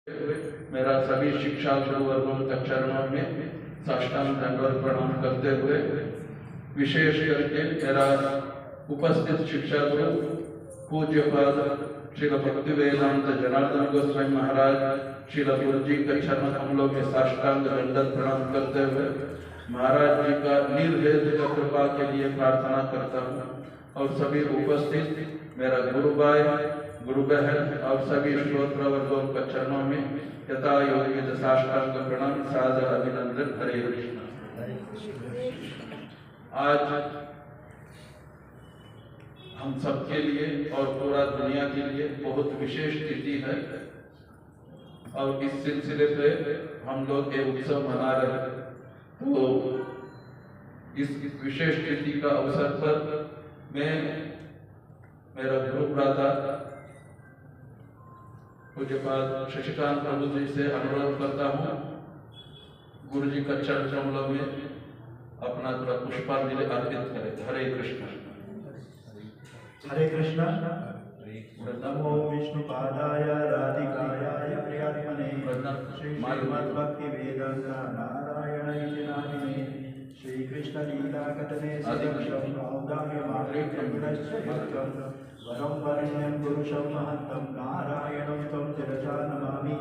मेरा सभी शिक्षा गुरु वर्गों तक चरणों में साष्टांग दंडवत प्रणाम करते हुए विशेष करके मेरा उपस्थित शिक्षा गुरु पूज्यपाद श्रील भक्तिवेदांत जनार्दन गोस्वामी महाराज श्रील गुरुजी के चरण कमलों में साष्टांग दंडवत प्रणाम करते हुए महाराज जी का निर्भेद कृपा के लिए प्रार्थना करता हूँ और सभी उपस्थित मेरा गुरु भाई गुरु बहन और सभी श्रोत्र वर्गों के चरणों में यथा योग्य साष्टांग प्रणाम सादर अभिनंदन। हरे कृष्ण। आज हम सबके लिए और पूरा दुनिया के लिए बहुत विशेष तिथि है और इस सिलसिले पे हम लोग ये उत्सव मना रहे हैं। तो इस विशेष तिथि का अवसर पर मैं मेरा गुरु भ्राता पूज्यपाद शशिकांत प्रभु जी से अनुरोध करता हूँ गुरु जी का चरण कमलों में अपना थोड़ा पुष्पांजलि अर्पित करें। हरे कृष्ण। हरे कृष्ण। नमो विष्णुपादाय राधिकाय प्रियात्मने श्रीमद्भक्ति वेदांत नारायण इति नामिने श्री कृष्ण लीला कथने वरं वरण्यं पुरुषं महत्तं नारायणं तं शिरसा नमामि।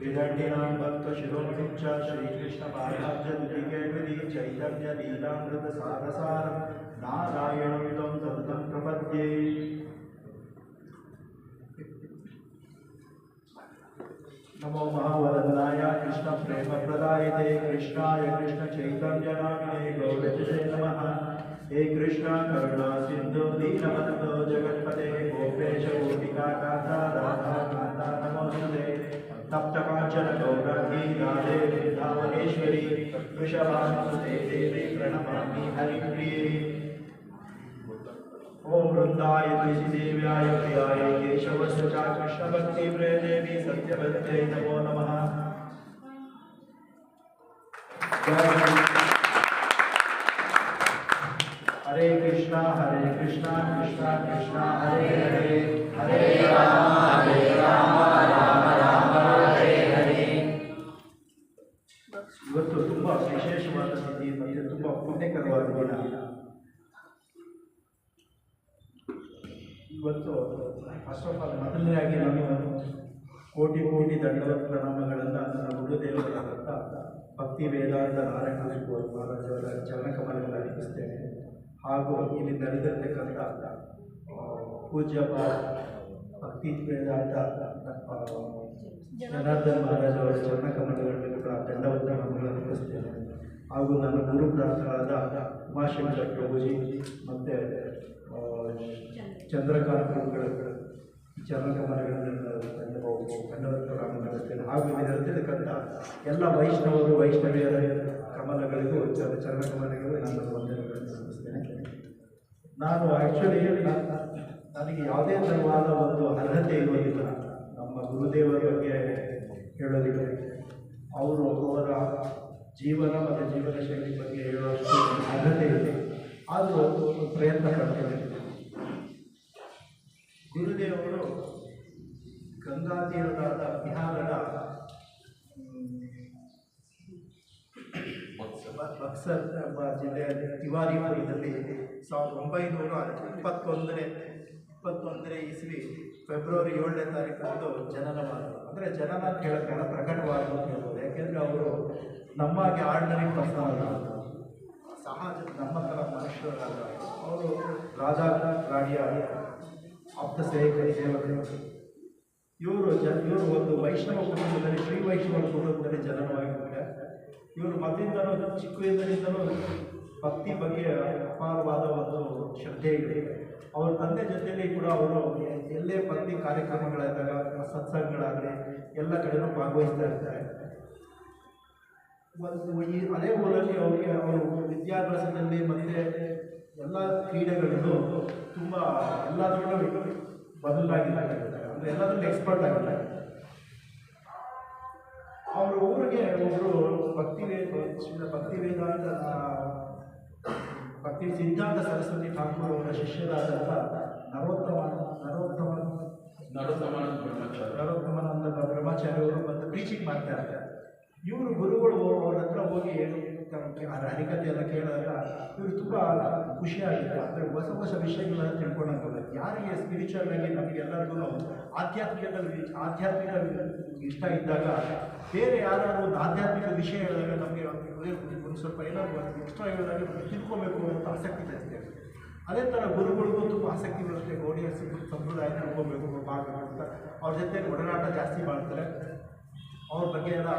विदण्डिनां भक्तशिरोमुच्च श्रीकृष्णपादाब्जद्वितीये चैतन्य लीलामृत सारसारं नारायणं तं सततं प्रपद्ये। नमो महावदनाय कृष्ण प्रेम प्रदायते कृष्णाय कृष्ण चैतन्य नामिने गौरचते नमः। हे कृष्ण करुणा सिंधु दीनबंधो जगत्पते गोपेश गोपिका कांता राधा कांता नमोस्तुते। तप्त कांचन गौरांगी राधे वृंदावनेश्वरी वृषभानुसुते देवी प्रणमामि हरिप्रिये। ओम वृंदाय तुलसीदेव्याय प्रियाय केशवस्य च कृष्ण भक्ति प्रिय देवी सत्यवत्यै नमो नमः। हरे कृष्णा कृष्णा कृष्णा हरे हरे हरे राम राम राम हरे हरे। ಇವತ್ತು ತುಂಬಾ ವಿಶೇಷವಾದ ತಿಥಿ ಮತ್ತು ತುಂಬಾ ಪುಣ್ಯಕರವಾದ ದಿನ. ಇವತ್ತು ಫಸ್ಟ್ ಆಫ್ ಆಲ್ ಮೊದಲನೇದಾಗಿ ನಾನು ಕೋಟಿ ಕೋಟಿ ದಂಡವತ್ ಪ್ರಣಾಮಗಳನ್ನು ನನ್ನ ಗುರುದೇವರಾದಂಥ ಭಕ್ತಿ ವೇದಾಂತ ನಾರಾಯಣ ಮಹಾರಾಜರ ಚರಣಕಮಲಗಳನ್ನು ಅರ್ಪಿಸ್ತೇನೆ. ಹಾಗೂ ಇಲ್ಲಿ ನಡೆದಿರತಕ್ಕಂಥ ಪೂಜ್ಯ ಭಕ್ತಿ ವೇದಾಂತ ಜನಾರ್ದನ ಮಹಾರಾಜ್ ಅವರ ಚರಣಕಮಲಗಳಲ್ಲಿ ಕೂಡ ದಂಡವತ್ ಪ್ರಣಾಮಗಳನ್ನು ಅರ್ಪಿಸ್ತೇನೆ. ಹಾಗೂ ನನ್ನ ಗುರು ಪ್ರಾರ್ಥರಾದ ಉಮಾಶಂಕರ್ ಪ್ರಭುಜಿ ಮತ್ತು ಚಂದ್ರಕಾಂತ್ ಪ್ರಭುಗಳ ಚರಣಕಮಲಗಳನ್ನು ದಂಡವತ್ ಪ್ರಣಾಮಗಳನ್ನು ಹಾಗೂ ನಡೆದಿರತಕ್ಕಂಥ ಎಲ್ಲ ವೈಷ್ಣವರು ವೈಷ್ಣವಿಯರ ಕಮಲಗಳಿಗೂ ಚರಣಕಮಲಗಳಿಗೂ ನಾನು ವಂದನೆಗಳನ್ನು ಸಲ್ಲಿಸ್ತೇನೆ. ನಾನು ಆ್ಯಕ್ಚುಲಿ ನನಗೆ ಯಾವುದೇ ಥರವಾದ ಒಂದು ಅರ್ಹತೆ ಇರೋದಿಲ್ಲ ನಮ್ಮ ಗುರುದೇವರ ಬಗ್ಗೆ ಹೇಳೋದಕ್ಕೆ. ಅವರ ಜೀವನ ಮತ್ತು ಜೀವನ ಶೈಲಿ ಬಗ್ಗೆ ಹೇಳುವಷ್ಟು ಅರ್ಹತೆ ಇದೆ. ಆದರೂ ಒಂದು ಪ್ರಯತ್ನ ಪಡ್ತೇನೆ. ಗುರುದೇವರು ಗಂಗಾತೀರದ ಬಿಹಾರದ ಬಕ್ಸರ್ ಎಂಬ ಜಿಲ್ಲೆಯ ತಿವಾರಿಪುರದಲ್ಲಿ 1921 ಇಸ್ವಿ ಫೆಬ್ರವರಿ 7ನೇ ತಾರೀಕು ಜನನವಾದರು. ಅಂದರೆ ಜನನ ಅಂತ ಹೇಳೋಕ್ಕಾಗಲ್ಲ, ಪ್ರಕಟವಾದರು ಅಂತ ಹೇಳ್ಬೋದು. ಯಾಕೆಂದರೆ ಅವರು ನಮ್ಮಾಗೆ ಆರ್ಡಿನರಿ ಪರ್ಸನ್ ಅಲ್ಲ, ಸಹಜ ನಮ್ಮ ಥರ ಮನುಷ್ಯರಾದ ಅವರು ರಾಜ ರಾಣಿಯ ಆಪ್ತ ಸೇವಕರು. ಇವರು ಒಂದು ವೈಷ್ಣವ ಕುಟುಂಬದಲ್ಲಿ ಶ್ರೀ ವೈಷ್ಣವ ಕುಟುಂಬದಲ್ಲಿ ಜನನವಾಗಿದ್ದಾರೆ. ಇವರು ಮೊದಲಿಂದಲೂ ಚಿಕ್ಕದಿಂದಲೂ ಭಕ್ತಿ ಬಗ್ಗೆ ಅಪಾರವಾದ ಒಂದು ಶ್ರದ್ಧೆ ಇದೆ. ಅವರ ತಂದೆ ಜೊತೆಯಲ್ಲಿ ಕೂಡ ಅವರು ಎಲ್ಲೇ ಭಕ್ತಿ ಕಾರ್ಯಕ್ರಮಗಳಾದಾಗ ಸತ್ಸಂಗಗಳಾಗಲಿ ಎಲ್ಲ ಕಡೆಯೂ ಭಾಗವಹಿಸ್ತಾ ಇರ್ತಾರೆ. ಈ ಅದೇ ಊರಲ್ಲಿ ಅವರು ವಿದ್ಯಾಭ್ಯಾಸದಲ್ಲಿ ಮತ್ತು ಎಲ್ಲ ಕ್ರೀಡೆಗಳಲ್ಲೂ ತುಂಬ ಎಲ್ಲದರಲ್ಲೂ ಬದಲಾಗಿದ್ದಾರೆ. ಅಂದರೆ ಎಲ್ಲದರಲ್ಲೂ ಎಕ್ಸ್ಪರ್ಟ್ ಆಗಿದ್ದಾರೆ. ಅವರ ಊರಿಗೆ ಒಬ್ಬರು ಭಕ್ತಿ ವೇದಾಂತ ಭಕ್ತಿ ಸಿದ್ಧಾಂತ ಸರಸ್ವತಿ ಠಾಕೂರ್ ಅವರ ಶಿಷ್ಯರಾದಂಥ ನರೋತ್ತಮ ನರೋತ್ತಮಾನಂದ ಬ್ರಹ್ಮಚಾರಿ. ನರೋತ್ತಮಾನಂದ ಬ್ರಹ್ಮಚಾರಿ ಅವರು ಬಂದು ಟೀಚಿಂಗ್ ಮಾಡ್ತಾ ಇರ್ತಾರೆ. ಇವರು ಗುರುಗಳು ಅವ್ರ ಹತ್ರ ಹೋಗಿ ಹರಿಕತೆ ಎಲ್ಲ ಕೇಳಿದಾಗ ಇವರು ತುಂಬ ಖುಷಿಯಾಗುತ್ತೆ. ಅಂದರೆ ಹೊಸ ಹೊಸ ವಿಷಯಗಳನ್ನ ತಿಳ್ಕೊಂಡಾಗಲ್ಲ. ಯಾರಿಗೆ ಸ್ಪಿರಿಚುವಲ್ ಆಗಿ ನಮಗೆಲ್ಲರಿಗೂ ಆಧ್ಯಾತ್ಮಿಕ ಇಷ್ಟ ಇದ್ದಾಗ ಬೇರೆ ಯಾರಾದ್ರು ಒಂದು ಆಧ್ಯಾತ್ಮಿಕ ವಿಷಯ ಹೇಳಿದಾಗ ನಮಗೆ ಒಂದು ಸ್ವಲ್ಪ ಏನಾದ್ರು ಎಕ್ಸ್ಟ್ರಾ ಹೇಳಿದಾಗ ತಿಳ್ಕೊಬೇಕು ಅಂತ ಆಸಕ್ತಿ ಜಾಸ್ತಿ. ಅದೇ ಥರ ಗುರುಗಳಿಗೂ ತುಂಬ ಆಸಕ್ತಿ ಬರುತ್ತೆ. ಗೌಡಿಯ ಸಂಪ್ರದಾಯ ತಿಳ್ಕೊಬೇಕು ಮಾಡಬೇಕು ಅಂತ ಅವ್ರ ಜೊತೆ ಒಡನಾಟ ಜಾಸ್ತಿ ಮಾಡ್ತಾರೆ. ಅವ್ರ ಬಗ್ಗೆ ಎಲ್ಲ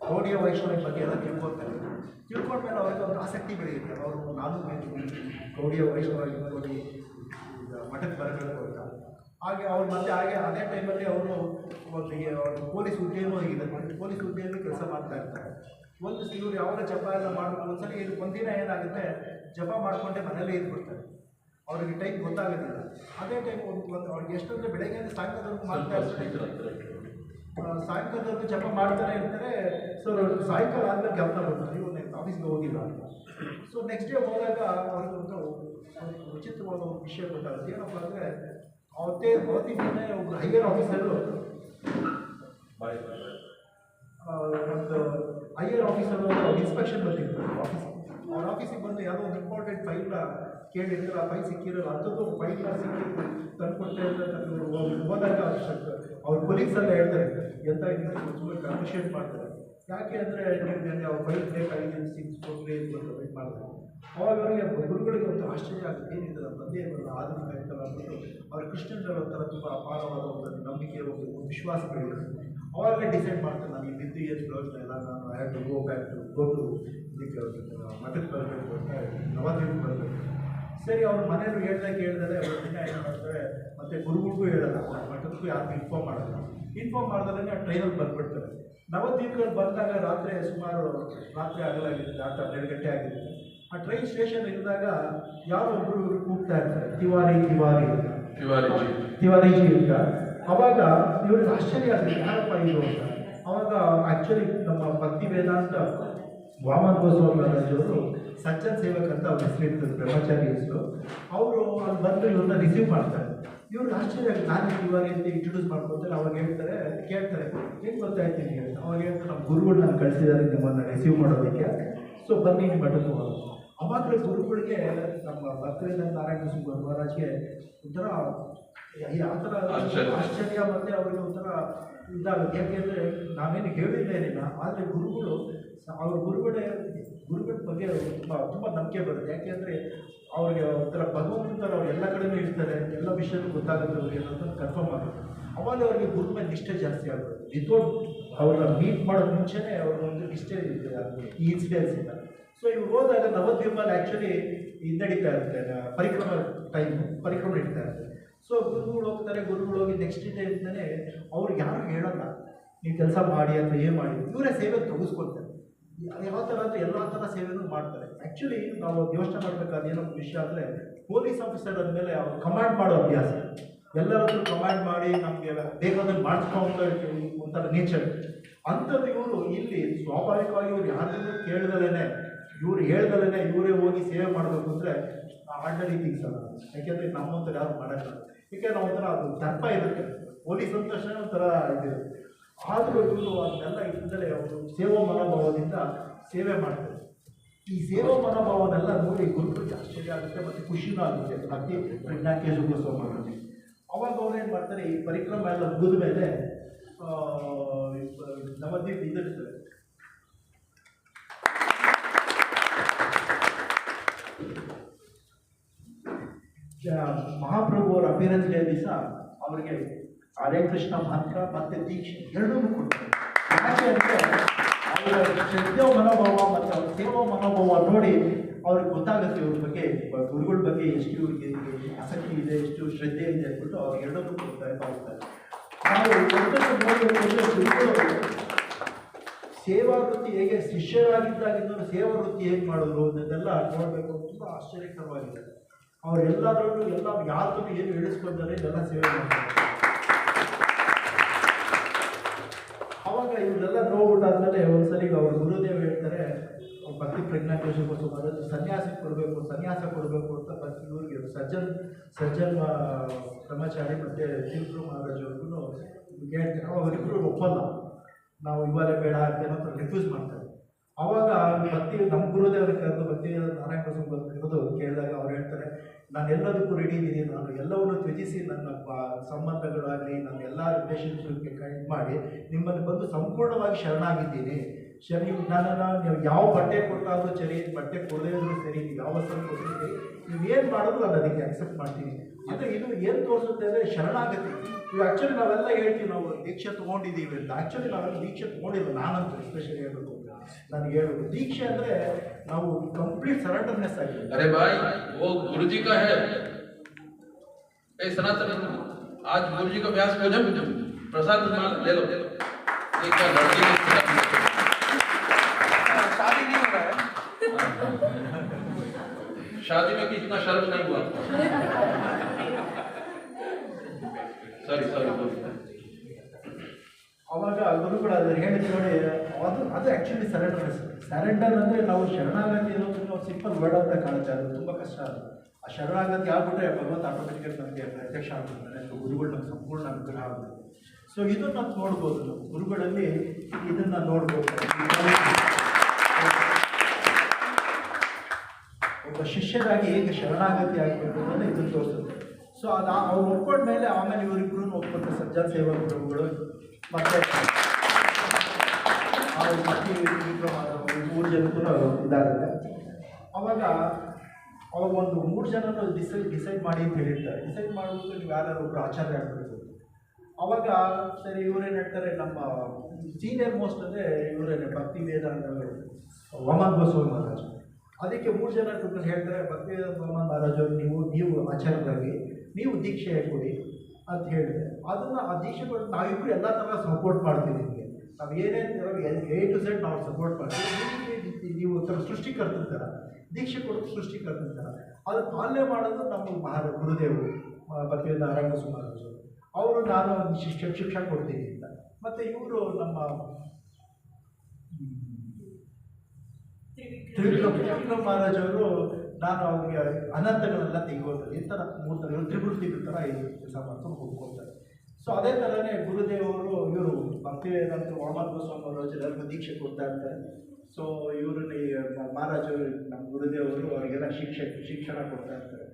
ಗೌಡಿಯ ವೈಷ್ಣವ ಬಗ್ಗೆ ಎಲ್ಲ ತಿಳ್ಕೊತಾರೆ. ತಿಳ್ಕೊಂಡ್ಮೇಲೆ ಅವ್ರಿಗೆ ಒಂದು ಆಸಕ್ತಿ ಬೆಳೆಯುತ್ತೆ. ಅವರು ನಾನು ಗೌಡಿಯ ವೈಷ್ಣವ ಗೌಡಿ ಮಠಕ್ಕೆ ಬರಬೇಕು ಅಂತ. ಹಾಗೆ ಅವ್ರು ಮತ್ತೆ ಅದೇ ಟೈಮಲ್ಲಿ ಅವರು ಒಂದು ಪೊಲೀಸ್ ಹುದ್ದೆಯೂ ಇದೆ. ಪೊಲೀಸ್ ಹುದ್ದೆಯಲ್ಲಿ ಕೆಲಸ ಮಾಡ್ತಾ ಇರ್ತಾರೆ. ಒಂದು ಇವರು ಯಾವಾಗ ಜಪ ಎಲ್ಲ ಮಾಡಬೇಕು ಒಂದ್ಸಲ ಒಂದಿನ ಏನಾಗುತ್ತೆ, ಜಪ ಮಾಡಿಕೊಂಡೆ ಮನೇಲೇ ಇದ್ಬಿಡ್ತಾರೆ. ಅವ್ರಿಗೆ ಟೈಮ್ ಗೊತ್ತಾಗೋದಿಲ್ಲ. ಅದೇ ಟೈಮ್ ಅವ್ರಿಗೆ ಎಷ್ಟಂದರೆ ಬೆಳಗ್ಗೆ ಸಾಯಂಕಾಲದವರೆಗೂ ಮಾಡ್ತಾ ಇರ್ತಾರೆ. ಸಾಯಂಕಾಲದವರೆಗೂ ಜಪ ಮಾಡ್ತಾನೆ ಇರ್ತಾರೆ. ಸೊ ಸಾಯಂಕಾಲ ಆದಮೇಲೆ ಗಮನ ಬರ್ತಾರೆ, ಇವ್ರು ಆಫೀಸ್ಗೆ ಹೋಗಿಲ್ಲ ಅಂತ. ಸೊ ನೆಕ್ಸ್ಟ್ ಡೇ ಹೋದಾಗ ಅವ್ರಿಗೆ ಒಂದು ವಿಚಿತ್ರವಾದ ಒಂದು ವಿಷಯ ಗೊತ್ತಾಗುತ್ತೆ. ಏನಪ್ಪ ಅಂದರೆ ಅವತ್ತಿನ ದಿನ ಒಬ್ಬರು ಹೈಯರ್ ಆಫೀಸರು ಒಂದು ಹೈಯರ್ ಆಫೀಸರು ಇನ್ಸ್ಪೆಕ್ಷನ್ ಬಂದಿರ್ತಾರೆ ಆಫೀಸಿಗೆ. ಅವ್ರ ಆಫೀಸಿಗೆ ಬಂದು ಯಾವುದೋ ಒಂದು ಇಂಪಾರ್ಟೆಂಟ್ ಫೈಲ್ನ ಕೇಳಿರ್ತಾರೆ. ಆ ಫೈಲ್ ಸಿಕ್ಕಿರೋದು ಅಂಥದ್ದು ಫೈಲ್ನ ಸಿಕ್ಕಿ ತಂದುಕೊಡ್ತಾ ಇರ್ತಾರೆ. ಹೋದಾಗ ಅವ್ರ ಕೊಲೀಗ್ಸ್ ಎಲ್ಲ ಹೇಳ್ತಾರೆ, ಎಂತ ತುಂಬ ಅಪ್ರಿಷಿಯೇಟ್ ಮಾಡ್ತಾರೆ. ಯಾಕೆ ಅಂದರೆ ನಿಮಗೆ ಅವ್ರ ಫೈಲ್ ಬೇಕಾಗಿದೆ ಸಿಕ್ಸ್ಕೊಟ್ರೆ ಅಂತ ವೆಯ್ಟ್ ಮಾಡ್ತಾರೆ. ಅವಾಗ ಅವರಿಗೆ ಗುರುಗಳಿಗೆ ಒಂದು ಆಶ್ಚರ್ಯ ಆಗುತ್ತೆ, ಏನಿದೆ ಬಂದೇ ಬರಲ್ಲ ಆಧುನಿಕ ಇರ್ತಲ್ಲ ಅಂದ್ಬಿಟ್ಟು ಅವ್ರ ಕ್ರಿಶ್ಚಿಯನ್ಗಳ ಒಂಥರ ತುಂಬ ಅಪಾರವಾದ ಒಂದು ನಂಬಿಕೆ, ಒಂದು ವಿಶ್ವಾಸ ಬೆಳೆಯುತ್ತೆ. ಅವಾಗಲೇ ಡಿಸೈಡ್ ಮಾಡ್ತಾರೆ, ನಾನು ಇದ್ದು ಏನು ಪ್ರಯೋಜನ ಇಲ್ಲ, ನಾನು I have to go back to ಇದಕ್ಕೆ ಮಠಕ್ಕೆ ಬರಬೇಕು ಅಂತ ನವದ್ವೀಪಕ್ಕೆ ಬರಬೇಕು. ಸರಿ, ಅವ್ರ ಮನೆಯವರು ಹೇಳ್ದಾಗ ಒಂದು ದಿನ ಏನು ಮಾಡ್ತಾರೆ, ಮತ್ತು ಗುರುಗಳಿಗೂ ಹೇಳಲ್ಲ, ಮಠಕ್ಕೂ ಯಾರಿಗೂ ಇನ್ಫಾರ್ಮ್ ಮಾಡಲ್ಲ. ಇನ್ಫಾರ್ಮ್ ಮಾಡ್ದಲ್ಲೇ ಟ್ರೈನಲ್ಲಿ ಬಂದುಬಿಡ್ತಾರೆ. ನವದ್ವೀಪಗಳು ಬಂದಾಗ ಸುಮಾರು ರಾತ್ರಿ ಆಗಲಾಗಿದೆ, 12 ಗಂಟೆ ಆಗಿರುತ್ತೆ. ಆ ಟ್ರೈನ್ ಸ್ಟೇಷನ್ ಇದ್ದಾಗ ಯಾರೋ ಒಬ್ಬರು ಇವರು ಕೂಗ್ತಾ ಇರ್ತಾರೆ, ತಿವಾರಿಜಿ ಅಂತ. ಅವಾಗ ಇವ್ರಿಗೆ ಆಶ್ಚರ್ಯ ಆಗುತ್ತೆ, ಯಾರಪ್ಪ ಇದು ಅಂತ. ಅವಾಗ ಆ್ಯಕ್ಚುಲಿ ನಮ್ಮ ಭಕ್ತಿ ವೇದಾಂತ ವಾಮನ್ ಗೋಸ್ವಾಮಿ ಮಹಾರಾಜವರು ಸಜ್ಜನ್ ಸೇವಕ್ ಅಂತ ಅವ್ರ ಹೆಸರು ಇರ್ತದೆ, ಬ್ರಹ್ಮಚಾರಿ ಹೆಸರು. ಅವರು ಅಲ್ಲಿ ಬಂದು ಇವ್ರನ್ನ ರಿಸೀವ್ ಮಾಡ್ತಾರೆ. ಇವ್ರಿಗೆ ಆಶ್ಚರ್ಯ ಆಗುತ್ತೆ, ನಾನು ತಿವಾರಿ ಅಂತ ಇಂಟ್ರೊಡ್ಯೂಸ್ ಮಾಡ್ಕೊತಾರೆ. ಅವಾಗ ಕೇಳ್ತಾರೆ, ಏನು ಗೊತ್ತಾಯ್ತು ನಿಮಗೆ? ಅವಾಗ ಹೇಳ್ತಾರೆ, ನಮ್ಮ ಗುರುಗಳು ನಾನು ಕಳಿಸಿದ್ದಾರೆ ನಿಮ್ಮನ್ನು ರಿಸೀವ್ ಮಾಡೋದಕ್ಕೆ, ಸೊ ಬನ್ನಿ ನಿಮ್ಮ ಮಠಕ್ಕೆ ಹೋಗೋದು. ಅವಾಗ ಗುರುಗಳಿಗೆ ನಮ್ಮ ಭಕ್ತರಿಂದ ನಾರಾಯಣ ಸ್ವಾಮಿ ಮಹಾರಾಜ್ಗೆ ಒಂಥರ ಆ ಥರ ಆಶ್ಚರ್ಯ, ಮತ್ತು ಅವ್ರಿಗೆ ಒಂಥರ ಇದಾಗುತ್ತೆ. ಯಾಕೆಂದರೆ ನಾವೇನು ಹೇಳಿದ್ದೇನಿಲ್ಲ, ಆದರೆ ಅವ್ರ ಗುರುಗಳ ಬಗ್ಗೆ ತುಂಬ ನಂಬಿಕೆ ಬರುತ್ತೆ. ಯಾಕೆಂದರೆ ಅವ್ರಿಗೆ ಒಂಥರ ಭಗವಂತರ ಅವ್ರು ಎಲ್ಲ ಕಡೆಯೂ ಇರ್ತಾರೆ, ಎಲ್ಲ ವಿಷಯನೂ ಗೊತ್ತಾಗುತ್ತೆ ಅವ್ರಿಗೆ ಅನ್ನೋದನ್ನು ಕನ್ಫರ್ಮ್ ಆಗುತ್ತೆ. ಅವಾಗ ಅವ್ರಿಗೆ ಗುರು ಮೇಲೆ ನಿಷ್ಠೆ ಜಾಸ್ತಿ ಆಗುತ್ತೆ. ವಿತೌಟ್ ಅವ್ರನ್ನ ಮೀಟ್ ಮಾಡೋದು ಮುಂಚೆನೇ ಅವ್ರಿಗೆ ಒಂದು ನಿಷ್ಠೆ ಇರುತ್ತೆ ಈ ಇನ್ಸಿಡೆನ್ಸ್ ಇಂದ. ಸೊ ಇವ್ರು ಹೋದಾಗ ನವದ್ವೀಪಲ್ಲಿ ಆ್ಯಕ್ಚುಲಿ ಇದು ನಡೀತಾ ಇರುತ್ತೆ, ಪರಿಕ್ರಮ ನಡೀತಾ ಇರುತ್ತೆ. ಸೊ ಗುರುಗಳು ಹೋಗಿ ನೆಕ್ಸ್ಟ್ ಡೇ ಅಂತಲೇ ಅವ್ರಿಗೆ ಯಾರು ಹೇಳೋಲ್ಲ, ನೀವು ಕೆಲಸ ಮಾಡಿ ಅಂತ ಏನು ಮಾಡಿ, ಇವರೇ ಸೇವೆ ತೊಗಿಸ್ಕೊಳ್ತಾರೆ. ಯಾವ ಥರ ಅಂತ ಎಲ್ಲ ಥರ ಸೇವೆನೂ ಮಾಡ್ತಾರೆ. ಆ್ಯಕ್ಚುಲಿ ನಾವು ಯೋಚನೆ ಮಾಡಬೇಕಾದ ಏನೋ ವಿಷಯ ಅಂದರೆ, ಪೊಲೀಸ್ ಆಫೀಸರ್ ಅಂದಮೇಲೆ ಅವ್ರು ಕಮಾಂಡ್ ಮಾಡೋ ಅಭ್ಯಾಸ, ಎಲ್ಲರಲ್ಲೂ ಕಮಾಂಡ್ ಮಾಡಿ ನಮಗೆ ಬೇಕಾದಲ್ಲಿ ಮಾಡಿಸ್ಕೊಂತ ಒಂಥರ ನೇಚರ್ ಅಂಥದ್ದು. ಇವರು ಇಲ್ಲಿ ಸ್ವಾಭಾವಿಕವಾಗಿ ಇವ್ರು ಯಾರಿಗೂ ಕೇಳ್ದಲೇ ಇವರೇ ಹೋಗಿ ಸೇವೆ ಮಾಡಬೇಕು ಅಂದರೆ ಆರ್ಡಿನರಿ ಥಿಂಗ್ಸ್ ಅಲ್ಲ. ಯಾಕೆಂದರೆ ನಮ್ಮಂಥರ ಯಾರು ಮಾಡೋಲ್ಲ. ಯಾಕೆಂದ್ರೆ ಒಂಥರ ಅದು ದರ್ಪ ಇರುತ್ತೆ, ಪೊಲೀಸ್ ಅಂದ ತಕ್ಷಣ ಒಂಥರ ಇದಿರುತ್ತೆ. ಆದರೂ ಇವರು ಅದನ್ನೆಲ್ಲ ಇದ್ದಲೇ ಅವರು ಸೇವಾ ಮನೋಭಾವದಿಂದ ಸೇವೆ ಮಾಡ್ತಾರೆ. ಈ ಸೇವಾ ಮನೋಭಾವನೆಲ್ಲ ನೋಡಿ ಗುರುಗಳಿಗೆ ಆಶ್ಚರ್ಯ ಆಗುತ್ತೆ ಮತ್ತು ಖುಷಿನೂ ಆಗುತ್ತೆ. ಭಕ್ತಿ ಪ್ರಜ್ಞಾಕೇಶ ಗೋಸ್ವಾಮಿ ಅವಾಗ ಅವ್ರು ಏನು ಮಾಡ್ತಾರೆ, ಈ ಪರಿಕ್ರಮ ಎಲ್ಲ ಮುಗಿದ ಮೇಲೆ ನವದ್ವೀಪ ಇದಿರ್ತಾರೆ, ಮಹಾಪ್ರಭು ಅವರ ಅಪಿಯರೆನ್ಸ್ ಡೇ ದಿವಸ ಅವರಿಗೆ ಹರೇ ಕೃಷ್ಣ ಮಂತ್ರ ಮತ್ತು ದೀಕ್ಷೆ ಎರಡೂ ಕೊಡ್ತಾರೆ. ಯಾಕೆ ಅಂದರೆ ಅವರ ಶ್ರದ್ಧೆ ಮನೋಭಾವ ಮತ್ತು ಅವ್ರ ಸೇವಾ ಮನೋಭಾವ ನೋಡಿ ಅವ್ರಿಗೆ ಗೊತ್ತಾಗುತ್ತೆ ಇವ್ರ ಬಗ್ಗೆ, ಗುರುಗಳ ಬಗ್ಗೆ ಎಷ್ಟು ಇವ್ರಿಗೆ ಆಸಕ್ತಿ ಇದೆ, ಎಷ್ಟು ಶ್ರದ್ಧೆ ಇದೆ ಅಂದ್ಬಿಟ್ಟು ಅವ್ರಿಗೆ ಎರಡನ್ನೂ ಕೊಡ್ತಾರೆ. ನಾವು ಗುರುಗಳು ಸೇವಾ ವೃತ್ತಿ ಹೇಗೆ ಶಿಷ್ಯರಾಗಿದ್ದಾಗಿದ್ದರೂ ಸೇವಾ ವೃತ್ತಿ ಹೇಗೆ ಮಾಡೋದು ಅನ್ನೋದೆಲ್ಲ ನೋಡಬೇಕು. ತುಂಬ ಆಶ್ಚರ್ಯಕರವಾಗಿದೆ. ಅವರೆಲ್ಲದರಲ್ಲೂ ಯಾರಿಗೂ ಏನು ಹೇಳಿಸ್ಕೊಂಡರೆ ಇದೆಲ್ಲ ಸೇವೆ ಮಾಡ್ತಾರೆ. ಅವಾಗ ಇವರೆಲ್ಲ ನೋಡ್ಬಿಟ್ಟಾದ್ಮೇಲೆ ಒಂದ್ಸಲಿ ಅವ್ರ ಗುರುದೇವ್ ಹೇಳ್ತಾರೆ, ಭಕ್ತಿ ಪ್ರಜ್ಞಾಕೋಶಕ್ಕೋಸ್ಕರ ಸನ್ಯಾಸ ಕೊಡಬೇಕು ಅಂತ ಭಕ್ತಿ ಇವ್ರಿಗೆ ಸಜ್ಜನ್ ಬ್ರಹ್ಮಚಾರಿ ಮತ್ತು ತಿರುಪುರ ಮಹಾರಾಜವ್ರಿಗೂ ಹೇಳ್ತೀನಿ. ಅವರಿಬ್ಬರು ಒಪ್ಪಲ್ಲ, ನಾವು ಇವಾಗಲೇ ಬೇಡ ಅಂತ ರಿಫ್ಯೂಸ್ ಮಾಡ್ತಾರೆ. ಆವಾಗ ಭಕ್ತಿ ನಮ್ಮ ಗುರುದೇವರು ಕರೆದು ಭಕ್ತಿ ನಾರಾಯಣ ಬಸವ ಕರೆದು ಕೇಳಿದಾಗ ಅವ್ರು ಹೇಳ್ತಾರೆ, ನಾನು ಎಲ್ಲದಕ್ಕೂ ರೆಡಿ ಇದ್ದೀನಿ, ನಾನು ಎಲ್ಲವನ್ನು ತ್ಯಜಿಸಿ ನನ್ನ ಸಂಬಂಧಗಳಾಗಲಿ ನನ್ನ ಎಲ್ಲ ರಿಲೇಷನ್ಶಿಪ್ಗೆ ಇದು ಮಾಡಿ ನಿಮ್ಮನ್ನು ಬಂದು ಸಂಪೂರ್ಣವಾಗಿ ಶರಣಾಗಿದ್ದೀನಿ. ನನ್ನನ್ನು ನೀವು ಯಾವ ಬಟ್ಟೆ ಕೊಟ್ಟಾದರೂ ಸರಿ, ಬಟ್ಟೆ ಕೊಡದೇ ಇದ್ರೂ ಸರಿ, ನೀವು ಯಾವ ವಸ್ತು ಕೊಟ್ಟರೂ ಸರಿ, ನೀವೇನು ಮಾಡಿದ್ರು ನಾನು ಅದಕ್ಕೆ ಅಕ್ಸೆಪ್ಟ್ ಮಾಡ್ತೀನಿ. ಅಂದರೆ ಇದು ಏನು ತೋರಿಸುತ್ತೆ ಅಂದರೆ ಶರಣಾಗತಿ. ಇವು ಆ್ಯಕ್ಚುಲಿ ನಾವೆಲ್ಲ ಹೇಳ್ತೀವಿ ನಾವು ದೀಕ್ಷೆ ತೊಗೊಂಡಿದ್ದೀವಿ ಅಂತ. ಆ್ಯಕ್ಚುಲಿ ನಾವೆಲ್ಲ ದೀಕ್ಷೆ ತೊಗೊಂಡಿಲ್ಲ, ನಾನಂತೂ ಎಸ್ಪೆಷಲಿ ಹೇಳ್ಬೇಕು ನನಗೆ ಹೇಳೋದು ದೀಕ್ಷೆ ಅಂದರೆ ನಾವು ಕಂಪ್ಲೀಟ್ ಸರೆಂಡರ್ನೆಸ್ ಆಗಿದೆ. अरे भाई वो गुरु जी का है, सनातन आज गुरु जी का व्यास भोजन प्रसाद ले लो। एक बार लड़की शादी नहीं हो रहा है, शादी में भी इतना शर्म नहीं हुआ। सॉरी ಅವಾಗ ಗುರುಗಳು ಅದನ್ನು ಹೇಳಿದ ನೋಡಿ, ಅದು ಆ್ಯಕ್ಚುಲಿ ಸರೆಂಡರ್ ಅಂದರೆ ನಾವು ಶರಣಾಗತಿ ಅನ್ನೋದು ನಾವು ಸಿಂಪಲ್ ವರ್ಡ್ ಅಂತ ಕಾಣುತ್ತೆ, ಅದು ತುಂಬ ಕಷ್ಟ. ಅದು ಆ ಶರಣಾಗತಿ ಆಗ್ಬಿಟ್ರೆ ಭಗವಂತ ಆಟೋಮೆಟಿಕಾಗಿ ನಮಗೆ ಪ್ರತ್ಯಕ್ಷ ಆಗ್ಬಿಡ್ತಾರೆ, ಗುರುಗಳು ನಮ್ಗೆ ಸಂಪೂರ್ಣ ಅನುಗ್ರಹ ಆಗುತ್ತೆ. ಸೊ ಇದನ್ನು ನಾವು ನೋಡ್ಬೋದು, ನಾವು ಗುರುಗಳಲ್ಲಿ ಇದನ್ನು ನೋಡ್ಬೋದು. ಒಬ್ಬ ಶಿಷ್ಯರಾಗಿ ಹೇಗೆ ಶರಣಾಗತಿ ಆಗಬೇಕು ಅನ್ನೋದು ಇದನ್ನು ತೋರಿಸುತ್ತೆ. ಸೊ ಅದು ಅವ್ರು ಒಪ್ಕೊಂಡ್ಮೇಲೆ ಆಮೇಲೆ ಇವರಿಬ್ಬರು ಒಪ್ಕೊಂಡ್ರೆ ಸಜ್ಜನ ಸೇವಾ ಗುರುಗಳು ಮತ್ತು ಭಕ್ತಿ ಮೂರು ಜನಕ್ಕೂ ಇದಾಗುತ್ತೆ. ಅವಾಗ ಒಂದು 3 ಜನರು ಡಿಸೈಡ್ ಮಾಡಿ ಅಂತ ಹೇಳಿರ್ತಾರೆ. ಡಿಸೈಡ್ ಮಾಡಿಬಿಟ್ಟು ನೀವು ಯಾರು ಒಬ್ಬರು ಆಚಾರ್ಯ ಆಗಬೇಕು. ಅವಾಗ ಸರಿ ಇವರೇನು ಹೇಳ್ತಾರೆ, ನಮ್ಮ ಸೀನಿಯರ್ ಮೋಸ್ಟ್ ಅಂದರೆ ಇವರೇನೆ ಭಕ್ತಿ ವೇದಾಂತ ವಾಮನ ಬಸವ ಮಹಾರಾಜ್. ಅದಕ್ಕೆ 3 ಜನ ಕೂತ್ಕೊಂಡು ಹೇಳ್ತಾರೆ, ಭಕ್ತಿ ವೇದಾಂತ ವಾಮನ ಮಹಾರಾಜರು ನೀವು ಆಚಾರ್ಯರಾಗಿ ನೀವು ದೀಕ್ಷೆ ಕೊಡಿ ಅಂತ ಹೇಳಿದೆ. ಅದನ್ನು ಆ ದೀಕ್ಷೆ ಕೊಟ್ಟು ನಾವಿಬ್ಬರು ಎಲ್ಲ ಥರ ಸಪೋರ್ಟ್ ಮಾಡ್ತೀವಿ ನಿಮಗೆ, ನಾವು ಏನೇನು A to Z ನಾವು ಸಪೋರ್ಟ್ ಮಾಡ್ತೀವಿ. ನೀವು ಥರ ಸೃಷ್ಟಿಕರ್ತನ ಥರ ದೀಕ್ಷೆ ಕೊಡೋದು ಸೃಷ್ಟಿಕರ್ತನ ಥರ ಅದು ಪಾಲನೆ ಮಾಡೋದು ನಮ್ಮ ಗುರುದೇವರು ಭಕ್ತಿ ನಾರಾಯಣ ಸುಮಾರು ಅವರು, ನಾನು ಶಿಕ್ಷಣ ಕೊಡ್ತೀನಿ ಅಂತ. ಮತ್ತು ಇವರು ನಮ್ಮ ತ್ರಿವಿಕ್ರಮ ಮಹಾರಾಜವರು, ನಾನು ಅವ್ರಿಗೆ ಅನಂತಗಳೆಲ್ಲ ತೆಗೆಯೋದು ಈ ಥರ 3 ಥರ ಇವರು ತ್ರಿಮೂರ್ತಿ ಥರ ಕೆಲಸ ಮಾಡ್ಕೊಂಡು ಹೋಗ್ಕೊಳ್ತಾರೆ. ಸೊ ಅದೇ ಥರನೇ ಗುರುದೇವರು ಇವರು ಭಕ್ತಿ ವೇದಾಂತ ವಾಮನ ಬಸವ ಮಹಾರಾಜರು ಎಲ್ಲರಿಗೂ ದೀಕ್ಷೆ ಕೊಡ್ತಾ ಇರ್ತಾರೆ. ಸೊ ಇವ್ರನ್ನ ಮಹಾರಾಜರು ನಮ್ಮ ಗುರುದೇವರು ಅವರಿಗೆಲ್ಲ ಶಿಕ್ಷಣ ಕೊಡ್ತಾ ಇರ್ತಾರೆ.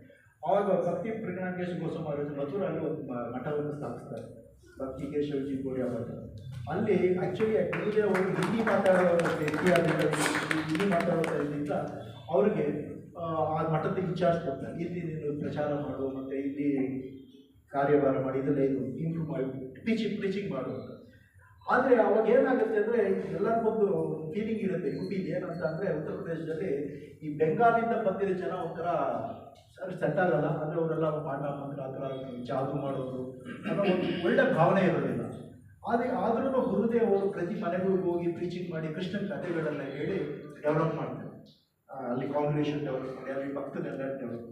ಆವಾಗ ಭಕ್ತಿ ಪ್ರಜ್ಞಾಕೇಶ ಬಸವ ಮಹಾರಾಜರು ಮಥುರಲ್ಲಿ ಒಂದು ಮಠವನ್ನು ಸ್ಥಾಪಿಸ್ತಾರೆ, ಭಕ್ತಿ ಕೇಶವಜಿ ಗೋಡಿಯ ಮಠ. ಅಲ್ಲಿ ಆ್ಯಕ್ಚುಲಿ ಗುರುದೇವರು ಹಿಂದಿ ಮಾತಾಡೋದ್ರಿಂದ ಅವ್ರಿಗೆ ಆ ಮಠದ ಇನ್ಚಾರ್ಜ್ ಕೊಡ್ತಾರೆ, ಇಲ್ಲಿ ನೀನು ಪ್ರಚಾರ ಮಾಡು ಮತ್ತು ಇಲ್ಲಿ ಕಾರ್ಯಭಾರ ಮಾಡಿ ಇದೆಲ್ಲ ಇದು ಇಂಪ್ರೂವ್ ಮಾಡಿ ಟೀಚಿಂಗ್ ಮಾಡುವಂಥ. ಆದರೆ ಅವಾಗ ಏನಾಗುತ್ತೆ ಅಂದರೆ ಎಲ್ಲರಿಗೊಂದು ಫೀಲಿಂಗ್ ಇರುತ್ತೆ ಯುಪಿಲಿ ಏನಂತ ಅಂದರೆ, ಉತ್ತರ ಪ್ರದೇಶದಲ್ಲಿ ಈ ಬೆಂಗಾಲಿಂದ ಬಂದಿರೋ ಜನ ಒಂಥರ ಸೆಟ್ ಆಗಲ್ಲ, ಅಂದರೆ ಅವರೆಲ್ಲ ಪಾಠ ಮಂತ್ರ ಆ ಥರ ಜಾದು ಮಾಡೋದು ಅನ್ನೋ ಒಂದು ಒಳ್ಳೆ ಭಾವನೆ ಇರೋದಿಲ್ಲ. ಆದ್ರೂ ಗುರುದೇವರು ಪ್ರತಿ ಮನೆಗಳಿಗೂ ಹೋಗಿ ಪ್ರೀಚಿಂಗ್ ಮಾಡಿ ಕೃಷ್ಣನ ಕಥೆಗಳೆಲ್ಲ ಹೇಳಿ ಡೆವಲಪ್ ಮಾಡ್ತಾರೆ. ಅಲ್ಲಿ ಕಾಂಗ್ರಿಗೇಷನ್ ಡೆವಲಪ್ ಮಾಡಿ ಅಲ್ಲಿ ಭಕ್ತನೆಲ್ಲ ಡೆವಲಪ್.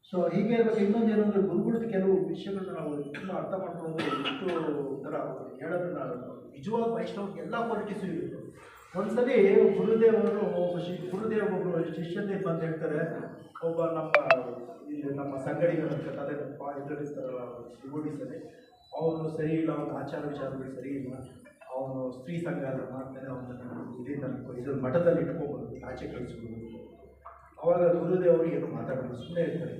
ಸೊ ಹೀಗೆ ಇರಬೇಕು. ಇನ್ನೊಂದು ಏನಂದರೆ ಗುರುಗಳದ್ದು ಕೆಲವು ವಿಷಯಗಳನ್ನ ನಾವು ತುಂಬ ಅರ್ಥ ಮಾಡ್ಕೊಳ್ಳೋದು ಇಷ್ಟು ಥರ ಹೇಳೋದನ್ನ ನಿಜವಾದ ವೈಷ್ಣವಕ್ಕೆ ಎಲ್ಲ ಕ್ವಾಲಿಟೀಸು ಇರುತ್ತೆ. ಒಂದ್ಸಲಿ ಗುರುದೇವರು ಒಬ್ಬರು ಶಿಷ್ಯನೇ ಬಂದು ಹೇಳ್ತಾರೆ, ಒಬ್ಬ ನಮ್ಮ ಸಂಗಡಿಗರ ಅದೇ ಇದರಿರ್ತಾರಲ್ಲ ಡಿವೋಟೀಸಲ್ಲಿ, ಅವನು ಸರಿ ಇಲ್ಲ, ಅವನ ಆಚಾರ ವಿಚಾರಗಳು ಸರಿ ಇಲ್ಲ, ಅವನು ಸ್ತ್ರೀ ಸಂಘ ಎಲ್ಲ ಮಾಡ್ತಾನೆ, ಅವನನ್ನು ಇದ್ರ ಮಠದಲ್ಲಿ ಇಟ್ಕೊಬೋದು, ಆಚೆ ಕಳಿಸ್ಬೋದು. ಅವಾಗ ಗುರುದೇವರು ಏನು ಮಾತಾಡೋದು ಸುಮ್ಮನೆ ಇರ್ತಾರೆ.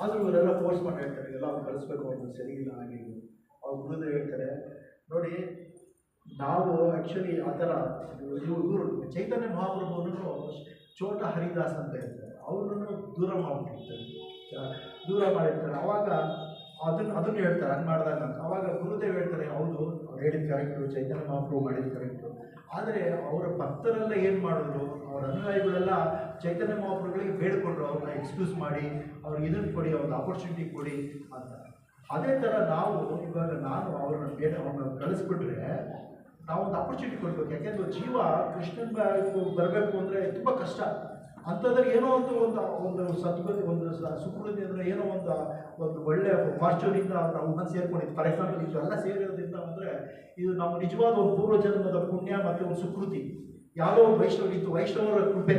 ಆದರೂ ಇವರೆಲ್ಲ ಫೋರ್ಸ್ ಮಾಡಿ ಹೇಳ್ತಾರೆ, ಎಲ್ಲ ಅವ್ನು ಕಳಿಸ್ಬೇಕು, ಅವನು ಸರಿ ಇಲ್ಲ ಹಾಗೆ. ಅವ್ರು ಗುರುದೇವ್ ಹೇಳ್ತಾರೆ, ನೋಡಿ ನಾವು ಆ್ಯಕ್ಚುಲಿ ಆ ಥರ ಇವರು ಚೈತನ್ಯ ಮಹಾಪ್ರಭುವನ್ನು ಚೋಟ ಹರಿದಾಸ್ ಅಂತ ಹೇಳ್ತಾರೆ, ಅವ್ರನ್ನು ದೂರ ಮಾಡಿರ್ತಾರೆ. ಆವಾಗ ಅದನ್ನು ಹೇಳ್ತಾರೆ ಹಂಗೆ ಮಾಡಿದಾಗ ಅಂತ. ಆವಾಗ ಗುರುದೇವ್ ಹೇಳ್ತಾರೆ, ಹೌದು ಅವ್ರು ಹೇಳಿದ ಕರೆಕ್ಟು, ಚೈತನ್ಯ ಮಹಾಪ್ರಭು ಮಾಡಿದ ಕರೆಕ್ಟು. ಆದರೆ ಅವರ ಭಕ್ತರೆಲ್ಲ ಏನು ಮಾಡಿದ್ರು, ಅವರ ಅನುಯಾಯಿಗಳೆಲ್ಲ ಚೈತನ್ಯ ಮಹಾಪ್ರಭುಗಳಿಗೆ ಬೇಡ್ಕೊಂಡ್ರು, ಅವ್ರನ್ನ ಎಕ್ಸ್ಕ್ಯೂಸ್ ಮಾಡಿ ಅವ್ರಿಗೆ ಇದನ್ನು ಕೊಡಿ, ಅವ್ರಿಗೆ ಆಪರ್ಚುನಿಟಿ ಕೊಡಿ ಅಂತ. ಅದೇ ಥರ ಇವಾಗ ನಾನು ಅವ್ರನ್ನ ಕಳಿಸ್ಬಿಟ್ರೆ ನಾವೊಂದು ಆಪರ್ಚುನಿಟಿ ಕೊಡ್ಬೇಕು. ಯಾಕೆಂದ್ರೆ ಜೀವ ಕೃಷ್ಣನ್ ಬರಬೇಕು ಅಂದರೆ ತುಂಬ ಕಷ್ಟ. ಅಂಥದ್ರಲ್ಲಿ ಏನೋ ಒಂದು ಸದ್ಗತಿ, ಒಂದು ಸುಕೃತಿ ಅಂದರೆ ಏನೋ ಒಂದು ಒಳ್ಳೆ ಫಾರ್ಚೂನಿಂದ ನಾವು ಬಂದು ಸೇರ್ಕೊಂಡಿದ್ದು. ಫಾರ್ ಎಕ್ಸಾಂಪಲ್ ಇದೆಲ್ಲ ಸೇರಿರೋದ್ರಿಂದ ಅಂದರೆ ಇದು ನಮ್ಮ ನಿಜವಾದ ಒಂದು ಪೂರ್ವಜನ್ಮದ ಪುಣ್ಯ ಮತ್ತು ಒಂದು ಸುಕೃತಿ. ಯಾವುದೋ ಒಂದು ವೈಷ್ಣವರ ಕೃಪೆ.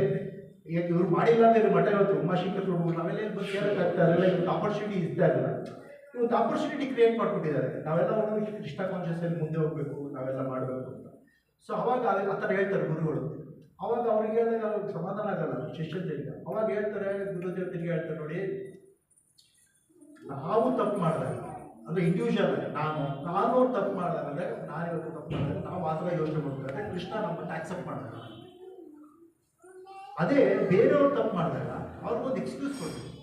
ಈಗ ಇವ್ರು ಮಾಡಿಲ್ಲ ಅಂದ್ರೆ ಮಠ ಇವತ್ತು ಉಮಾಶಂಕರ್ ಪ್ರಭು ನಾವೆಲ್ಲ ಏನು ಬಂದು ಕೇಳೋಕ್ಕಾಗ್ತಾ ಇರಲಿಲ್ಲ. ಇವತ್ತು ಆಪರ್ಚುನಿಟಿ ಇರ್ತಾ ಇಲ್ಲ. ಇವತ್ತು ಆಪರ್ಚುನಿಟಿ ಕ್ರಿಯೇಟ್ ಮಾಡ್ಕೊಟ್ಟಿದ್ದಾರೆ. ನಾವೆಲ್ಲ ಒಂದು ಕೃಷ್ಣ ಕಾನ್ಷಿಯಸ್ಸಲ್ಲಿ ಮುಂದೆ ಹೋಗ್ಬೇಕು, ನಾವೆಲ್ಲ ಮಾಡಬೇಕು ಅಂತ. ಸೊ ಅವಾಗ ಆ ಥರ ಹೇಳ್ತಾರೆ ಗುರುಗಳು. ಅವಾಗ ಅವ್ರಿಗೆ ಹೇಳಿದಾಗ ಅವ್ರಿಗೆ ಸಮಾಧಾನ ಆಗಲ್ಲ ಶಿಷ್ಯಂದ್ರಿಗೆ. ಅವಾಗ ಹೇಳ್ತಾರೆ ಗುರುದೇವರಿಗೆ ಹೇಳ್ತಾರೆ, ನೋಡಿ ನಾವು ತಪ್ಪು ಮಾಡಿದಾಗ ಅಂದರೆ ಇಂಡಿವಿಜುವಲ್ ನಾನು ತಪ್ಪು ಮಾಡಿದಾಗ ನಾನಿವತ್ತು ತಪ್ಪು ಮಾಡಿದಾಗ ನಾವು ಆ ಥರ ಯೋಚನೆ ಮಾಡ್ತಾರೆ. ಕೃಷ್ಣ ನಮ್ಮನ್ನು ಆಕ್ಸೆಪ್ಟ್ ಮಾಡಿದಾಗ, ಅದೇ ಬೇರೆಯವ್ರು ತಪ್ಪು ಮಾಡಿದಾಗ ಅವ್ರಿಗೊಂದು ಎಕ್ಸ್ಕ್ಯೂಸ್ ಕೊಡ್ತೀವಿ.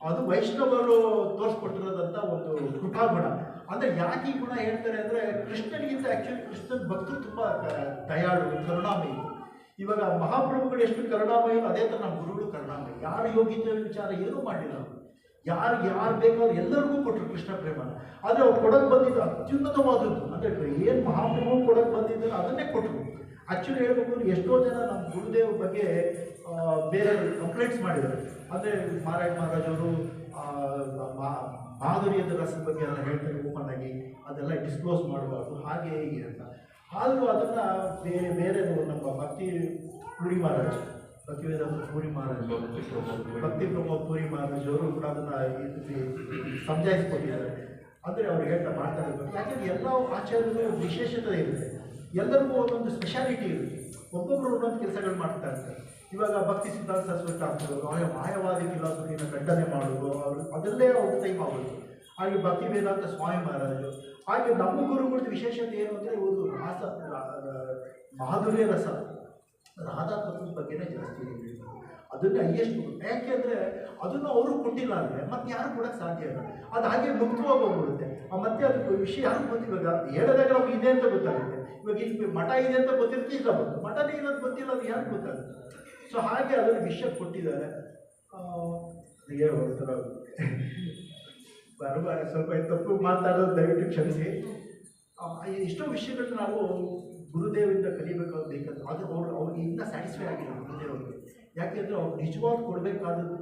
ಅದು ವೈಷ್ಣವರು ತೋರಿಸ್ಕೊಟ್ಟಿರೋದಂಥ ಒಂದು ಕೃಪಾಗುಣ. ಅಂದರೆ ಯಾಕೆ ಈ ಗುಣ ಹೇಳ್ತಾರೆ ಅಂದರೆ ಕೃಷ್ಣನಿಗಿಂತ ಆ್ಯಕ್ಚುಲಿ ಕೃಷ್ಣನ ಭಕ್ತರು ತುಂಬ ದಯಾಳು, ಕರುಣಾಮಯಿ. ಇವಾಗ ಮಹಾಪ್ರಭುಗಳು ಎಷ್ಟು ಕರುಣಾಮಯಿ, ಅದೇ ಥರ ನಮ್ಮ ಗುರುಗಳು ಕರುಣಾಮಯಿ. ಯಾರು ಯೋಗ್ಯತೆ ವಿಚಾರ ಏನೂ ಮಾಡಿಲ್ಲ. ಯಾರು ಬೇಕಾದ್ರೂ ಎಲ್ಲರಿಗೂ ಕೊಟ್ಟರು ಕೃಷ್ಣ ಪ್ರೇಮ. ಆದರೆ ಅವ್ರು ಕೊಡೋಕ್ಕೆ ಬಂದಿದ್ದು ಅತ್ಯುನ್ನತವಾದದ್ದು. ಅಂದರೆ ಏನು ಮಹಾಪ್ರಭು ಕೊಡೋಕ್ಕೆ ಬಂದಿದ್ದಾರೆ ಅದನ್ನೇ ಕೊಟ್ಟರು. ಆ್ಯಕ್ಚುಲಿ ಹೇಳ್ಬೇಕು ಅಂದ್ರೆ ಎಷ್ಟೋ ಜನ ನಮ್ಮ ಗುರುದೇವ್ರ ಬಗ್ಗೆ ಬೇರೆ ಕಂಪ್ಲೇಂಟ್ಸ್ ಮಾಡಿದ್ದಾರೆ. ಅಂದರೆ ನಾರಾಯಣ ಮಹಾರಾಜ್ ಅವರು ಮಾಧುರ್ಯದ ರಸದ ಬಗ್ಗೆ ಎಲ್ಲ ಹೇಳ್ತಾರೆ ಓಪನ್ ಆಗಿ, ಅದೆಲ್ಲ ಡಿಸ್ಕ್ಲೋಸ್ ಮಾಡಬಾರ್ದು ಹಾಗೆ ಹೀಗೆ ಅಂತ. ಆದರೂ ಅದನ್ನು ಬೇರೆ ನಮ್ಮ ಭಕ್ತಿ ಪೂರಿ ಮಹಾರಾಜ್, ಭಕ್ತಿವೇದಾಂತ ಪೂರಿ ಮಹಾರಾಜ್, ಭಕ್ತಿ ಪ್ರಮೋದ್ ಪೂರಿ ಮಹಾರಾಜ್ ಅವರು ಕೂಡ ಅದನ್ನು ಸಮಜಾಯಿಸ್ಕೊಟ್ಟಿದ್ದಾರೆ. ಅಂದರೆ ಅವ್ರು ಹೇಳ್ತಾ ಮಾಡ್ತಾ ಇರ್ಬೇಕು. ಯಾಕೆಂದರೆ ಎಲ್ಲ ಆಚಾರ್ಯರು ವಿಶೇಷತೆ ಇರುತ್ತೆ, ಎಲ್ಲರಿಗೂ ಒಂದೊಂದು ಸ್ಪೆಷಾಲಿಟಿ ಇರುತ್ತೆ. ಒಬ್ಬೊಬ್ಬರು ಒಂದೊಂದು ಕೆಲಸಗಳು ಮಾಡ್ತಾ ಇರ್ತಾರೆ. ಇವಾಗ ಭಕ್ತಿ ಸಿದ್ಧಾಂತ ಸರಸ್ವತಿ ಆಗ್ತದೆ, ಮಾಯವಾದಿ ಫಿಲಾಸಫಿನ ಖಂಡನೆ ಮಾಡೋದು, ಅವರು ಅದರಲ್ಲೇ ಅವ್ರ ಟೈಮ್ ಆಗೋದು. ಹಾಗೆ ಭಕ್ತಿ ವೇದಾಂತ ಸ್ವಾಮಿ ಮಹಾರಾಜರು. ಹಾಗೆ ನಮ್ಮ ಗುರುಗಳದ್ದು ವಿಶೇಷತೆ ಏನು ಅಂದರೆ ಇವರು ಮಾಧುರ್ಯ ರಸ, ರಾಧಾ ತತ್ವದ ಬಗ್ಗೆನೇ ಜಾಸ್ತಿ ಹೇಳ್ತಾರೆ. ಅದನ್ನು ಎಷ್ಟು ಯಾಕೆ ಅಂದರೆ ಅದನ್ನು ಅವರು ಕೊಟ್ಟಿಲ್ಲ ಅಂದರೆ ಮತ್ತೆ ಯಾರು ಕೊಡೋಕ್ಕೆ ಸಾಧ್ಯ ಇಲ್ಲ. ಅದು ಹಾಗೆ ಮುಕ್ತವಾಗಿ ಹೋಗ್ಬಿಡುತ್ತೆ. ಮತ್ತೆ ಅದಕ್ಕೆ ವಿಷಯ ಯಾರು ಗೊತ್ತು. ಇವಾಗ ಹೇಳಿದಾಗ ನಮ್ಗೆ ಇದೆ ಅಂತ ಗೊತ್ತಾಗುತ್ತೆ. ಇವಾಗ ಇಲ್ಲಿ ಮಠ ಇದೆ ಅಂತ ಗೊತ್ತಿರುತ್ತೆ, ಇಲ್ಲ ಬಂತು ಮಠನೇ ಇರೋದು ಗೊತ್ತಿಲ್ಲ, ಅದು ಯಾರು ಗೊತ್ತಾಗುತ್ತೆ. ಸೊ ಹಾಗೆ ಅದನ್ನು ವಿಷಯ ಕೊಟ್ಟಿದ್ದಾರೆ. ಒಂಥರ ಬರಬಾರ ಸ್ವಲ್ಪ ತಪ್ಪು ಮಾತಾಡೋದು ದಯವಿಟ್ಟು ಕ್ಷಮಿಸಿ. ಎಷ್ಟೋ ವಿಷಯಗಳನ್ನ ನಾವು ಗುರುದೇವರಿಂದ ಕಲಿಬೇಕಾದ ಬೇಕಂತ. ಆದರೆ ಅವ್ರಿಗೆ ಇನ್ನೂ ಸ್ಯಾಟಿಸ್ಫೈ ಆಗಿಲ್ಲ ಗುರುದೇವರಿಗೆ. ಯಾಕೆಂದರೆ ಅವ್ರು ನಿಜವಾಗಿ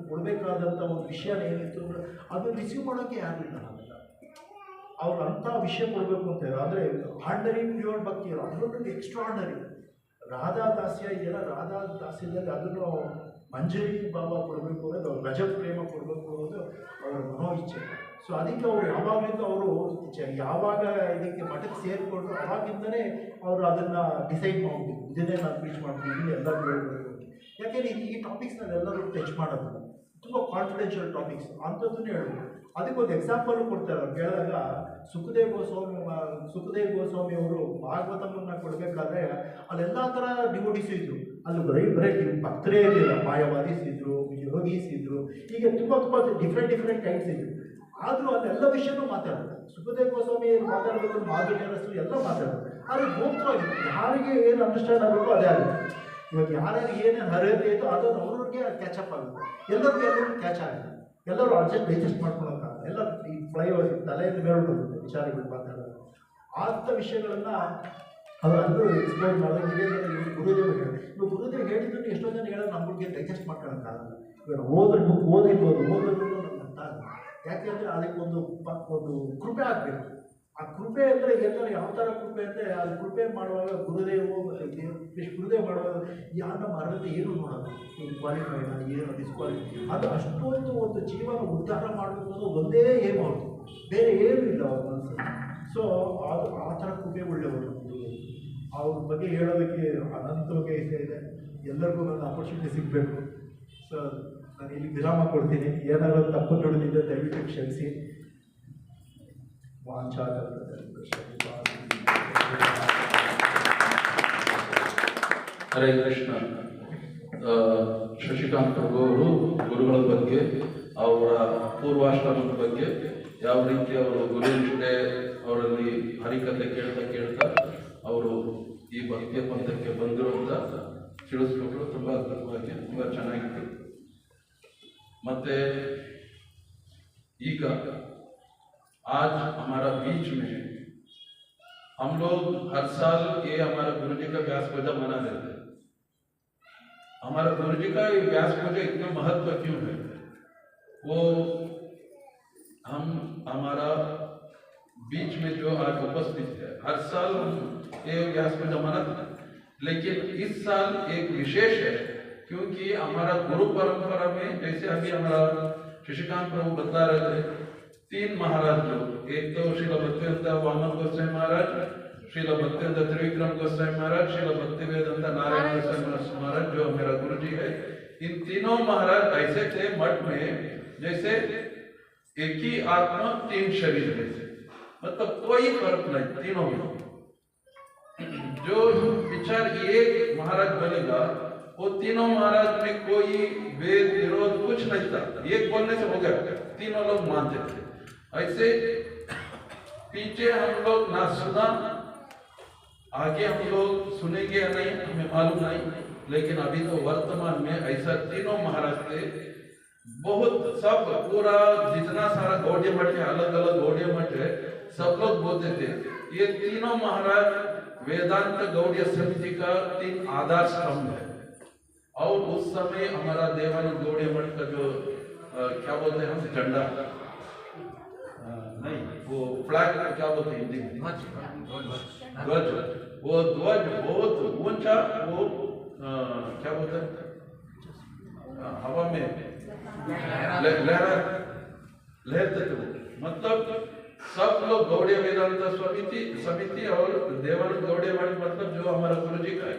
ಕೊಡಬೇಕಾದಂಥ ಒಂದು ವಿಷಯ ಏನಿತ್ತು ಅಂದರೆ ಅದು ರಿಸೀವ್ ಮಾಡೋಕ್ಕೆ ಯಾರು ಇಲ್ಲ. ಅವ್ರು ಅಂಥ ವಿಷಯ ಕೊಡಬೇಕು ಅಂತ ಹೇಳಿ. ಆದರೆ ಆರ್ಡಿನರಿ ಪ್ಯೂರ್ ಭಕ್ತಿ ಅದರಲ್ಲೂ ಎಕ್ಸ್ಟ್ರಾರ್ಡನರಿ ರಾಧಾ ದಾಸ್ಯ ಇದೆಯಲ್ಲ, ರಾಧಾ ದಾಸ್ಯದಲ್ಲಿ ಅದನ್ನು ಮಂಜರಿ ಬಾಬಾ ಕೊಡಬೇಕು ಅನ್ನೋದು, ಅವ್ರು ರಜ ಪ್ರೇಮ ಕೊಡಬೇಕು ಅನ್ನೋದು ಅವರ ಮನೋ ಇಚ್ಛೆ. ಸೊ ಅದಕ್ಕೆ ಅವರು ಯಾವಾಗಲಿಂದ ಅವರು ಯಾವಾಗ ಇದಕ್ಕೆ ಮಠಕ್ಕೆ ಸೇರಿಕೊಂಡು ಅವಾಗಿಂದನೇ ಅವರು ಅದನ್ನು ಡಿಸೈಡ್ ಮಾಡಬೇಕು, ಇದನ್ನೇ ನಾನು ರೀಚ್ ಮಾಡ್ತೀನಿ, ಇದನ್ನೇ ಎಲ್ಲರೂ ಹೇಳ್ಬೇಕು. ಯಾಕೆಂದರೆ ಈ ಟಾಪಿಕ್ಸ್ನಲ್ಲಿ ಎಲ್ಲರೂ ಟಚ್ ಮಾಡೋದು ತುಂಬ ಕಾನ್ಫಿಡೆನ್ಷಿಯಲ್ ಟಾಪಿಕ್ಸ್ ಅಂಥದ್ದನ್ನೇ ಹೇಳಬೇಕು. ಅದಕ್ಕೊಂದು ಎಕ್ಸಾಂಪಲ್ ಕೊಡ್ತಾರೆ. ಅವ್ರು ಕೇಳಿದಾಗ ಸುಖದೇವ್ ಗೋಸ್ವಾಮಿ ಅವರು ಭಾಗವತಮನ್ನು ಕೊಡಬೇಕಾದ್ರೆ ಅಲ್ಲೆಲ್ಲ ಥರ ಡಿವೋಟೀಸ್ ಇದ್ದರು. ಅಲ್ಲಿ ಬರೀ ಭಕ್ತರೇ ಇರಲಿಲ್ಲ, ಮಾಯವಾದೀಸ್ ಇದ್ದರು, ಯೋಗೀಸ್ ಇದ್ದರು, ಹೀಗೆ ತುಂಬ ಡಿಫ್ರೆಂಟ್ ಟೈಪ್ಸ್ ಇದ್ದರು. ಆದರೂ ಅಲ್ಲೆಲ್ಲ ವಿಷಯನೂ ಮಾತಾಡೋದು. ಸುಖದೇವ್ ಗೋಸ್ವಾಮಿ ಮಾತಾಡಬೇಕು, ಮಾಧುರ್ಯ ರಸು ಎಲ್ಲ ಮಾತಾಡೋದು. ಆದರೆ ಮುಕ್ತವಾಗಿತ್ತು, ಯಾರಿಗೆ ಏನು ಅಂಡರ್ಸ್ಟ್ಯಾಂಡ್ ಆಗಬೇಕು ಅದೇ ಆಗುತ್ತೆ. ಇವಾಗ ಯಾರ್ಯಾರು ಏನೇನು ಅರ್ಹತೆ ಇತ್ತು ಅದನ್ನು ಅವ್ರಿಗೆ ಕ್ಯಾಚಪ್ ಆಗುತ್ತೆ. ಎಲ್ಲರಿಗೂ ಕ್ಯಾಚ್ ಆಗುತ್ತೆ. ಎಲ್ಲರೂ ಅರ್ಜೆಂಟ್ ಡೈಜೆಸ್ಟ್ ಮಾಡ್ಕೊಳಕ್ಕಾಗಲ್ಲ. ಎಲ್ಲ ಈ ಫ್ಲೈಓವರ್ ತಲೆಯಿಂದ ಮೇಲೆ ಬರುತ್ತೆ ವಿಚಾರಗಳು ಮಾತಾಡೋದು. ಅಂಥ ವಿಷಯಗಳನ್ನು ಅವರಂದರೂ ಎಕ್ಸ್ಪ್ಲೋರ್ ಮಾಡಿದಾಗ ಇದೇ ಥರ ಗುರುದೇವ್ ಹೇಳಿ. ಇವಾಗ ಗುರುದೇವ್ ಹೇಳಿದ್ರು ಎಷ್ಟೋ ಜನ ಹೇಳೋದು ನಮಗೆ ಡೈಜೆಸ್ಟ್ ಮಾಡ್ಕೊಳಕ್ಕಾಗಲ್ಲ. ಇವಾಗ ಬುಕ್ ಓದಿರ್ಬೋದು, ಓದಿದ್ರು ನಮ್ಗೆ ಅರ್ಥ ಆಗಲ್ಲ. ಯಾಕೆಂದರೆ ಅದಕ್ಕೊಂದು ಕೃಪೆ ಆಗಬೇಕು. ಆ ಕೃಪೆ ಅಂದರೆ ಎಲ್ಲರೂ ಯಾವ ಥರ ಕೃಪೆ ಅಂದರೆ ಅದು ಕೃಪೆ ಮಾಡುವಾಗ ಗುರುದೇವು ಮತ್ತು ಗುರುದೇವ್ ಮಾಡುವಾಗ ನಮ್ಮ ಅರ್ಹತೆ ಏನು ನೋಡೋದು, ಕ್ವಾಲಿಫೈಡ್ ಏನು ಡಿಸ್ಕ್ವಾಲಿಫೈ, ಅದು ಅಷ್ಟೊಂದು ಒಂದು ಜೀವನ ಉದ್ಧಾರ ಮಾಡಬೇಕು ಅನ್ನೋದು ಒಂದೇ ಏಮ್ ಅವ್ರದ್ದು, ಬೇರೆ ಏನೂ ಇಲ್ಲ ಅವ್ರ ಮನಸ್ಸಲ್ಲಿ. ಸೊ ಅದು ಆ ಥರ ಕೃಪೆ ಒಳ್ಳೆಯವರು ಗುರುದೇವ್. ಅವ್ರ ಬಗ್ಗೆ ಹೇಳೋದಕ್ಕೆ ಅನಂತವಾಗಿ ಇದೆ. ಎಲ್ಲರಿಗೂ ನನ್ನ ಆಪರ್ಚುನಿಟಿ ಸಿಗಬೇಕು. ಸೊ ನಾನು ಇಲ್ಲಿ ವಿರಾಮ ಕೊಡ್ತೀನಿ. ಏನಾದರೂ ತಪ್ಪು ನೋಡಿದ್ರೆ ದಯವಿಟ್ಟು ಕ್ಷಮಿಸಿ. ಹರೇ ಕೃಷ್ಣ. ಶಶಿಕಾಂತ್ ಪ್ರಭು ಅವರು ಗುರುಗಳ ಬಗ್ಗೆ, ಅವರ ಪೂರ್ವಾಶ್ರಮದ ಬಗ್ಗೆ, ಯಾವ ರೀತಿ ಅವರು ಗುರುನಿಷ್ಠೆ ಅವರಲ್ಲಿ ಹರಿಕತೆ ಕೇಳ್ತಾ ಅವರು ಈ ಭಕ್ತಿಯ ಪಂಥಕ್ಕೆ ಬಂದರು ಅಂತ ತಿಳಿಸ್ಕೊಟ್ರು. ತುಂಬ ಅದ್ಭುತವಾಗಿ, ತುಂಬ ಚೆನ್ನಾಗಿತ್ತು. ಮತ್ತೆ ಈಗ आज हमारा बीच में हम लोग हर साल ये हमारा गुरु जी का व्यास पूजा मना देते हैं। हमारा गुरु जी का ये व्यास पूजा इतना महत्व क्यों है, वो हम हमारा बीच में जो आज उपस्थित है, हर साल हम ये व्यास पूजा मनाते हैं, लेकिन इस साल एक विशेष है क्योंकि हमारा गुरु परंपरा में जैसे अभी हमारा शशिकांत प्रभु बता रहे थे 3 महाराज लोग, एक तो श्रील भक्तिवेदांत वामन गोस्वामी महाराज, श्रील भक्तिवेदांत त्रिविक्रम गोस्वामी महाराज, श्रील भक्तिवेदांत नारायण गोस्वामी महाराज जो मेरा गुरु जी है। इन तीनों महाराज ऐसे थे मठ में जैसे एक ही आत्मा 3 शरीर में से, मतलब कोई फर्क नहीं तीनों में। जो विचार एक महाराज बोलेगा वो तीनों महाराज में कोई वेद विरोध कुछ नहीं था, एक बोलने से हो गया, तीनों लोग मानते थे। ऐसे पीछे हम लोग ना सुना, आगे हम लोग सुनेंगे या नहीं हमें मालूम नहीं, लेकिन अभी तो वर्तमान में ऐसा तीनों महाराज थे। बहुत सब पूरा जितना सारा गौड़ीय मठ है, अलग अलग गौड़ीय मठ है, सब लोग बोलते थे ये तीनों महाराज वेदांत गौड़ीय समिति का 3 आधार स्तंभ है। और उस समय हमारा देवानंद गौड़ीय मठ का जो क्या बोलते हैं हम झंडा नहीं वो फ्लैग क्या बोलते हैं हिंदी में ध्वज, वो ध्वज बहुत ऊंचा, वो क्या बोलते हैं हवा में लहरते थे। मतलब सब लोग गौड़ीय वेदांत समिति और देवानंद गौड़ीय मठ मतलब जो हमारा गुरु जी का है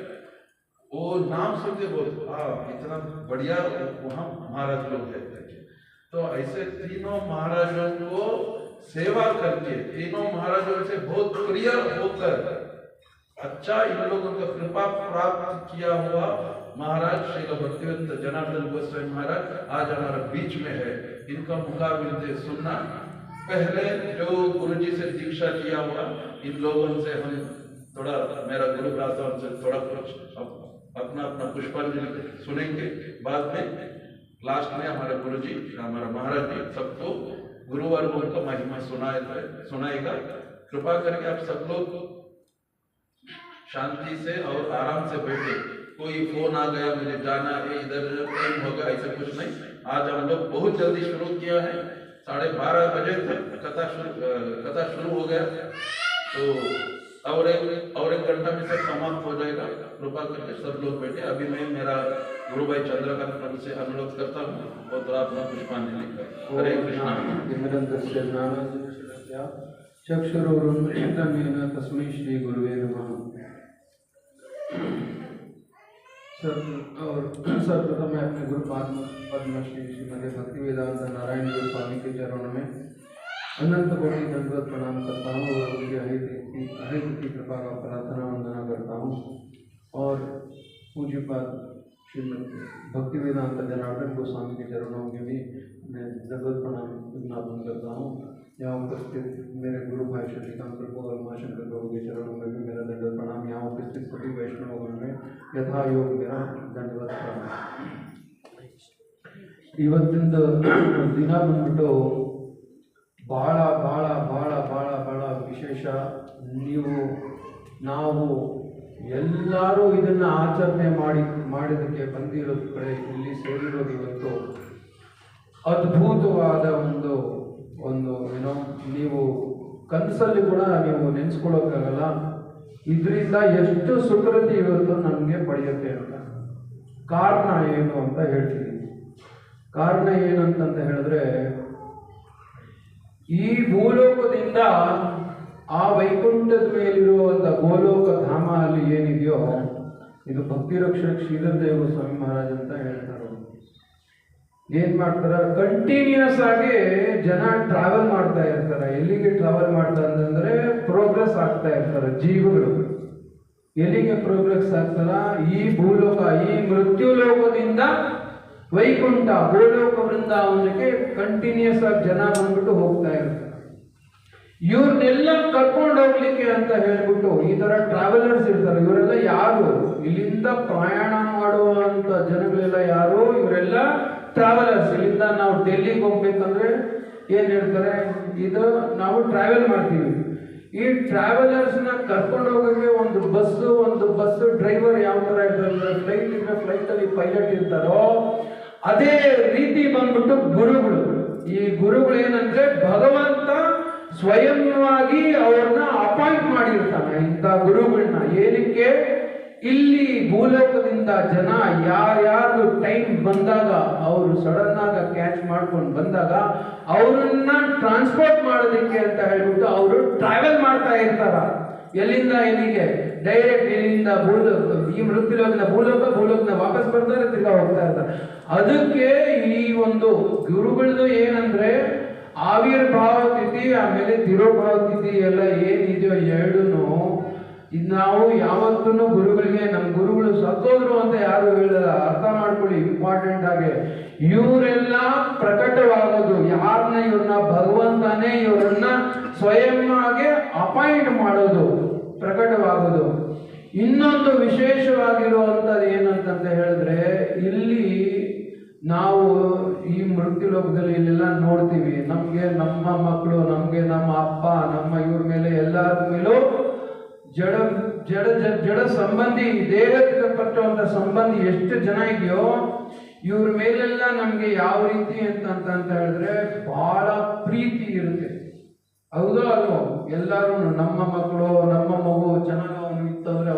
वो नाम सुनते बोलते इतना बढ़िया वहाँ महाराज लोग है। तो ऐसे तीनों महाराजों को सेवा करके, तीनों महाराजों से बहुत प्रिय होकर अच्छा इन लोगों को कृपा प्राप्त किया हुआ महाराज श्री भक्तिवेदांत जनार्दन गोस्वामी महाराज आज हमारे बीच में है। इनका मुकाबले सुनना, पहले जो गुरुजी से दीक्षा लिया हुआ इन लोगों से हम थोड़ा, मेरा गुरु भ्राता से थोड़ा कुछ अपना पुष्पांजलि सुनेंगे। बाद में लास्ट में हमारे गुरुजी हमारा महाराज जी सबको गुरुवार को उनका महिमा सुनाएगा। कृपा करके आप सब लोग शांति से और आराम से बैठे। कोई फोन आ गया मुझे जाना है इधर टाइम होगा ऐसा कुछ नहीं। आज हम लोग बहुत जल्दी शुरू किया है, 12:30 बजे तक कथा शुरू हो गया, तो और एक घंटा में सब समाप्त हो जाएगा। कृपा करके सब लोग बैठे। अभी मैं मेरा गुरु भाई चंद्रकांत प्रभु से अनुरोध करता हूँ और थोड़ा अपना पुष्पांजलि करें। हरे कृष्णा। चक्षुरुन्मिलितं तस्मै श्री गुरुवे नमः। सर्वप्रथम मैं अपने गुरु पद्म श्री श्रीमती भक्तिवेदांत नारायण गोस्वामी के चरणों में अनंत कोटि दंडवत प्रणाम करता हूँ और उनकी अहित की कृपा का प्रार्थना वंदना करता हूँ। और पूज्यपाद श्रीमती भक्तिवेदांत जनार्दन गोस्वामी के चरणों में भी मैं दंडवत प्रणाम ज्ञापन करता हूँ। यहाँ उपस्थित मेरे गुरु भाई शशिकांत प्रभु और माँ शंकर प्रभु के चरणों में भी मेरा दंडवत प्रणाम। यहाँ उपस्थित सभी वैष्णवगण में यथा योग मेरा दंडवत प्रणाम। ಇವತ್ತಿನ ದಿನ ಬಂದ್ಬಿಟ್ಟು ಬಹಳ ಬಹಳ ಬಹಳ ಬಹಳ ಬಹಳ ವಿಶೇಷ. ನಾವು ಎಲ್ಲರೂ ಇದನ್ನು ಆಚರಣೆ ಮಾಡಿದಕ್ಕೆ ಬಂದಿರೋದು ಕಡೆ ಇಲ್ಲಿ ಸೇರಿರೋದು ಇವತ್ತು ಅದ್ಭುತವಾದ ಒಂದು ಏನೋ ನೀವು ಕನಸಲ್ಲಿ ಕೂಡ ನೀವು ನೆನೆಸ್ಕೊಳ್ಳೋಕ್ಕಾಗಲ್ಲ. ಇದರಿಂದ ಎಷ್ಟು ಸುಕೃತಿ ಇವತ್ತು ನಮಗೆ ಪಡೆಯುತ್ತೆ ಅಂತ. ಕಾರಣ ಏನು ಅಂತ ಹೇಳ್ತೀನಿ. ಕಾರಣ ಏನಂತ ಹೇಳಿದ್ರೆ, ಈ ಭೂಲೋಕದಿಂದ ಆ ವೈಕುಂಠದ ಮೇಲಿರುವಂಥ ಗೋಲೋಕ ಧಾಮ ಅಲ್ಲಿ ಏನಿದೆಯೋ ಇದು ಭಕ್ತಿ ರಕ್ಷಕ ಶ್ರೀಧರ ದೇವ ಸ್ವಾಮಿ ಮಹಾರಾಜ್ ಅಂತ ಹೇಳ್ತಾರೆ. ಏನ್ ಮಾಡ್ತಾರೆ, ಕಂಟಿನ್ಯೂಸ್ ಆಗಿ ಜನ ಟ್ರಾವೆಲ್ ಮಾಡ್ತಾ ಇರ್ತಾರೆ. ಎಲ್ಲಿಗೆ ಟ್ರಾವೆಲ್ ಮಾಡ್ತಾರೆ ಅಂತಂದ್ರೆ ಪ್ರೋಗ್ರೆಸ್ ಆಗ್ತಾ ಇರ್ತಾರೆ. ಜೀವಗಳು ಎಲ್ಲಿಗೆ ಪ್ರೋಗ್ರೆಸ್ ಆಗ್ತಾರ, ಈ ಭೂಲೋಕ ಈ ಮೃತ್ಯು ಲೋಕದಿಂದ ವೈಕುಂಠ ಗೋಲೋಕ ವೃಂದಾವನಕ್ಕೆ ಕಂಟಿನ್ಯೂಸ್ ಆಗಿ ಜನ ಬಂದ್ಬಿಟ್ಟು ಹೋಗ್ತಾ ಇರ್ತಾರೆ. ಇವ್ರನ್ನೆಲ್ಲ ಕರ್ಕೊಂಡು ಹೋಗ್ಲಿಕ್ಕೆ ಅಂತ ಹೇಳ್ಬಿಟ್ಟು ಈ ತರ ಟ್ರಾವೆಲರ್ಸ್ ಇರ್ತಾರೆ. ಇವರೆಲ್ಲ ಯಾರು, ಇಲ್ಲಿಂದ ಪ್ರಯಾಣ ಮಾಡುವಂತ ಜನಗಳೆಲ್ಲ ಯಾರು, ಇವರೆಲ್ಲ ಟ್ರಾವೆಲರ್ಸ್. ಇಲ್ಲಿಂದ ನಾವು ಡೆಲ್ಲಿಗೆ ಹೋಗ್ಬೇಕಂದ್ರೆ ಏನ್ ಹೇಳ್ತಾರೆ, ಇದು ನಾವು ಟ್ರಾವೆಲ್ ಮಾಡ್ತೀವಿ. ಈ ಟ್ರಾವೆಲರ್ಸ್ ನ ಕರ್ಕೊಂಡು ಹೋಗೋಕೆ ಒಂದು ಬಸ್ ಡ್ರೈವರ್ ಯಾವ ತರ ಇರ್ತಾರೆ, ಫ್ಲೈಟ್ ಇದ್ರೆ ಫ್ಲೈಟ್ ಅಲ್ಲಿ ಪೈಲಟ್ ಇರ್ತಾರೋ ಅದೇ ರೀತಿ ಬಂದ್ಬಿಟ್ಟು ಗುರುಗಳು. ಈ ಗುರುಗಳು ಏನಂದ್ರೆ ಭಗವಂತ ಸ್ವಯಂವಾಗಿ ಅವ್ರನ್ನ ಅಪಾಯಿಂಟ್ ಮಾಡಿರ್ತಾನೆ ಇಂಥ ಗುರುಗಳನ್ನ. ಏನಕ್ಕೆ, ಇಲ್ಲಿ ಭೂಲೋಕದಿಂದ ಜನ ಯಾರ್ಯಾರು ಟೈಮ್ ಬಂದಾಗ ಅವರು ಸಡನ್ ಆಗಿ ಕ್ಯಾಚ್ ಮಾಡ್ಕೊಂಡು ಬಂದಾಗ ಅವರನ್ನ ಟ್ರಾನ್ಸ್ಪೋರ್ಟ್ ಮಾಡೋದಕ್ಕೆ ಅಂತ ಹೇಳ್ಬಿಟ್ಟು ಅವರು ಟ್ರಾವೆಲ್ ಮಾಡ್ತಾ ಇರ್ತಾರ. ಎಲ್ಲಿಂದ ಎಲ್ಲಿಗೆ? ಡೈರೆಕ್ಟ್ ಇಲ್ಲಿಂದ ಈ ಮೃತ್ಯುಲೋಕದಿಂದ ಭೂಲೋಕನ ವಾಪಸ್ ಬರ್ತಾರೆ, ತಿರ್ಗಾ ಹೋಗ್ತಾ ಇರ್ತಾರೆ. ಅದಕ್ಕೆ ಈ ಒಂದು ಗುರುಗಳದು ಏನಂದ್ರೆ ಆವಿರ್ಭಾವ ತಿಥಿ ಆಮೇಲೆ ತಿರೋಭಾವ ತಿಥಿ ಎಲ್ಲ ಏನಿದೆಯೋ ಎರಡೂನು ಇದು ನಾವು ಯಾವತ್ತೂ ಗುರುಗಳಿಗೆ ನಮ್ಮ ಗುರುಗಳು ಸತ್ತೋದ್ರು ಅಂತ ಯಾರು ಹೇಳಲ್ಲ. ಅರ್ಥ ಮಾಡ್ಕೊಳ್ಳಿ ಇಂಪಾರ್ಟೆಂಟ್ ಆಗಿ. ಇವರೆಲ್ಲ ಪ್ರಕಟವಾಗೋದು ಯಾರನ್ನ? ಇವ್ರನ್ನ ಭಗವಂತನೇ ಇವರನ್ನ ಸ್ವಯಂ ಆಗಿ ಅಪಾಯಿಂಟ್ ಮಾಡೋದು, ಪ್ರಕಟವಾಗೋದು. ಇನ್ನೊಂದು ವಿಶೇಷವಾಗಿರುವಂಥದ್ದು ಏನಂತ ಹೇಳಿದ್ರೆ, ಇಲ್ಲಿ ನಾವು ಈ ಮೃತ್ಯು ಲೋಕದಲ್ಲಿ ಇಲ್ಲೆಲ್ಲ ನೋಡ್ತೀವಿ, ನಮ್ಗೆ ನಮ್ಮ ಮಕ್ಕಳು, ನಮ್ಗೆ ನಮ್ಮ ಅಪ್ಪ, ನಮ್ಮ ಇವ್ರ ಮೇಲೆ ಎಲ್ಲರ ಮೇಲೂ ಜಡ ಸಂಬಂಧಿ, ದೇಹಕ್ಕೆ ಪಟ್ಟುವಂತ ಸಂಬಂಧಿ ಎಷ್ಟು ಜನ ಇದೆಯೋ ಇವ್ರ ಮೇಲೆಲ್ಲ ನಮ್ಗೆ ಯಾವ ರೀತಿ ಅಂತ ಹೇಳಿದ್ರೆ ಬಹಳ ಪ್ರೀತಿ ಇರುತ್ತೆ. ಹೌದೋ ಅಲ್ವೋ? ಎಲ್ಲರೂ ನಮ್ಮ ಮಕ್ಕಳು, ನಮ್ಮ ಮಗು ಚೆನ್ನಾಗಿ ಅವನು ಇತ್ತಂದ್ರೆ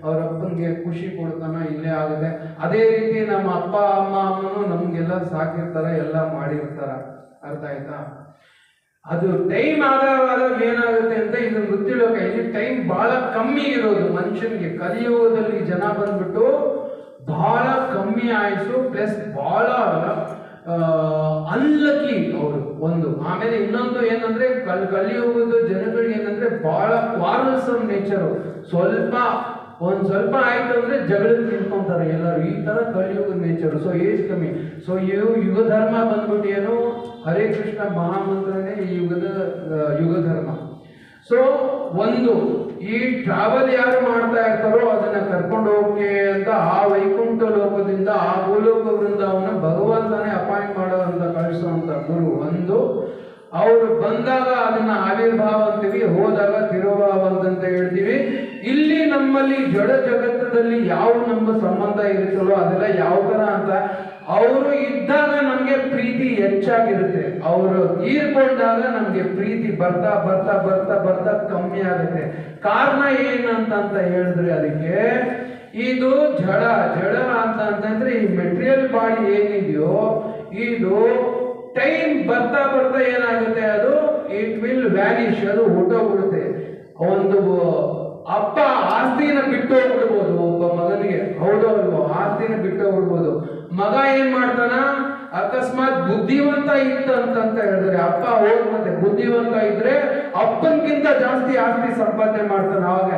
ಅವ್ರ ಅಪ್ಪನಿಗೆ ಖುಷಿ ಕೊಡ್ತಾನ, ಇಲ್ಲೇ ಆಗುತ್ತೆ. ಅದೇ ರೀತಿ ನಮ್ಮ ಅಪ್ಪ ಅಮ್ಮನೂ ನಮ್ಗೆಲ್ಲ ಸಾಕಿರ್ತಾರೆ, ಎಲ್ಲ ಮಾಡಿರ್ತಾರ. ಅರ್ಥ ಆಯ್ತಾ? ಅದು ಟೈಮ್ ಆದಾಗ ಏನಾಗುತ್ತೆ ಅಂತ, ಇದು ಮೃತ್ಯುಲೋಕ, ಇಲ್ಲಿ ಟೈಮ್ ಬಹಳ ಕಮ್ಮಿ ಇರೋದು ಮನುಷ್ಯನಿಗೆ. ಕಲಿಯುಗದಲ್ಲಿ ಜನ ಬಂದ್ಬಿಟ್ಟು ಬಹಳ ಕಮ್ಮಿ ಆಯ್ಸು, ಪ್ಲಸ್ ಬಹಳ ಅನ್ಲಕ್ಕಿ ಅವರು ಒಂದು. ಆಮೇಲೆ ಇನ್ನೊಂದು ಏನಂದ್ರೆ ಕಲಿಯುಗದ ಜನಗಳಿಗೆ ಏನಂದ್ರೆ ಬಹಳ ಕ್ವಾರಲ್ಸಮ್ ನೇಚರು. ಒಂದ್ ಸ್ವಲ್ಪ ಆಯ್ತು ಅಂದ್ರೆ ಜಗಳಕ್ಕೆ ನಿಂತ್ಕೊಂತಾರೆ ಎಲ್ಲರೂ. ಈ ತರ ಕಲಿಯುಗದ ನೇಚರು. ಸೊ ಏಜ್ ಕಮ್ಮಿ. ಸೊ ಯುಗ ಧರ್ಮ ಬಂದ್ಬಿಟ್ಟು ಏನು, ಹರೇ ಕೃಷ್ಣ ಮಹಾಮಂತ್ರನೇ ಈ ಯುಗ ಧರ್ಮ. ಸೊ ಒಂದು ಈ ಟ್ರಾವೆಲ್ ಯಾರು ಮಾಡ್ತಾ ಇರ್ತಾರೋ ಅದನ್ನ ಕರ್ಕೊಂಡು ಹೋಗಕ್ಕೆ ಅಂತ ಆ ವೈಕುಂಠ ಲೋಕದಿಂದ ಆ ಭೂಲೋಕ ವೃಂದಾವನ ಭಗವಂತನೇ ಅಪಾಯಿಂಟ್ ಮಾಡೋದಂತ ಕಳಿಸುವಂತ ಗುರು ಒಂದು. ಅವರು ಬಂದಾಗ ಅದನ್ನ ಆವಿರ್ಭಾವ ಅಂತೀವಿ, ಹೋದಾಗ ತಿರೋಭಾವ ಅಂತ ಹೇಳ್ತೀವಿ. ಇಲ್ಲಿ ನಮ್ಮಲ್ಲಿ ಜಡ ಜಗತ್ತದಲ್ಲಿ ಯಾವ ನಮ್ಮ ಸಂಬಂಧ ಇರುತ್ತಲ್ಲೋ ಅದೆಲ್ಲ ಯಾವ ತರ ಅಂತ, ಅವರು ಇದ್ದಾಗ ನಮ್ಗೆ ಪ್ರೀತಿ ಹೆಚ್ಚಾಗಿರುತ್ತೆ, ಅವರು ತೀರ್ಕೊಂಡಾಗ ನಮ್ಗೆ ಪ್ರೀತಿ ಬರ್ತಾ ಬರ್ತಾ ಬರ್ತಾ ಬರ್ತಾ ಕಮ್ಮಿ ಆಗುತ್ತೆ. ಕಾರಣ ಏನಂತ ಹೇಳಿದ್ರೆ ಅದಕ್ಕೆ ಇದು ಜಡ ಅಂತಂದ್ರೆ ಈ ಮೆಟೀರಿಯಲ್ ಬಾಡಿ ಏನಿದೆಯೋ ಇದು ಟೈಮ್ ಬರ್ತಾ ಬರ್ತಾ ಏನಾಗುತ್ತೆ, ಅದು ಇಟ್ ವಿಲ್ ವ್ಯಾನಿಶ್, ಅದು ಹೊಟ್ಟೋಗ್ಬಿಡುತ್ತೆ. ಒಂದು ಅಪ್ಪ ಆಸ್ತಿನ ಬಿಟ್ಟು ಹೋಗ್ಬಿಡ್ಬೋದು ಒಬ್ಬ ಮಗನಿಗೆ, ಹೌದೋ ಅಲ್ವೋ? ಆಸ್ತಿನ ಬಿಟ್ಟು ಹೋಗ್ಬಿಡ್ಬೋದು. ಮಗ ಏನ್ ಮಾಡ್ತಾನ, ಅಕಸ್ಮಾತ್ ಬುದ್ಧಿವಂತ ಇತ್ತು ಅಂತ ಹೇಳಿದ್ರೆ ಅಪ್ಪ ಮತ್ತೆ ಬುದ್ಧಿವಂತ ಇದ್ರೆ ಅಪ್ಪನ್ಗಿಂತ ಜಾಸ್ತಿ ಆಸ್ತಿ ಸಂಪಾದನೆ ಮಾಡ್ತಾನೆ. ಅವಾಗ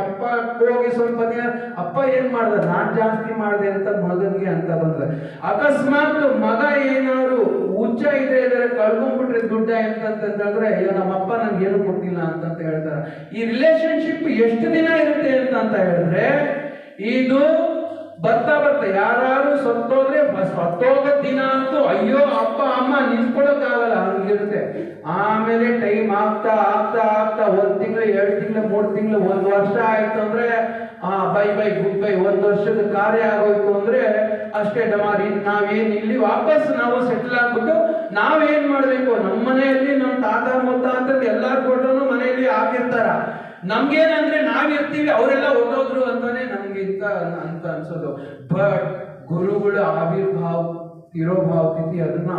ಅಪ್ಪ ಹೋಗಿ ಸ್ವಲ್ಪ ದಿನ ಅಪ್ಪ ಏನ್ ಮಾಡ್ದ, ನಾನ್ ಜಾಸ್ತಿ ಮಾಡಿದೆ ಅಂತ ಮಗನ್ಗೆ ಅಂತ ಬಂದ್ರೆ, ಅಕಸ್ಮಾತ್ ಮಗ ಏನಾದ್ರು ಉಚ್ಚ ಇದೆ ಕಳ್ಕೊಂಡ್ಬಿಟ್ರೆ ದುಡ್ಡ ಅಂತಂದ್ರೆ ಅಯ್ಯೋ ನಮ್ಮಪ್ಪ ನನ್ಗೆ ಏನು ಕೊಟ್ಟಿಲ್ಲ ಅಂತ ಹೇಳ್ತಾರೆ. ಈ ರಿಲೇಶನ್ಶಿಪ್ ಎಷ್ಟು ದಿನ ಇರುತ್ತೆ ಅಂತ ಹೇಳಿದ್ರೆ ಇದು ಬರ್ತಾ ಯಾರು ಸತ್ತೋದ್ರೆ ಸತ್ತೋಗ ದಿನ ಅಂತೂ ಅಯ್ಯೋ ಅಪ್ಪ ಅಮ್ಮ ನಿಂತ್ಕೊಳ್ಳೋಕ್ ಆಗಲ್ಲ, ಹಂಗಿರುತ್ತೆ. ಆಮೇಲೆ ಟೈಮ್ ಆಗ್ತಾ ಆಗ್ತಾ ಆಗ್ತಾ 1 ತಿಂಗಳು 2 ತಿಂಗಳು 3 ತಿಂಗಳು 1 ವರ್ಷ ಆಯ್ತು ಅಂದ್ರೆ ಬೈ ಗುಡ್ ಬೈ, 1 ವರ್ಷದ ಕಾರ್ಯ ಆಗೋಯ್ತು ಅಂದ್ರೆ ಅಷ್ಟೇ ಡಮಾರಿ. ನಾವೇನ್ ಇಲ್ಲಿ ವಾಪಸ್ ನಾವು ಸೆಟ್ಲ್ ಆಗ್ಬಿಟ್ಟು ನಾವೇನ್ ಮಾಡ್ಬೇಕು, ನಮ್ಮ ಮನೆಯಲ್ಲಿ ನಮ್ಮ ತಾತ ಮುತ್ತ ಅಂತ ಎಲ್ಲಾರು ಕೊಟ್ಟರು ಮನೆಯಲ್ಲಿ ಹಾಕಿರ್ತಾರ. ನಮ್ಗೇನಂದ್ರೆ ನಾವಿರ್ತೀವಿ, ಅವರೆಲ್ಲ ಹೊರಟೋದ್ರು ಅಂತಾನೆ ನಮ್ಗೆ ಅಂತ ಅನ್ಸೋದು. ಬಟ್ ಗುರುಗಳ ಆವಿರ್ಭಾವ ತಿರೋಭಾವ ತಿಥಿ ಅದನ್ನ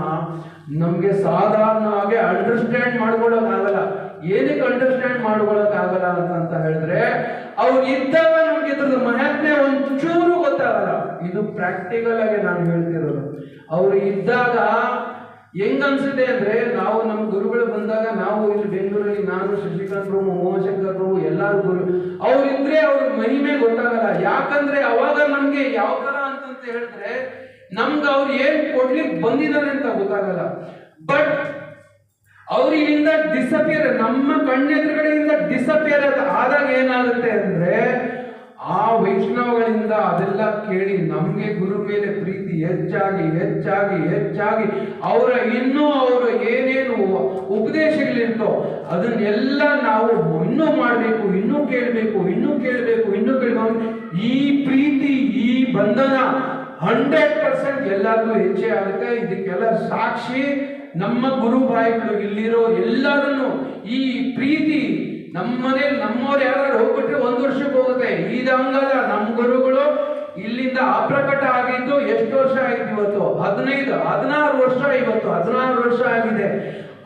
ನಮ್ಗೆ ಸಾಧಾರಣವಾಗಿ ಅಂಡರ್ಸ್ಟ್ಯಾಂಡ್ ಮಾಡ್ಕೊಳಕ್ ಆಗಲ್ಲ. ಏನಕ್ಕೆ ಅಂಡರ್ಸ್ಟ್ಯಾಂಡ್ ಮಾಡ್ಕೊಳಕ್ ಆಗಲ್ಲ ಅಂತ ಹೇಳಿದ್ರೆ ಅವ್ರು ಇದ್ದಾಗ ನಮ್ಗೆ ಇದ್ರದ್ದು ಮಹತ್ವ ಒಂಚೂರು ಗೊತ್ತಾಗಲ್ಲ. ಇದು ಪ್ರಾಕ್ಟಿಕಲ್ ಆಗಿ ನಾನು ಹೇಳ್ತಿರೋದು. ಅವ್ರು ಇದ್ದಾಗ ಹೆಂಗ್ ಅನ್ಸುತ್ತೆ ಅಂದ್ರೆ, ನಾವು ನಮ್ಮ ಗುರುಗಳು ಬಂದಾಗ ನಾವು ಇಲ್ಲಿ ಬೆಂಗಳೂರಲ್ಲಿ ನಾನು ಶಶಿಕಾಂತ್ ಪ್ರಭು, ಮೋಹಶಂಕರ್ ಪ್ರಭು ಎಲ್ಲಾರು ಗುರು ಅವ್ರಿದ್ರೆ ಅವ್ರ ಮಹಿಮೆ ಗೊತ್ತಾಗಲ್ಲ. ಯಾಕಂದ್ರೆ ಅವಾಗ ನಮ್ಗೆ ಯಾವ ತರ ಅಂತ ಹೇಳಿದ್ರೆ ನಮ್ಗೆ ಅವ್ರು ಏನ್ ಕೊಡ್ಲಿಕ್ಕೆ ಬಂದಿದ್ದಾರೆ ಅಂತ ಗೊತ್ತಾಗಲ್ಲ. ಬಟ್ ಅವ್ರಿಗಿಂದ ಡಿಸಪಿಯರ್, ನಮ್ಮ ಕಣ್ಣೆದುರುಗಡೆಯಿಂದ ಡಿಸಪಿಯರ್ ಆದಾಗ ಏನಾಗುತ್ತೆ ಅಂದ್ರೆ ಆ ವೈಷ್ಣವಗಳಿಂದ ಅದೆಲ್ಲ ಕೇಳಿ ನಮ್ಗೆ ಗುರು ಮೇಲೆ ಪ್ರೀತಿ ಹೆಚ್ಚಾಗಿ ಹೆಚ್ಚಾಗಿ ಹೆಚ್ಚಾಗಿ ಅವರ ಅವರು ಏನೇನು ಉಪದೇಶಗಳಿರ್ತೋ ಅದನ್ನೆಲ್ಲ ನಾವು ಇನ್ನೂ ಮಾಡಬೇಕು, ಇನ್ನೂ ಕೇಳಬೇಕು, ಇನ್ನೂ ಕೇಳಬೇಕು, ಇನ್ನೂ ಕೇಳಬೇಕು. ಈ ಪ್ರೀತಿ, ಈ ಬಂಧನ 100% ಎಲ್ಲರಿಗೂ ಹೆಚ್ಚೇ ಆಗುತ್ತೆ. ಇದಕ್ಕೆಲ್ಲ ಸಾಕ್ಷಿ ನಮ್ಮ ಗುರುಭಾಯಿಗಳು, ಇಲ್ಲಿರೋ ಎಲ್ಲರನ್ನು. ಈ ಪ್ರೀತಿ ನಮ್ಮ ಮನೇಲಿ ನಮ್ಮವ್ರು ಯಾರು ಹೋಗ್ಬಿಟ್ರೆ 1 ವರ್ಷಕ್ಕೆ ಹೋಗುತ್ತೆ. ಹಂಗಲ್ಲ. ನಮ್ಮ ಗುರುಗಳು ಇಲ್ಲಿಂದ ಅಪ್ರಕಟ ಆಗಿದ್ದು ಎಷ್ಟು ವರ್ಷ ಆಯ್ತು? ಇವತ್ತು 16 ವರ್ಷ, ಇವತ್ತು 16 ವರ್ಷ ಆಗಿದೆ.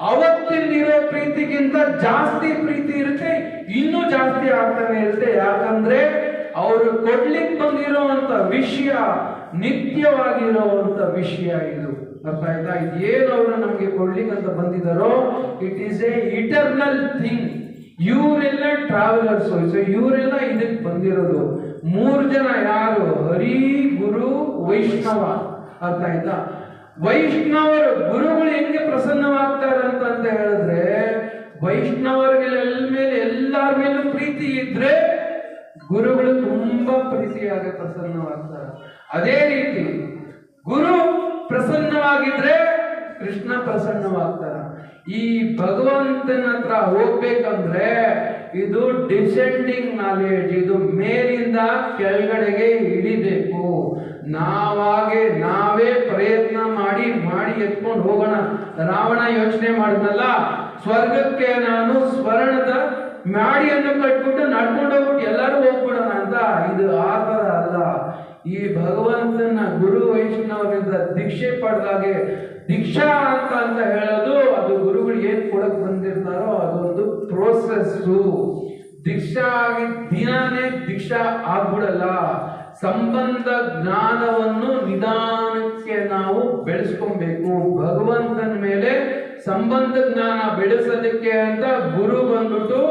ಅವತ್ತಿನಿರೋ ಪ್ರೀತಿಗಿಂತ ಜಾಸ್ತಿ ಪ್ರೀತಿ ಇರುತ್ತೆ, ಇನ್ನೂ ಜಾಸ್ತಿ ಆಗ್ತಾನೆ ಇರುತ್ತೆ. ಯಾಕಂದ್ರೆ ಅವರು ಕೊಡ್ಲಿಕ್ಕೆ ಬಂದಿರುವಂತ ವಿಷಯ ನಿತ್ಯವಾಗಿರುವಂತ ವಿಷಯ. ಇದು ಅರ್ಥ ಆಯ್ತಾ? ಇದೇನು ಅವರು ನಮ್ಗೆ ಕೊಡ್ಲಿಕ್ಕೆ ಅಂತ ಬಂದಿದ್ದಾರೋ it is a eternal thing. ಇವರೆಲ್ಲ ಟ್ರಾವೆಲರ್ಸ್, ಇವರೆಲ್ಲ ಇದಕ್ಕೆ ಬಂದಿರೋದು. 3 ಜನ ಯಾರು? ಹರಿ, ಗುರು, ವೈಷ್ಣವ. ಅರ್ಥ ಆಯ್ತಾ? ವೈಷ್ಣವರು ಗುರುಗಳು ಹೆಂಗೆ ಪ್ರಸನ್ನವಾಗ್ತಾರೆ ಅಂತ ಹೇಳಿದ್ರೆ, ವೈಷ್ಣವರಿಗೆ ಮೇಲೆ ಎಲ್ಲರ ಮೇಲೂ ಪ್ರೀತಿ ಇದ್ರೆ ಗುರುಗಳು ತುಂಬಾ ಪ್ರೀತಿಯಾಗಿ ಪ್ರಸನ್ನವಾಗ್ತಾರೆ. ಅದೇ ರೀತಿ ಗುರು ಪ್ರಸನ್ನವಾಗಿದ್ರೆ ಕೃಷ್ಣ ಪ್ರಸನ್ನವಾಗ್ತಾರ. ಈ ಭಗವಂತನ ಹತ್ರ ಹೋಗ್ಬೇಕಂದ್ರೆ ಇದು ಡಿಸೆಂಡಿಂಗ್ ನಾಲೆಡ್ಜ್, ಇದು ಮೇಲಿಂದ ಕೆಳಗಡೆಗೆ ಇಳಿಬೇಕು. ನಾವೇ ಪ್ರಯತ್ನ ಮಾಡಿ ಎತ್ಕೊಂಡು ಹೋಗೋಣ. ರಾವಣ ಯೋಚನೆ ಮಾಡಿದ್ನಲ್ಲ, ಸ್ವರ್ಗಕ್ಕೆ ನಾನು ಸ್ವರ್ಣದ ಮಾಡಿಯನ್ನು ಕಟ್ಬಿಟ್ಟು ನಡ್ಕೊಂಡು ಹೋಗ್ಬಿಟ್ಟು ಎಲ್ಲರೂ ಹೋಗ್ಬಿಡೋಣ ಅಂತ. ಇದು ಆ ಥರ ಅಲ್ಲ. ಈ ಭಗವಂತನ ಗುರು ವೈಷ್ಣವರಿಂದ ದೀಕ್ಷೆ ಪಡೆದಾಗೆ, ದೀಕ್ಷಾ ಅಂತ ಹೇಳೋದು ಅದು ಗುರುಗಳು ಏನ್ ಕೊಡಕ್ ಬಂದಿರ್ತಾರೋ ಅದೊಂದು ಪ್ರೋಸೆಸ್ಸು. ದೀಕ್ಷಾ ಆಗಿ ದಿನಾನೇ ದೀಕ್ಷಾ ಆಗ್ಬಿಡಲ್ಲ. ಸಂಬಂಧ ಜ್ಞಾನವನ್ನು ನಿಧಾನಕ್ಕೆ ನಾವು ಬೆಳೆಸ್ಕೊಬೇಕು. ಭಗವಂತನ ಮೇಲೆ ಸಂಬಂಧ ಜ್ಞಾನ ಬೆಳೆಸೋದಕ್ಕೆ ಅಂತ ಗುರು ಬಂದ್ಬಿಟ್ಟು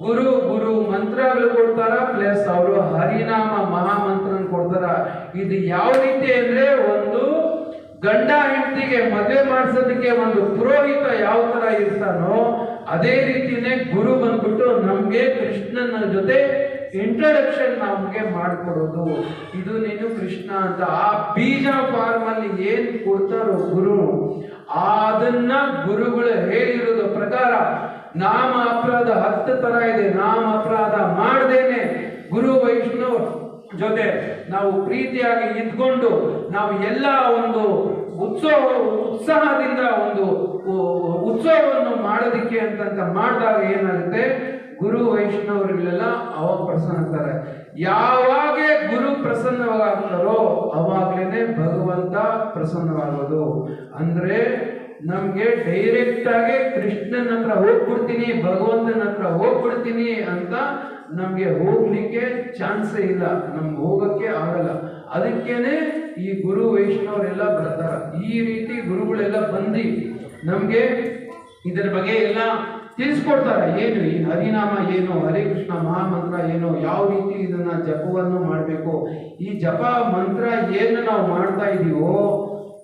ಗುರು ಮಂತ್ರಗಳು ಕೊಡ್ತಾರ, ಪ್ಲಸ್ ಅವರು ಹರಿನಾಮ ಮಹಾಮಂತ್ರ ಕೊಡ್ತಾರ. ಇದು ಯಾವ ರೀತಿ ಅಂದ್ರೆ, ಒಂದು ಗಂಡ ಹೆಂಡತಿಗೆ ಮದುವೆ ಮಾಡಿಸೋದಕ್ಕೆ ಒಂದು ಪುರೋಹಿತ ಯಾವ ತರ ಇರ್ತಾನೋ ಅದೇ ರೀತಿನೇ ಗುರು ಬಂದ್ಬಿಟ್ಟು ನಮ್ಗೆ ಕೃಷ್ಣನ ಜೊತೆ ಇಂಟ್ರೊಡಕ್ಷನ್ ನಮ್ಗೆ ಮಾಡಿಕೊಡೋದು. ಇದು ನೀನು ಕೃಷ್ಣ ಅಂತ ಆ ಬೀಜ ಫಾರ್ಮ್ ಅಲ್ಲಿ ಏನ್ ಕೊಡ್ತಾರೋ ಗುರು, ಅದನ್ನ ಗುರುಗಳು ಹೇಳಿರೋದು ಪ್ರಕಾರ ನಾಮ ಅಪರಾಧ 10 ತರ ಇದೆ. ನಾಮ ಅಪರಾಧ ಮಾಡದೇನೆ ಗುರು ವೈಷ್ಣವ ಜೊತೆ ನಾವು ಪ್ರೀತಿಯಾಗಿ ಇದ್ಕೊಂಡು ನಾವು ಎಲ್ಲ ಒಂದು ಉತ್ಸಾಹದಿಂದ ಒಂದು ಉತ್ಸವವನ್ನು ಮಾಡೋದಿಕ್ಕೆ ಅಂತ ಮಾಡಿದಾಗ ಏನಾಗುತ್ತೆ, ಗುರು ವೈಷ್ಣವರಿಗೆಲ್ಲ ಅವಾಗ ಪ್ರಸನ್ನ ಆಗ್ತಾರೆ. ಯಾವಾಗ ಗುರು ಪ್ರಸನ್ನವಾಗ್ತಾರೋ ಅವಾಗ್ಲೇನೆ ಭಗವಂತ ಪ್ರಸನ್ನವಾಗೋದು. ಅಂದ್ರೆ ನಮ್ಗೆ ಡೈರೆಕ್ಟ್ ಆಗಿ ಕೃಷ್ಣನ ಹತ್ರ ಹೋಗ್ಬಿಡ್ತೀನಿ, ಭಗವಂತನ ಹತ್ರ ಹೋಗ್ಬಿಡ್ತೀನಿ ಅಂತ ನಮ್ಗೆ ಹೋಗ್ಲಿಕ್ಕೆ ಚಾನ್ಸೇ ಇಲ್ಲ, ನಮ್ಗೆ ಹೋಗಕ್ಕೆ ಆಗಲ್ಲ. ಅದಕ್ಕೇನೆ ಈ ಗುರು ವೈಷ್ಣವರೆಲ್ಲ ಬರ್ತಾರ. ಈ ರೀತಿ ಗುರುಗಳೆಲ್ಲ ಬಂದು ನಮ್ಗೆ ಇದರ ಬಗ್ಗೆ ಎಲ್ಲ ತಿಳಿಸ್ಕೊಡ್ತಾರೆ. ಏನು ಈ ಹರಿನಾಮ ಏನು, ಹರೇ ಕೃಷ್ಣ ಮಹಾಮಂತ್ರ ಏನು, ಯಾವ ರೀತಿ ಇದನ್ನ ಜಪವನ್ನು ಮಾಡಬೇಕು, ಈ ಜಪ ಮಂತ್ರ ಏನು ನಾವು ಮಾಡ್ತಾ ಇದೀವೋ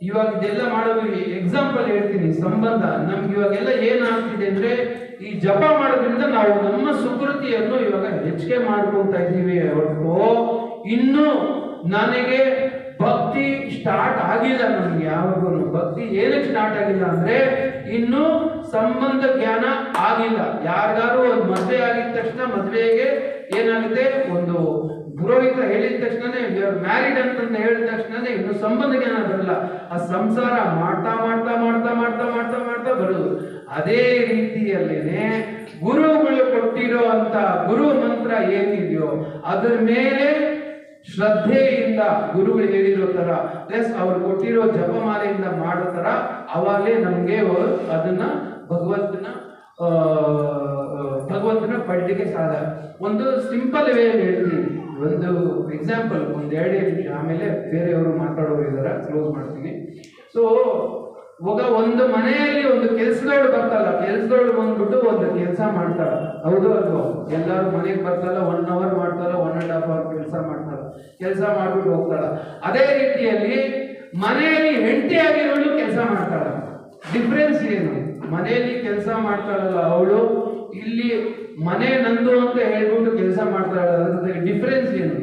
ಇವಾಗ ಇದೆಲ್ಲ ಮಾಡೋದು. ಎಕ್ಸಾಂಪಲ್ ಹೇಳ್ತೀನಿ, ಸಂಬಂಧ ನಮ್ಗೆ ಇವಾಗೆಲ್ಲ ಏನಾಗ್ತಿದೆ ಅಂದ್ರೆ, ಈ ಜಪ ಮಾಡೋದ್ರಿಂದ ನಾವು ನಮ್ಮ ಸುಕೃತಿಯನ್ನು ಇವಾಗ ಹೆಚ್ಚಿಗೆ ಮಾಡ್ಕೊತಾ ಇದ್ದೀವಿ ಹೊರತು ಇನ್ನು ನನಗೆ ಭಕ್ತಿ ಸ್ಟಾರ್ಟ್ ಆಗಿಲ್ಲ. ನಮ್ಗೆ ಯಾವಾಗೂ ಭಕ್ತಿ ಏನಕ್ಕೆ ಸ್ಟಾರ್ಟ್ ಆಗಿಲ್ಲ ಅಂದ್ರೆ, ಇನ್ನು ಸಂಬಂಧ ಜ್ಞಾನ ಆಗಿಲ್ಲ. ಯಾರಿಗಾರು ಒಂದು ಮದುವೆ ಆಗಿದ ತಕ್ಷಣ ಮದುವೆಗೆ ಏನಾಗುತ್ತೆ, ಒಂದು ಪುರೋಹಿತ ಹೇಳಿದ ತಕ್ಷಣನೇ ಮ್ಯಾರಿಡ್ ಅಂತ ಹೇಳಿದ ತಕ್ಷಣನೇ ಇನ್ನು ಸಂಬಂಧ ಜ್ಞಾನ ಬರಲ್ಲ. ಆ ಸಂಸಾರ ಮಾಡ್ತಾ ಮಾಡ್ತಾ ಮಾಡ್ತಾ ಮಾಡ್ತಾ ಮಾಡ್ತಾ ಮಾಡ್ತಾ ಬರುದು. ಅದೇ ರೀತಿಯಲ್ಲೇನೆ ಗುರುಗಳು ಕೊಟ್ಟಿರೋ ಅಂತ ಗುರು ಮಂತ್ರ ಏನಿದೆಯೋ ಅದ್ರ ಮೇಲೆ ಶ್ರದ್ಧೆಯಿಂದ ಗುರುಗಳು ಹೇಳಿರೋ ತರ, ಪ್ಲಸ್ ಅವ್ರು ಕೊಟ್ಟಿರೋ ಜಪಮಾಲೆಯಿಂದ ಮಾಡೋ ತರ, ಅವಾಗಲೇ ನಮ್ಗೆ ಅದನ್ನ ಭಗವಂತನ ಪಡ್ಲಿಕ್ಕೆ ಸಾಧ್ಯ. ಒಂದು ಸಿಂಪಲ್ ವೇ ಹೇಳ್ತೀನಿ, ಒಂದು ಎಕ್ಸಾಂಪಲ್, ಒಂದು 2 ನಿಮಿಷ, ಆಮೇಲೆ ಬೇರೆಯವರು ಮಾತಾಡೋರು ಇದಾರೆ, ಕ್ಲೋಸ್ ಮಾಡ್ತೀನಿ. ಸೊ ಇವಾಗ ಒಂದು ಮನೆಯಲ್ಲಿ ಒಂದು ಕೆಲಸದವಳು ಬರ್ತಾಳ, ಕೆಲಸದವಳು ಬಂದ್ಬಿಟ್ಟು ಒಂದು ಕೆಲಸ ಮಾಡ್ತಾಳ, ಹೌದು ಅಲ್ವೋ? ಎಲ್ಲರೂ ಮನೆಗೆ ಬರ್ತಾಳ, 1 hour ಮಾಡ್ತಾಳ, 1.5 hour ಕೆಲಸ ಮಾಡ್ತಾಳ, ಕೆಲಸ ಮಾಡ್ಬಿಟ್ಟು ಹೋಗ್ತಾಳ. ಅದೇ ರೀತಿಯಲ್ಲಿ ಮನೆಯಲ್ಲಿ ಹೆಂಡತಿ ಆಗಿರೋಳು ಕೆಲಸ ಮಾಡ್ತಾಳ. ಡಿಫ್ರೆನ್ಸ್ ಏನು? ಮನೆಯಲ್ಲಿ ಕೆಲಸ ಮಾಡ್ತಾಳಲ್ಲ ಅವಳು, ಇಲ್ಲಿ ಮನೆ ನಂದು ಅಂತ ಹೇಳ್ಬಿಟ್ಟು ಕೆಲಸ ಮಾಡ್ತಾಳ. ಅದ್ರ ಡಿಫ್ರೆನ್ಸ್ ಏನು?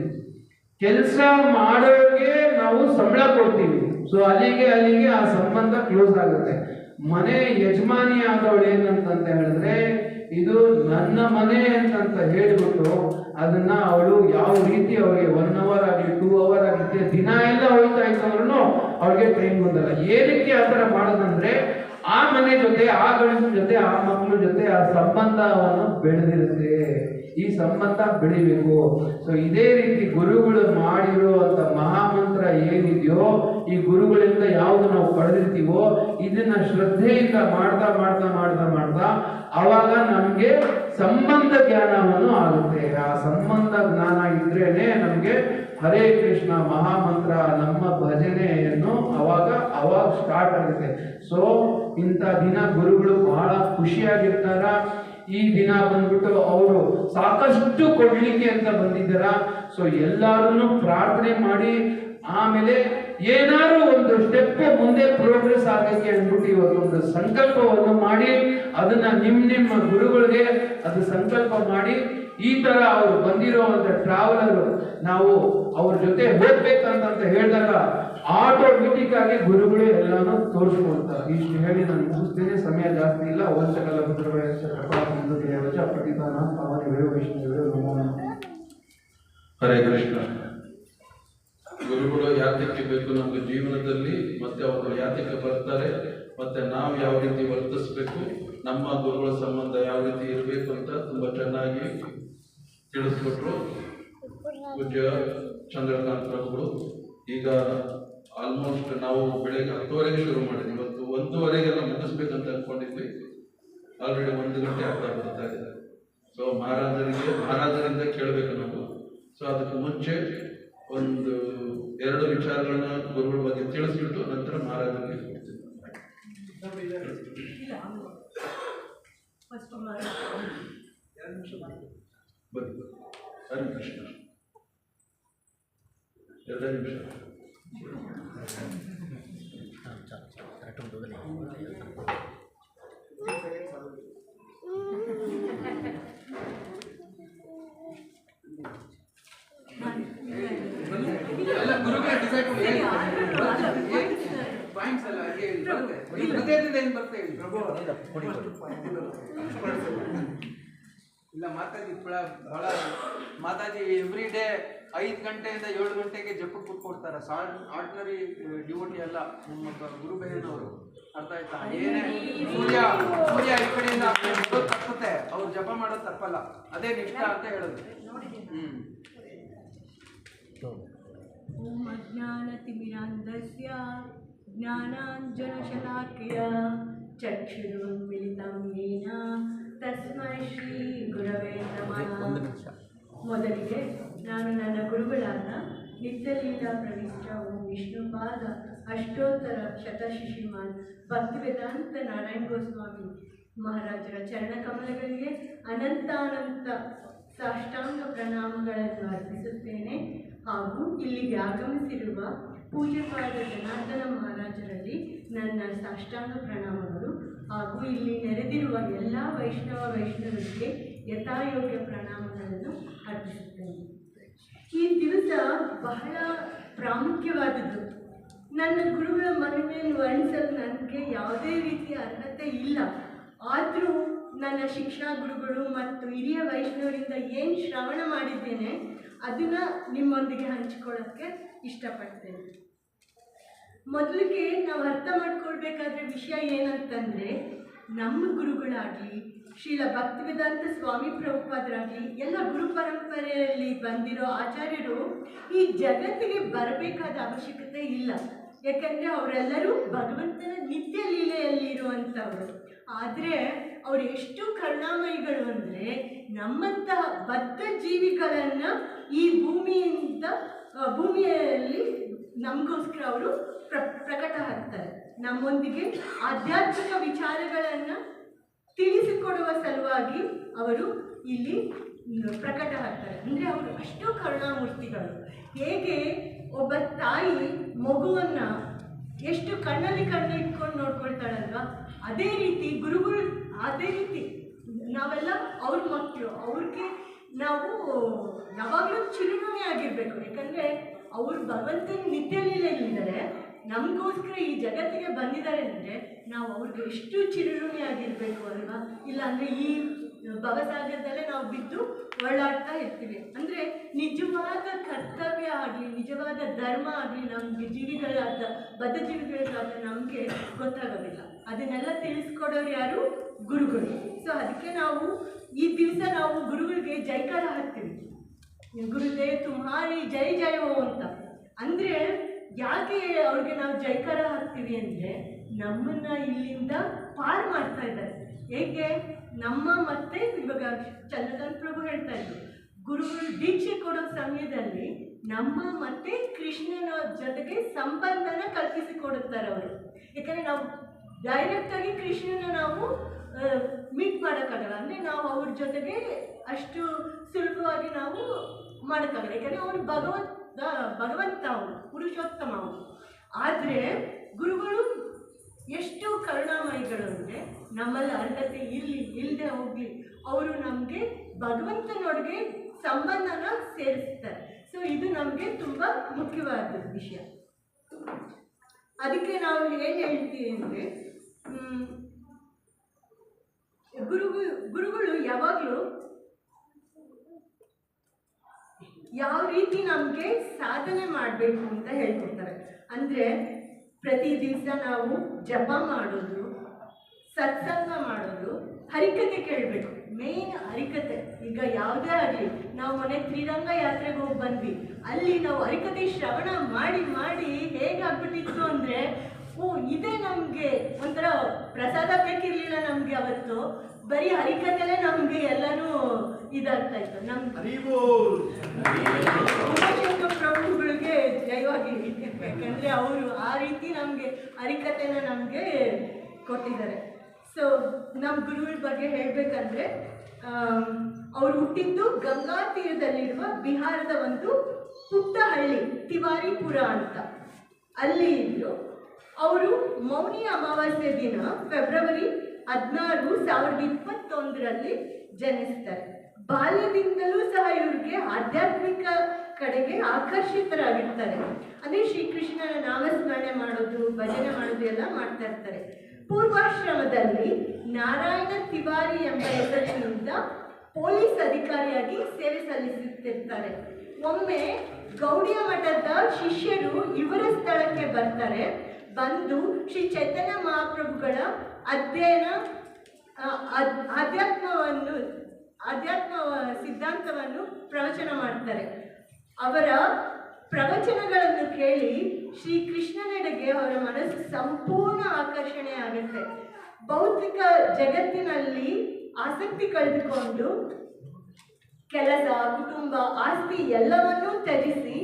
ಕೆಲಸ ಮಾಡೋರಿಗೆ ನಾವು ಸಂಬಳ ಕೊಡ್ತೀವಿ, ಸೊ ಅಲ್ಲಿಗೆ ಆ ಸಂಬಂಧ ಕ್ಲೋಸ್ ಆಗುತ್ತೆ. ಮನೆ ಯಜಮಾನಿ ಆದವಳು ಏನಂತ ಹೇಳಿದ್ರೆ, ಇದು ನನ್ನ ಮನೆ ಅಂತ ಹೇಳ್ಬಿಟ್ಟು ಅದನ್ನ ಅವಳು ಯಾವ ರೀತಿ ಅವಳಿಗೆ 1 hour ಆಗಲಿ 2 hour ಆಗಲಿ ದಿನ ಎಲ್ಲ ಹೋಗ್ತಾ ಇದ್ದವ್ರು ಅವಳಿಗೆ ಟೈಮ್ ಬಂದಲ್ಲ. ಏನಕ್ಕೆ ಆ ಥರ ಮಾಡೋದಂದ್ರೆ, ಆ ಮನೆ ಜೊತೆ, ಆ ಗಂಡನ ಜೊತೆ, ಆ ಮಕ್ಕಳ ಜೊತೆ ಆ ಸಂಬಂಧವನ್ನು ಬೆಳೆದಿರುತ್ತೆ. ಈ ಸಂಬಂಧ ಬೆಳಿಬೇಕು. ಸೊ ಇದೇ ರೀತಿ ಗುರುಗಳು ಮಾಡಿರುವಂತ ಮಹಾಮಂತ್ರ ಏನಿದೆಯೋ, ಈ ಗುರುಗಳಿಂದ ಯಾವುದು ನಾವು ಪಡೆದಿರ್ತೀವೋ ಇದನ್ನ ಶ್ರದ್ಧೆಯಿಂದ ಮಾಡ್ತಾ ಮಾಡ್ತಾ ಮಾಡ್ತಾ ಮಾಡ್ತಾ ಅವಾಗ ನಮ್ಗೆ ಸಂಬಂಧ ಜ್ಞಾನವನ್ನು ಆಗುತ್ತೆ. ಆ ಸಂಬಂಧ ಜ್ಞಾನ ಇದ್ರೇನೆ ನಮ್ಗೆ ಹರೇ ಕೃಷ್ಣ ಮಹಾಮಂತ್ರ ನಮ್ಮ ಭಜನೆಯನ್ನು ಅವಾಗ ಸ್ಟಾರ್ಟ್ ಆಗುತ್ತೆ. ಸೊ ಇಂಥ ದಿನ ಗುರುಗಳು ಬಹಳ ಖುಷಿಯಾಗಿರ್ತಾರ. ಈ ದಿನ ಬಂದ್ಬಿಟ್ಟು ಅವರು ಸಾಕಷ್ಟು ಕೊಡ್ಲಿಕ್ಕೆ ಅಂತ ಬಂದಿದ್ದಾರ. ಸೊ ಎಲ್ಲಾರನ್ನು ಪ್ರಾರ್ಥನೆ ಮಾಡಿ ಆಮೇಲೆ ಏನಾದ್ರು ಒಂದು ಸ್ಟೆಪ್ ಮುಂದೆ ಪ್ರೋಗ್ರೆಸ್ ಆಗಕ್ಕೆ ಅಂದ್ಬಿಟ್ಟು ಇವತ್ತೊಂದು ಸಂಕಲ್ಪವನ್ನು ಮಾಡಿ ಅದನ್ನ ನಿಮ್ಮ ಗುರುಗಳಿಗೆ ಅದು ಸಂಕಲ್ಪ ಮಾಡಿ ಈ ತರ ಅವ್ರು ಬಂದಿರುವಂತ ಟ್ರಾವೆಲರ್ ನಾವು ಅವ್ರ ಜೊತೆ ಹೋಗ್ಬೇಕಂತ ಹೇಳಿದಾಗ ಆಟೋಮೆಟಿಕ್ ಆಗಿ ಗುರುಗಳು ಎಲ್ಲಾನು ತೋರಿಸ್ಕೊಳ್ತಾರೆ. ಇಷ್ಟು ಹೇಳಿ ನಾನು ಮುಗಿಸ್ತೇನೆ, ಸಮಯ ಜಾಸ್ತಿ ಇಲ್ಲ. ವಂಶಕಲ ಪ್ರತಿದಾನ ವೈಷ್ಣವೇ ನಮೋ ನಮಃ. ಹರೇ ಕೃಷ್ಣ. ಗುರುಗಳು ಯಾತಕ್ಕೆ ಬೇಕು ನಮ್ಗೆ ಜೀವನದಲ್ಲಿ, ಮತ್ತೆ ಅವರು ಯಾತಕ್ಕೆ ಬರ್ತಾರೆ, ಮತ್ತೆ ನಾವು ಯಾವ ರೀತಿ ವರ್ತಿಸ್ಬೇಕು, ನಮ್ಮ ಗುರುಗಳ ಸಂಬಂಧ ಯಾವ ರೀತಿ ಇರಬೇಕು ಅಂತ ತುಂಬಾ ಚೆನ್ನಾಗಿ ತಿಳಿಸ್ಕೊಟ್ರು ಪೂಜ್ಯ ಚಂದ್ರಕಾಂತ್ ಪ್ರಭುಗಳು. ಈಗ ಆಲ್ಮೋಸ್ಟ್ ನಾವು ಬೆಳಗ್ಗೆ 10:30ಗೆ ಶುರು ಮಾಡಿದ್ವಿ, ಇವತ್ತು 1:30ಗೆಲ್ಲ ಮುಗಿಸ್ಬೇಕಂತ ಅನ್ಕೊಂಡಿದ್ವಿ. ಆಲ್ರೆಡಿ 1 ಗಂಟೆ ಆಗ್ತಾ ಬರ್ತಾ ಇದೆ. ಸೊ ಮಹಾರಾಜರಿಂದ ಕೇಳಬೇಕು ನಾವು. ಸೊ ಅದಕ್ಕೆ ಮುಂಚೆ ಒಂದು 2 ವಿಚಾರಗಳನ್ನ ಗುರುಗಳ ಬಗ್ಗೆ ತಿಳಿಸ್ಬಿಟ್ಟು ನಂತರ ಮಹಾರಾಜರಿಗೆ ಕೊಡ್ತೀವಿ. ಹರೇ ಕೃಷ್ಣ. 2 ನಿಮಿಷ. ಗುರುಗಳೇ ಡಿಸೈಡ್ ಪಾಯಿಂಟ್ಸ್ ಎಲ್ಲ ಹೃದಯದಿಂದ ಏನು ಬರ್ತಾ ಹೇಳಿ. ಇಲ್ಲ ಮಾತಾಜಿ ಬಹಳ ಮಾತಾಜಿ ಎವ್ರಿ ಡೇ 5 ಗಂಟೆಯಿಂದ 7 ಗಂಟೆಗೆ ಜಪ್ಪಕ್ಕೆ ಕೂತ್ಕೊಡ್ತಾರೆ. ಆರ್ಡಿನರಿ ಡ್ಯೂಟಿ ಅಲ್ಲ, ನಮ್ಮ ಗುರು ಬಹನವರು. ಅರ್ಥ ಆಯ್ತಾ? ಏನೇ ಸೂರ್ಯ ಈ ಕಡೆಯಿಂದ ತಪ್ಪುತ್ತೆ, ಅವ್ರು ಜಪ ಮಾಡೋದು ತಪ್ಪಲ್ಲ. ಅದೇ ನಿಷ್ಠ ಅಂತ ಹೇಳೋದು. ಓಂ ಅಜ್ಞಾನತಿಮಿರಾಂಧಸ್ಯ ಜ್ಞಾನಾಂಜನಶಲಾಕಯ ಚಕ್ಷುರುನ್ಮಿಲಿತಂ ಯೇನ ತಸ್ಮೈ ಶ್ರೀ ಗುರವೇ ನಮಃ. ಮೊದಲಿಗೆ ನಾನು ನನ್ನ ಗುರುಗಳಾದ ನಿತ್ಯಲೀಲಾ ಪ್ರವಿಷ್ಟ ಓಂ ವಿಷ್ಣುಪಾದ ಅಷ್ಟೋತ್ತರ ಶತಶಿಶಿಮಾನ್ ಭಕ್ತಿವೇದಾಂತ ನಾರಾಯಣ ಗೋಸ್ವಾಮಿ ಮಹಾರಾಜರ ಚರಣಕಮಲಗಳಿಗೆ ಅನಂತಾನಂತ ಸಾಷ್ಟಾಂಗ ಪ್ರಣಾಮಗಳನ್ನು ಅರ್ಪಿಸುತ್ತೇನೆ. ಹಾಗೂ ಇಲ್ಲಿಗೆ ಆಗಮಿಸಿರುವ ಪೂಜ್ಯಪಾದ ಜನಾರ್ದನ ಮಹಾರಾಜರಲ್ಲಿ ನನ್ನ ಸಾಷ್ಟಾಂಗ ಪ್ರಣಾಮಗಳು. ಹಾಗೂ ಇಲ್ಲಿ ನೆರೆದಿರುವ ಎಲ್ಲ ವೈಷ್ಣವರಿಗೆ ಯಥಾಯೋಗ್ಯ ಪ್ರಣಾಮಗಳನ್ನು ಅರ್ಪಿಸುತ್ತೇನೆ. ಈ ದಿವಸ ಬಹಳ ಪ್ರಾಮುಖ್ಯವಾದದ್ದು. ನನ್ನ ಗುರುಗಳ ಮಹಿಮೆಯನ್ನು ವರ್ಣಿಸಲು ನನಗೆ ಯಾವುದೇ ರೀತಿಯ ಅರ್ಹತೆ ಇಲ್ಲ. ಆದರೂ ನನ್ನ ಶಿಕ್ಷಾ ಗುರುಗಳು ಮತ್ತು ಹಿರಿಯ ವೈಷ್ಣವರಿಂದ ಏನು ಶ್ರವಣ ಮಾಡಿದ್ದೇನೆ ಅದನ್ನು ನಿಮ್ಮೊಂದಿಗೆ ಹಂಚಿಕೊಳ್ಳೋಕ್ಕೆ ಇಷ್ಟಪಡ್ತೇನೆ. ಮೊದಲಿಗೆ ನಾವು ಅರ್ಥ ಮಾಡ್ಕೊಳ್ಬೇಕಾದ್ರೆ ವಿಷಯ ಏನಂತಂದರೆ, ನಮ್ಮ ಗುರುಗಳಾಗಲಿ ಶ್ರೀಲ ಭಕ್ತಿವೇದಾಂತ ಸ್ವಾಮಿ ಪ್ರಭುಪಾದರಾಗಲಿ ಎಲ್ಲ ಗುರು ಪರಂಪರೆಯಲ್ಲಿ ಬಂದಿರೋ ಆಚಾರ್ಯರು ಈ ಜಗತ್ತಿಗೆ ಬರಬೇಕಾದ ಅವಶ್ಯಕತೆ ಇಲ್ಲ. ಯಾಕಂದರೆ ಅವರೆಲ್ಲರೂ ಭಗವಂತನ ನಿತ್ಯ ಲೀಲೆಯಲ್ಲಿ ಇರುವಂಥವರು. ಆದರೆ ಅವರು ಎಷ್ಟು ಕರುಣಾಮಯಿಗಳು ಅಂದರೆ, ನಮ್ಮಂತಹ ಬದ್ಧ ಜೀವಿಗಳನ್ನು ಈ ಭೂಮಿಯಲ್ಲಿ ನಮಗೋಸ್ಕರ ಅವರು ಪ್ರಕಟ ಆಗ್ತಾರೆ. ನಮ್ಮೊಂದಿಗೆ ಆಧ್ಯಾತ್ಮಿಕ ವಿಚಾರಗಳನ್ನು ತಿಳಿಸಿಕೊಡುವ ಸಲುವಾಗಿ ಅವರು ಇಲ್ಲಿ ಪ್ರಕಟ ಆಗ್ತಾರೆ. ಅಂದರೆ ಅವರು ಅಷ್ಟು ಕರುಣಾಮೂರ್ತಿಗಳು. ಹೇಗೆ ಒಬ್ಬ ತಾಯಿ ಮಗುವನ್ನು ಎಷ್ಟು ಕಣ್ಣಲ್ಲಿ ಕಣ್ಣು ಇಟ್ಕೊಂಡು ನೋಡ್ಕೊಳ್ತಾಳಲ್ವ, ಅದೇ ರೀತಿ ಗುರುಗಳು, ಅದೇ ರೀತಿ ನಾವೆಲ್ಲ ಅವ್ರ ಮಕ್ಕಳು. ಅವ್ರಿಗೆ ನಾವು ಯಾವಾಗಲೂ ಚಿರುಣನೆ ಆಗಿರಬೇಕು. ಯಾಕಂದರೆ ಅವರು ಭಗವಂತನ ನಿತ್ಯಲೀಲೆಯಲ್ಲಿದ್ದಾರೆ, ನಮಗೋಸ್ಕರ ಈ ಜಗತ್ತಿಗೆ ಬಂದಿದ್ದಾರೆ ಅಂದರೆ ನಾವು ಅವ್ರಿಗೆ ಎಷ್ಟು ಚಿರುಣನೆ ಆಗಿರಬೇಕು ಅಲ್ವಾ. ಇಲ್ಲಾಂದರೆ ಈ ಭವಸಾಗರದಲ್ಲೇ ನಾವು ಬಿದ್ದು ಒಳ್ಳಾಡ್ತಾ ಇರ್ತೀವಿ. ಅಂದರೆ ನಿಜವಾದ ಕರ್ತವ್ಯ ಆಗಲಿ, ನಿಜವಾದ ಧರ್ಮ ಆಗಲಿ ನಮಗೆ ಜೀವಿಗಳಾದ ಬದ್ಧ ಜೀವಿಗಳಾದ ನಮಗೆ ಗೊತ್ತಾಗೋದಿಲ್ಲ. ಅದನ್ನೆಲ್ಲ ತಿಳಿಸ್ಕೊಡೋರು ಯಾರು? ಗುರುಗಳು. ಸೊ ಅದಕ್ಕೆ ನಾವು ಈ ದಿವಸ ನಾವು ಗುರುಗಳಿಗೆ ಜೈಕಾರ ಹಾಕ್ತೀವಿ, ಗುರುದೇವ್ ತುಮ್ಹಾರಿ ಜೈ ಜಯೋ ಅಂತ. ಅಂದರೆ ಯಾಕೆ ಅವ್ರಿಗೆ ನಾವು ಜೈಕಾರ ಹಾಕ್ತೀವಿ ಅಂದರೆ ನಮ್ಮನ್ನ ಇಲ್ಲಿಂದ ಪಾರು ಮಾಡ್ತಾ ಇದ್ದಾರೆ. ಹೇಗೆ ನಮ್ಮ ಮತ್ತೆ ಇವಾಗ ಚಂದ್ರಕಾಂತ್ ಪ್ರಭು ಹೇಳ್ತಾ ಇದ್ರು, ಗುರುಗಳು ದೀಕ್ಷೆ ಕೊಡೋ ಸಮಯದಲ್ಲಿ ನಮ್ಮ ಮತ್ತೆ ಕೃಷ್ಣನ ಜೊತೆಗೆ ಸಂಬಂಧನ ಕಲ್ಪಿಸಿಕೊಡುತ್ತಾರೆ ಅವರು. ಯಾಕಂದರೆ ನಾವು ಡೈರೆಕ್ಟಾಗಿ ಕೃಷ್ಣನ ನಾವು ಮೀಟ್ ಮಾಡೋಕ್ಕಾಗಲ್ಲ, ಅಂದರೆ ನಾವು ಅವ್ರ ಜೊತೆಗೆ ಅಷ್ಟು ಸುಲಭವಾಗಿ ನಾವು ಮಾಡೋಕ್ಕಾಗಲ್ಲ. ಯಾಕಂದರೆ ಅವರು ಭಗವಂತ, ಅವರು ಪುರುಷೋತ್ತಮ ಅವರು. ಆದರೆ ಗುರುಗಳು ಎಷ್ಟು ಕರುಣಾಮಯಿಗಳು ಅಂದರೆ ನಮ್ಮಲ್ಲಿ ಅರ್ಹತೆ ಇಲ್ಲದೆ ಹೋಗಲಿ ಅವರು ನಮಗೆ ಭಗವಂತನೊಳಗೆ ಸಂಬಂಧನ ಸೇರಿಸ್ತಾರೆ. ಸೊ ಇದು ನಮಗೆ ತುಂಬ ಮುಖ್ಯವಾದ ವಿಷಯ. ಅದಕ್ಕೆ ನಾವು ಏನು ಹೇಳ್ತೀವಿ ಅಂದರೆ ಗುರುಗಳು ಯಾವಾಗಲೂ ಯಾವ ರೀತಿ ನಮಗೆ ಸಾಧನೆ ಮಾಡಬೇಕು ಅಂತ ಹೇಳ್ಕೊಡ್ತಾರೆ. ಅಂದರೆ ಪ್ರತಿ ದಿವಸ ನಾವು ಜಪ ಮಾಡೋದು, ಸತ್ಸಂಗ ಮಾಡೋದು, ಹರಿಕತೆ ಕೇಳಬೇಕು. ಮೇನ್ ಹರಿಕತೆ. ಈಗ ಯಾವುದೇ ಆಗಲಿ, ನಾವು ಮೊನ್ನೆ ಶ್ರೀರಂಗ ಯಾತ್ರೆಗೆ ಹೋಗಿ ಬಂದ್ವಿ, ಅಲ್ಲಿ ನಾವು ಹರಿಕತೆ ಶ್ರವಣ ಮಾಡಿ ಮಾಡಿ ಹೇಗಾಗ್ಬಿಟ್ಟಿತ್ತು ಅಂದರೆ ಇದೇ ನಮಗೆ ಒಂಥರ ಪ್ರಸಾದ ಬೇಕಿರಲಿಲ್ಲ ನಮಗೆ. ಅವತ್ತು ಬರೀ ಹರಿಕತೆಲೇ ನಮಗೆ ಎಲ್ಲನೂ ಇದಾಗ್ತಾ ಇತ್ತು. ನಮ್ಮ ಉಮಾಶಂಕರ್ ಪ್ರಭುಗಳಿಗೆ ಜಯವಾಗಿ, ಯಾಕಂದರೆ ಅವರು ಆ ರೀತಿ ನಮಗೆ ಹರಿಕತೆನ ನಮಗೆ ಕೊಟ್ಟಿದ್ದಾರೆ. ಸೊ ನಮ್ಮ ಗುರುಗಳ ಬಗ್ಗೆ ಹೇಳಬೇಕಂದ್ರೆ ಅವರು ಹುಟ್ಟಿದ್ದು ಗಂಗಾ ತೀರದಲ್ಲಿರುವ ಬಿಹಾರದ ಒಂದು ಪುಟ್ಟ ಹಳ್ಳಿ ತಿವಾರಿಪುರ ಅಂತ. ಅಲ್ಲಿ ಇದ್ದರು. ಅವರು ಮೌನಿ ಅಮಾವಾಸ್ಯೆ ದಿನ ಫೆಬ್ರವರಿ 16, 1921 ಜನಿಸ್ತಾರೆ. ಬಾಲ್ಯದಿಂದಲೂ ಸಹ ಇವ್ರಿಗೆ ಆಧ್ಯಾತ್ಮಿಕ ಕಡೆಗೆ ಆಕರ್ಷಿತರಾಗಿರ್ತಾರೆ. ಅಂದರೆ ಶ್ರೀಕೃಷ್ಣನ ನಾಮಸ್ಮರಣೆ ಮಾಡೋದು, ಭಜನೆ ಮಾಡೋದು ಎಲ್ಲ ಮಾಡ್ತಾ ಇರ್ತಾರೆ. ಪೂರ್ವಾಶ್ರಮದಲ್ಲಿ ನಾರಾಯಣ ತಿವಾರಿ ಎಂಬ ಹೆಸರಿನಿಂದ ಪೊಲೀಸ್ ಅಧಿಕಾರಿಯಾಗಿ ಸೇವೆ ಸಲ್ಲಿಸುತ್ತಿರ್ತಾರೆ. ಒಮ್ಮೆ ಗೌಡಿಯ ಮಠದ ಶಿಷ್ಯರು ಇವರ ಸ್ಥಳಕ್ಕೆ ಬರ್ತಾರೆ. ಬಂದು ಶ್ರೀ ಚೈತನ್ಯ ಮಹಾಪ್ರಭುಗಳ ಅಧ್ಯಾತ್ಮ ಸಿದ್ಧಾಂತವನ್ನು ಪ್ರವಚನ ಮಾಡ್ತಾರೆ. ಅವರ ಪ್ರವಚನಗಳನ್ನು ಕೇಳಿ ಶ್ರೀಕೃಷ್ಣನೆಡೆಗೆ ಅವರ ಮನಸ್ಸು ಸಂಪೂರ್ಣ ಆಕರ್ಷಣೆ ಆಗುತ್ತೆ. ಭೌತಿಕ ಜಗತ್ತಿನಲ್ಲಿ ಆಸಕ್ತಿ ಕಳೆದುಕೊಂಡು ಕೆಲಸ, ಕುಟುಂಬ, ಆಸ್ತಿ ಎಲ್ಲವನ್ನೂ ತ್ಯಜಿಸಿ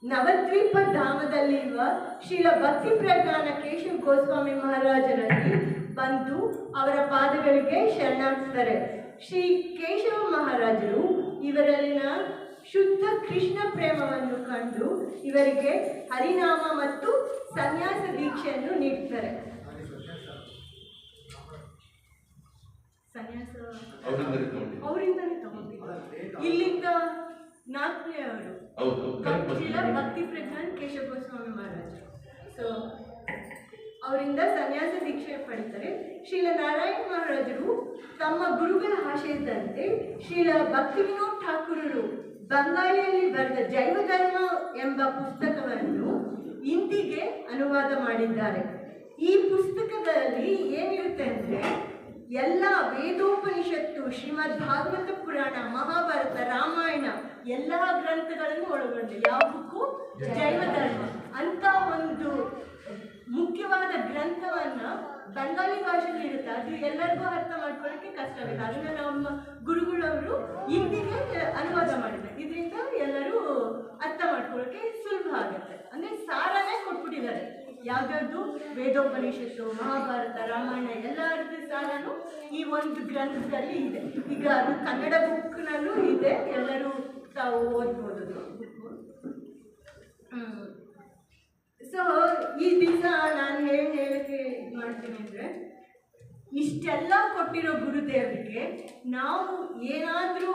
ನವದ್ವೀಪ ಧಾಮದಲ್ಲಿರುವ ಶ್ರೀಲ ಭಕ್ತಿ ಪ್ರಜ್ಞಾನ ಕೇಶವ ಗೋಸ್ವಾಮಿ ಮಹಾರಾಜರಲ್ಲಿ ಬಂದು ಅವರ ಪಾದಗಳಿಗೆ ಶರಣಾಗ್ತಾರೆ. ಶ್ರೀ ಕೇಶವ ಮಹಾರಾಜರು ಇವರಲ್ಲಿನ ಶುದ್ಧ ಕೃಷ್ಣ ಪ್ರೇಮವನ್ನು ಕಂಡು ಇವರಿಗೆ ಹರಿನಾಮ ಮತ್ತು ಸನ್ಯಾಸ ದೀಕ್ಷೆಯನ್ನು ನೀಡ್ತಾರೆ. ಸನ್ಯಾಸ ಅವರಿಂದಲೇ ತಗೊಂಡಿದ್ದಾರೆ. ಇಲ್ಲಿಂದ 4ನೇ ಅವರು ಭಕ್ತಿ ಪ್ರಜ್ಞಾನ್ ಕೇಶವ ಗೋಸ್ವಾಮಿ ಮಹಾರಾಜ್. ಸೊ ಅವರಿಂದ ಸನ್ಯಾಸ ದೀಕ್ಷೆ ಪಡಿತಾರೆ. ಶ್ರೀಲ ನಾರಾಯಣ ಮಹಾರಾಜರು ತಮ್ಮ ಗುರುಗಳ ಆಶಯದಂತೆ ಶ್ರೀಲ ಭಕ್ತಿ ವಿನೋದ್ ಠಾಕೂರರು ಬಂಗಾಳಿಯಲ್ಲಿ ಬರೆದ ಜೈವ ಧರ್ಮ ಎಂಬ ಪುಸ್ತಕವನ್ನು ಹಿಂದಿಗೆ ಅನುವಾದ ಮಾಡಿದ್ದಾರೆ. ಈ ಪುಸ್ತಕದಲ್ಲಿ ಏನಿರುತ್ತೆ ಅಂದರೆ ಎಲ್ಲ ವೇದೋಪನಿಷತ್ತು, ಶ್ರೀಮದ್ ಭಾಗವತ ಪುರಾಣ, ಮಹಾಭಾರತ, ರಾಮಾಯಣ ಎಲ್ಲ ಗ್ರಂಥಗಳನ್ನು ಒಳಗೊಂಡಿದೆ. ಯಾವುದಕ್ಕೂ ಜೈವ ಧರ್ಮ ಅಂತ ಒಂದು ಮುಖ್ಯವಾದ ಗ್ರಂಥವನ್ನ ಬಂಗಾಳಿ ಭಾಷೆಯಲ್ಲಿ ಇರುತ್ತೆ. ಅದು ಎಲ್ಲರಿಗೂ ಅರ್ಥ ಮಾಡ್ಕೊಳ್ಳೋಕ್ಕೆ ಕಷ್ಟ ಆಗುತ್ತೆ. ಅದನ್ನು ನಮ್ಮ ಗುರುಗಳವರು ಹಿಂದಿಗೆ ಅನುವಾದ ಮಾಡಿದ್ದಾರೆ. ಇದರಿಂದ ಎಲ್ಲರೂ ಅರ್ಥ ಮಾಡ್ಕೊಳ್ಳೋಕ್ಕೆ ಸುಲಭ ಆಗುತ್ತೆ. ಅಂದರೆ ಸಾರನೇ ಕೊಟ್ಬಿಟ್ಟಿದ್ದಾರೆ. ಯಾವ್ದಾದ್ರು ವೇದೋಪನಿಷತ್ತು, ಮಹಾಭಾರತ, ರಾಮಾಯಣ ಎಲ್ಲರದ್ದು ಸಾರನು ಈ ಒಂದು ಗ್ರಂಥದಲ್ಲಿ ಇದೆ. ಈಗ ಅದು ಕನ್ನಡ ಬುಕ್ನಲ್ಲೂ ಇದೆ, ಎಲ್ಲರೂ ತಾವು ಓದ್ಬೋದು. ಸೊ ಈ ದಿವಸ ನಾನು ಹೇಳಕ್ಕೆ ಮಾಡ್ತೀನಿ ಅಂದರೆ, ಇಷ್ಟೆಲ್ಲ ಕೊಟ್ಟಿರೋ ಗುರುದೇವರಿಗೆ ನಾವು ಏನಾದರೂ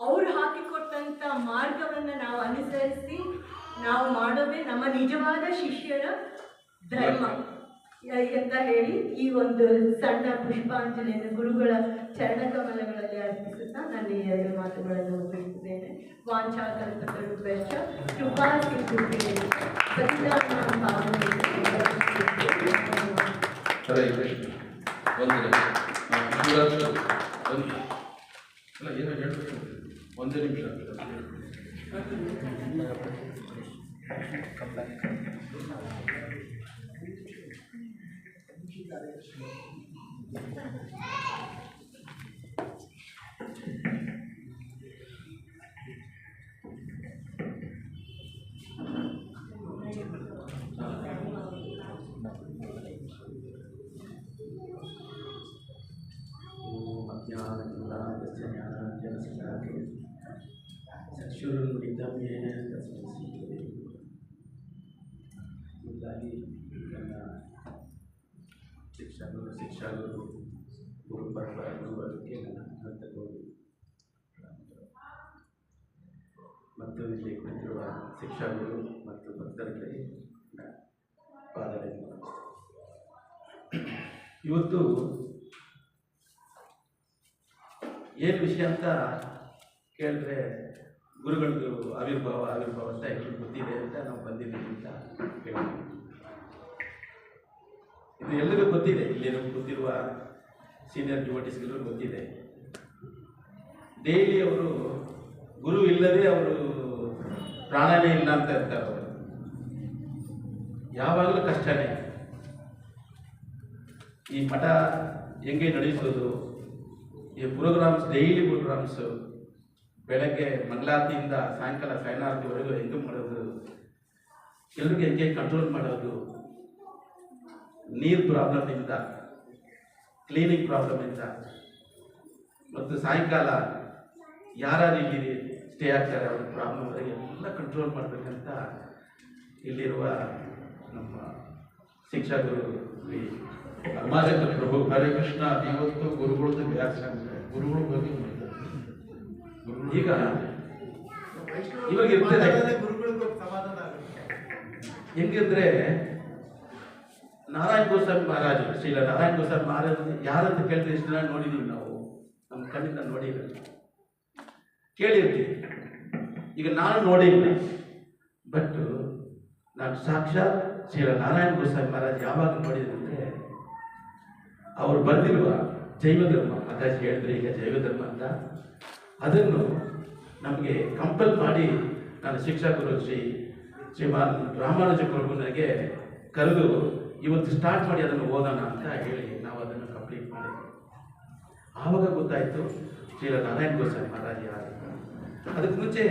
ಅವ್ರು ಹಾಕಿಕೊಟ್ಟಂಥ ಮಾರ್ಗವನ್ನು ನಾವು ಅನುಸರಿಸಿ ನಾವು ಮಾಡೋದೇ ನಮ್ಮ ನಿಜವಾದ ಶಿಷ್ಯರ ಧರ್ಮ ಅಂತ ಹೇಳಿ ಈ ಒಂದು ಸಣ್ಣ ಪುಷ್ಪಾಂಜಲಿಯನ್ನು ಗುರುಗಳ ಚರಣಕಮಲಗಳಲ್ಲಿ ಅರ್ಪಿಸುತ್ತಾ ನಾನು ಈ 2 ಮಾತುಗಳನ್ನು ಮುಗಿಸುತ್ತೇನೆ. ವಾಂಛಾಕಲ್ಪತರುಭ್ಯಶ್ಚ ಕೃಪಾ ಸಿದ್ಧುಭ್ಯೋ ಪತಿತಾನಾಂ ಪಾವನೇಭ್ಯೋ. ಹರೇ ಕೃಷ್ಣ. ವಂದನೆ. ಹೀಗಾಗಿ ನನ್ನ ಶಿಕ್ಷಕರು ಗುರು ಪರಂಪರೆ ಗುರುಗಳಿಗೆ ನನ್ನ ಹಂತಗಳು ಮತ್ತು ಇಲ್ಲಿ ಕುಳಿತಿರುವ ಶಿಕ್ಷಕರು ಮತ್ತು ಭಕ್ತರಿಗೆ ಪಾದಗಳನ್ನು ಇವತ್ತು ಏನು ವಿಷಯ ಅಂತ ಕೇಳಿದ್ರೆ ಗುರುಗಳದ್ದು ಆವಿರ್ಭಾವ ಅಂತ ಎಷ್ಟು ಗೊತ್ತಿದೆ ಅಂತ ನಾವು ಬಂದಿದ್ದೀವಿ ಅಂತ ಹೇಳ್ತೀವಿ. ಇದು ಎಲ್ಲರಿಗೂ ಗೊತ್ತಿದೆ, ಇಲ್ಲಿ ನಮ್ಗೆ ಗೊತ್ತಿರುವ ಸೀನಿಯರ್ ಡಿವೋಟೀಸ್ಗಳಿಗೂ ಗೊತ್ತಿದೆ. ಡೈಲಿ ಅವರು ಗುರು ಇಲ್ಲದೆ ಅವರು ಪ್ರಾಣನೇ ಇಲ್ಲ ಅಂತ ಇರ್ತಾರೆ. ಅವರು ಯಾವಾಗಲೂ ಕಷ್ಟನೇ. ಈ ಮಠ ಹೆಂಗೆ ನಡೆಸೋದು, ಈ ಪ್ರೋಗ್ರಾಮ್ಸ್ ಡೈಲಿ ಪ್ರೋಗ್ರಾಮ್ಸು ಬೆಳಗ್ಗೆ ಮಂಗಳಾರತಿಯಿಂದ ಸಾಯಂಕಾಲ ಸಾಯನಾರತಿವರೆಗೂ ಹೆಂಗೆ ಮಾಡೋದು, ಎಲ್ರಿಗೂ ಹೆಂಗೆ ಕಂಟ್ರೋಲ್ ಮಾಡೋದು, ನೀರು ಪ್ರಾಬ್ಲಮ್ನಿಂದ, ಕ್ಲೀನಿಂಗ್ ಪ್ರಾಬ್ಲಮ್ನಿಂದ, ಮತ್ತು ಸಾಯಂಕಾಲ ಯಾರು ಇಲ್ಲಿ ಸ್ಟೇ ಆಗ್ತಾರೆ ಅವ್ರ ಪ್ರಾಬ್ಲಮ್ವರೆಗೆ ಎಲ್ಲ ಕಂಟ್ರೋಲ್ ಮಾಡಬೇಕಂತ ಇಲ್ಲಿರುವ ನಮ್ಮ ಶಿಕ್ಷಕರು ಶ್ರೀ ಅಮಾರಕ ಪ್ರಭು ಹರೇ ಕೃಷ್ಣ ಇವತ್ತು ಗುರುಗಳದ್ದು ವ್ಯಾಸ ಗುರುಗಳ ಬಗ್ಗೆ ಈಗ ಇವಾಗ ಇರ್ತದೆ ಗುರುಗಳಿಗೂ ಸಮಾಧಾನ ಆಗುತ್ತೆ. ಹೆಂಗಿದ್ರೆ ನಾರಾಯಣ ಗೋಸ್ವಾಮಿ ಮಹಾರಾಜ್, ಶ್ರೀಲ ನಾರಾಯಣ ಗೋಸ್ವಾಮಿ ಮಹಾರಾಜ್ ಯಾರಂತ ಕೇಳಿದ್ರೆ ಎಷ್ಟು ಜನ ನೋಡಿದೀವಿ ನಾವು, ನಮ್ಮ ಕಣ್ಣಿಂದ ನೋಡಿರಲ್ಲ, ಕೇಳಿರ್ತೀವಿ. ಈಗ ನಾನು ನೋಡಿಲ್ಲ, ಬಟ್ ನಾನು ಸಾಕ್ಷಾತ್ ಶ್ರೀಲ ನಾರಾಯಣ ಗೋಸ್ವಾಮಿ ಮಹಾರಾಜ್ ಯಾವಾಗ ನೋಡಿದ್ರು ಅಂದರೆ ಅವರು ಬರೆದಿರುವ ಜೈವಧರ್ಮ, ಮಾತಾಜಿ ಹೇಳಿದ್ರೆ ಈಗ ಜೈವಧರ್ಮ ಅಂತ, ಅದನ್ನು ನಮಗೆ ಕಂಪಲ್ ಮಾಡಿ ನನ್ನ ಶಿಕ್ಷಕರು ಶ್ರೀಮಾನ್ ರಾಮಾನುಜ ಪ್ರಭು ನನಗೆ ಕರೆದು ಇವತ್ತು ಸ್ಟಾರ್ಟ್ ಮಾಡಿ ಅದನ್ನು ಓದೋಣ ಅಂತ ಹೇಳಿ ನಾವು ಅದನ್ನು ಕಂಪ್ಲೀಟ್ ಮಾಡಿದ್ವಿ. ಆವಾಗ ಗೊತ್ತಾಯಿತು ಶ್ರೀ ನಾರಾಯಣ ಗೋಸ್ವಾಮಿ ಮಹಾರಾಜ್ ಯಾರು. ಅದಕ್ಕೆ ಮುಂಚೆ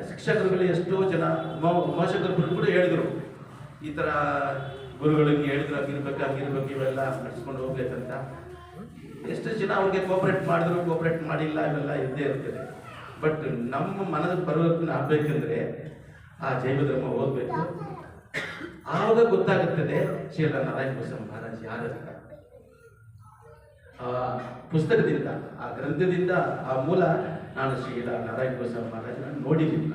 ಶಿಕ್ಷಕರುಗಳು ಎಷ್ಟೋ ಜನ ಉಮಾಶಂಕರ್ ಕೂಡ ಹೇಳಿದರು, ಈ ಥರ ಗುರುಗಳಿಗೆ ಹೇಳಿದ್ರು ಹಂಗಿರ್ಬೇಕು ಇವೆಲ್ಲ ನಡೆಸ್ಕೊಂಡು ಹೋಗ್ಬೇಕಂತ. ಎಷ್ಟು ಜನ ಅವ್ರಿಗೆ ಕೋಪರೇಟ್ ಮಾಡಿದ್ರು, ಕೋಪರೇಟ್ ಮಾಡಿಲ್ಲ, ಇವೆಲ್ಲ ಇದ್ದೇ ಇರ್ತದೆ. ಬಟ್ ನಮ್ಮ ಮನದ ಪರಿವರ್ತನೆ ಆಗಬೇಕಂದ್ರೆ ಆ ಜೈವಧರ್ಮ ಓದಬೇಕು. ಆವಾಗ ಗೊತ್ತಾಗುತ್ತದೆ ಶ್ರೀಲ ನಾರಾಯಣ ಗೋಸ್ವಾಮಿ ಮಹಾರಾಜ್ ಯಾರಂತ. ಆ ಪುಸ್ತಕದಿಂದ, ಆ ಗ್ರಂಥದಿಂದ, ಆ ಮೂಲ ನಾನು ಶ್ರೀಲ ನಾರಾಯಣ ಗೋಸ್ವಾಮಿ ಮಹಾರಾಜನ ನೋಡಿದ್ದೀನಿ.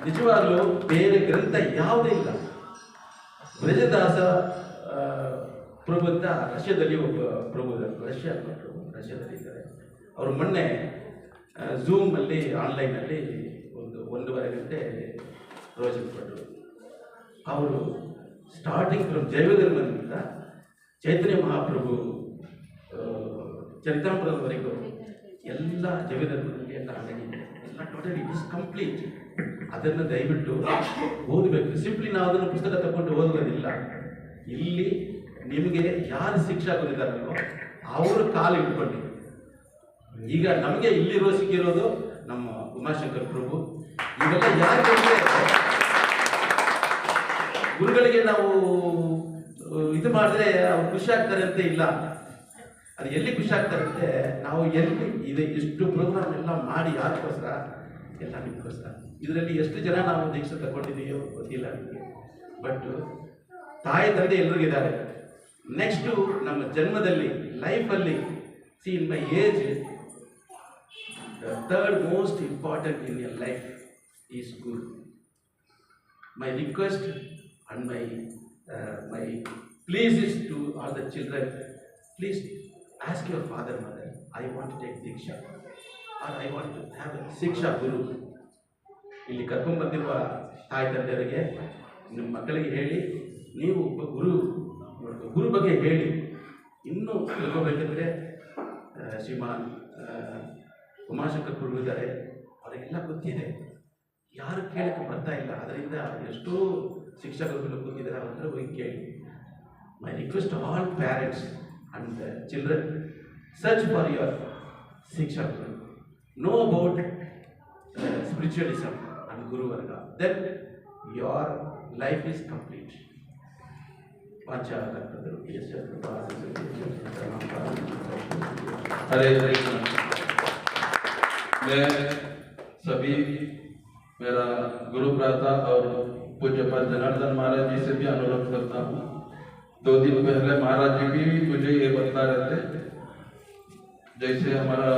ನಿಜವಾಗ್ಲೂ ಬೇರೆ ಗ್ರಂಥ ಯಾವುದೇ ಇಲ್ಲ. ಬ್ರಜದಾಸ ಪ್ರಭು ಅಂತ ರಷ್ಯಾದಲ್ಲಿ ಒಬ್ಬ ಪ್ರಭು ರಷ್ಯಾದಲ್ಲಿ ಇದ್ದಾರೆ. ಅವರು ಮೊನ್ನೆ ಝೂಮಲ್ಲಿ ಆನ್ಲೈನಲ್ಲಿ ಒಂದು 1.5 ಗಂಟೆ ಪ್ರವಚನ ಕೊಟ್ಟರು. ಅವರು ಸ್ಟಾರ್ಟಿಂಗ್ ಫ್ರಮ್ ಜೈವಧರ್ಮದಿಂದ ಚೈತನ್ಯ ಮಹಾಪ್ರಭು ಚರಿತಾಮೃತವರೆಗೂ ಎಲ್ಲ ಜೈವಧರ್ಮದಲ್ಲಿ ಎಲ್ಲ ಆಗಿದೆ, ಎಲ್ಲ ಟೋಟಲಿ ಇಟ್ ಇಸ್ ಕಂಪ್ಲೀಟ್. ಅದನ್ನು ದಯವಿಟ್ಟು ಓದಬೇಕು. ಸಿಂಪ್ಲಿ ನಾವು ಅದನ್ನು ಪುಸ್ತಕ ತಗೊಂಡು ಓದುವುದಿಲ್ಲ. ಇಲ್ಲಿ ನಿಮಗೆ ಯಾರು ಶಿಕ್ಷಕರಿದ್ದಾರಲ್ವೋ ಅವರು ಕಾಲು ಇಟ್ಕೊಂಡು, ಈಗ ನಮಗೆ ಇಲ್ಲಿರೋ ಸಿಕ್ಕಿರೋದು ನಮ್ಮ ಉಮಾಶಂಕರ್ ಪ್ರಭು. ಇವೆಲ್ಲ ಯಾಕೆ ಗುರುಗಳಿಗೆ ನಾವು ಇದು ಮಾಡಿದ್ರೆ ಅವ್ರು ಖುಷಿ ಆಗ್ತಾರೆ ಅಂತ ಇಲ್ಲ. ಅದು ಎಲ್ಲಿ ಖುಷಿ ಆಗ್ತಾರೆ ಅಂದರೆ ನಾವು ಎಲ್ಲಿ ಇದು ಇಷ್ಟು ಪ್ರೋಗ್ರಾಮ್ ಎಲ್ಲ ಮಾಡಿ ಯಾರಿಗೋಸ್ಕರ, ಎಲ್ಲ ನಿಮಗೋಸ್ಕರ. ಇದರಲ್ಲಿ ಎಷ್ಟು ಜನ ನಾವು ದೀಕ್ಷೆ ತಗೊಂಡಿದೆಯೋ ಗೊತ್ತಿಲ್ಲ ನಮಗೆ. ಬಟ್ ತಾಯಿ ತಂದೆ ಎಲ್ರಿಗಿದ್ದಾರೆ. ನೆಕ್ಸ್ಟು ನಮ್ಮ ಜನ್ಮದಲ್ಲಿ ಲೈಫಲ್ಲಿ see in my age the third most important in your life is guru. My request and my please is to all the children, please ask your father mother, I want to take diksha or I want to have a ಶಿಕ್ಷಾ ಗುರು. ಇಲ್ಲಿ ಕರ್ಕೊಂಡು ಬಂದಿರುವ ತಾಯಿ ತಂದೆಯರಿಗೆ ನಿಮ್ಮ ಮಕ್ಕಳಿಗೆ ಹೇಳಿ, ನೀವು ಒಬ್ಬ ಗುರು ಬಗ್ಗೆ ಹೇಳಿ. ಇನ್ನೂ ತಿಳ್ಕೋಬೇಕಂದ್ರೆ ಶ್ರೀಮಾನ್ ಉಮಾಶಂಕರ್ ಗುರು ಇದ್ದಾರೆ, ಅವರಿಗೆಲ್ಲ ಗೊತ್ತಿದೆ, ಯಾರು ಕೇಳಕ್ಕೆ ಬರ್ತಾ ಇಲ್ಲ. ಅದರಿಂದ ಎಷ್ಟೋ ಶಿಕ್ಷಕರುಗಳು ಕೂತಿದ್ದಾರೆ, ಅವರೆಲ್ಲರೂ ಹೋಗಿ ಕೇಳಿ. My request all parents and children, search for your shiksha guru, know about spiritualism and guruvarga, then your life is complete. Hare Krishna. मैं सभी मेरा गुरु भ्राता और पूज्यपाद जनार्दन महाराज जी से भी अनुरोध करता हूँ। 2 दिन पहले महाराज जी भी मुझे ये बता रहे थे, जैसे हमारा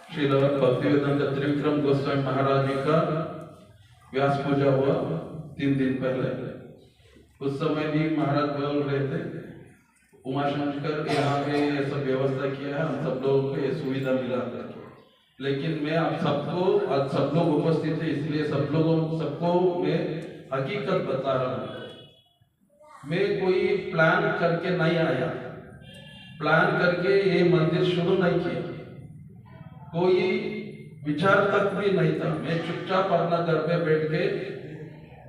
श्रील भक्तिवेदांत त्रिविक्रम गोस्वामी महाराज जी का व्यास पूजा हुआ 3 दिन पहले। उस समय भी महाराज बोल रहे थे उमाशंकर यहाँ पे ये सब व्यवस्था किया है, हम सब लोगों को ये सुविधा मिला करके। लेकिन मैं आप सबको, आज सब लोग उपस्थित है इसलिए सबको मैं हकीकत बता रहा हूँ। मैं कोई प्लान करके नहीं आया, प्लान करके ये मंदिर शुरू नहीं किया, कोई विचार तक भी नहीं था। मैं चुपचाप अपना घर पे बैठ के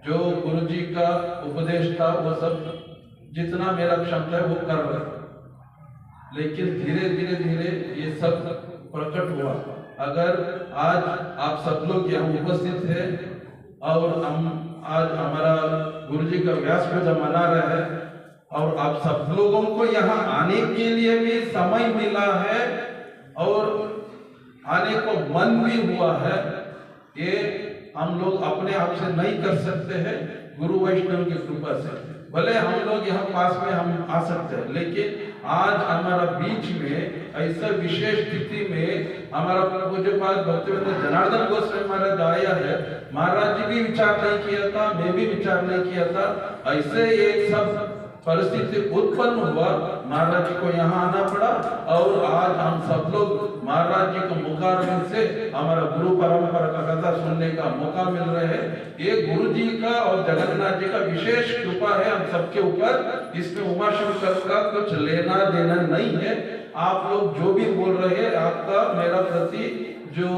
जो गुरु जी का उपदेश था वो सब जितना मेरा क्षमता है वो कर रहा था। लेकिन धीरे धीरे ये सब प्रकट हुआ। अगर आज आप सब लोग यहाँ उपस्थित हैं और हम आज हमारा गुरु जी का व्यास पूजा मना रहे हैं और आप सब लोगों को यहाँ आने के लिए भी समय मिला है और आने को मन भी हुआ है, ये हम लोग अपने आप से नहीं कर सकते हैं, गुरु वैष्णव की कृपा से। भले हम लोग यहाँ पास में हम आ सकते हैं, लेकिन आज हमारा बीच में ऐसा विशेष स्थिति में हमारा पूज्यपाद भक्तिवेदांत जनार्दन गोस्वामी महाराज आया है। महाराज जी भी विचार नहीं किया था, मैं भी विचार नहीं किया था, ऐसे एक सब परिस्थिति उत्पन्न हुआ, महाराज जी को यहाँ आना पड़ा और आज हम सब लोग महाराज जी को मुखारबिंद से हमारा गुरु परंपरा का कथा सुनने का मौका मिल रहा है। ये गुरु जी का और जगन्नाथ जी का विशेष कृपा है हम सबके ऊपर। इसमें उमाशंकर का कुछ लेना देना नहीं है। आप लोग जो भी बोल रहे हैं, आपका मेरा प्रति जो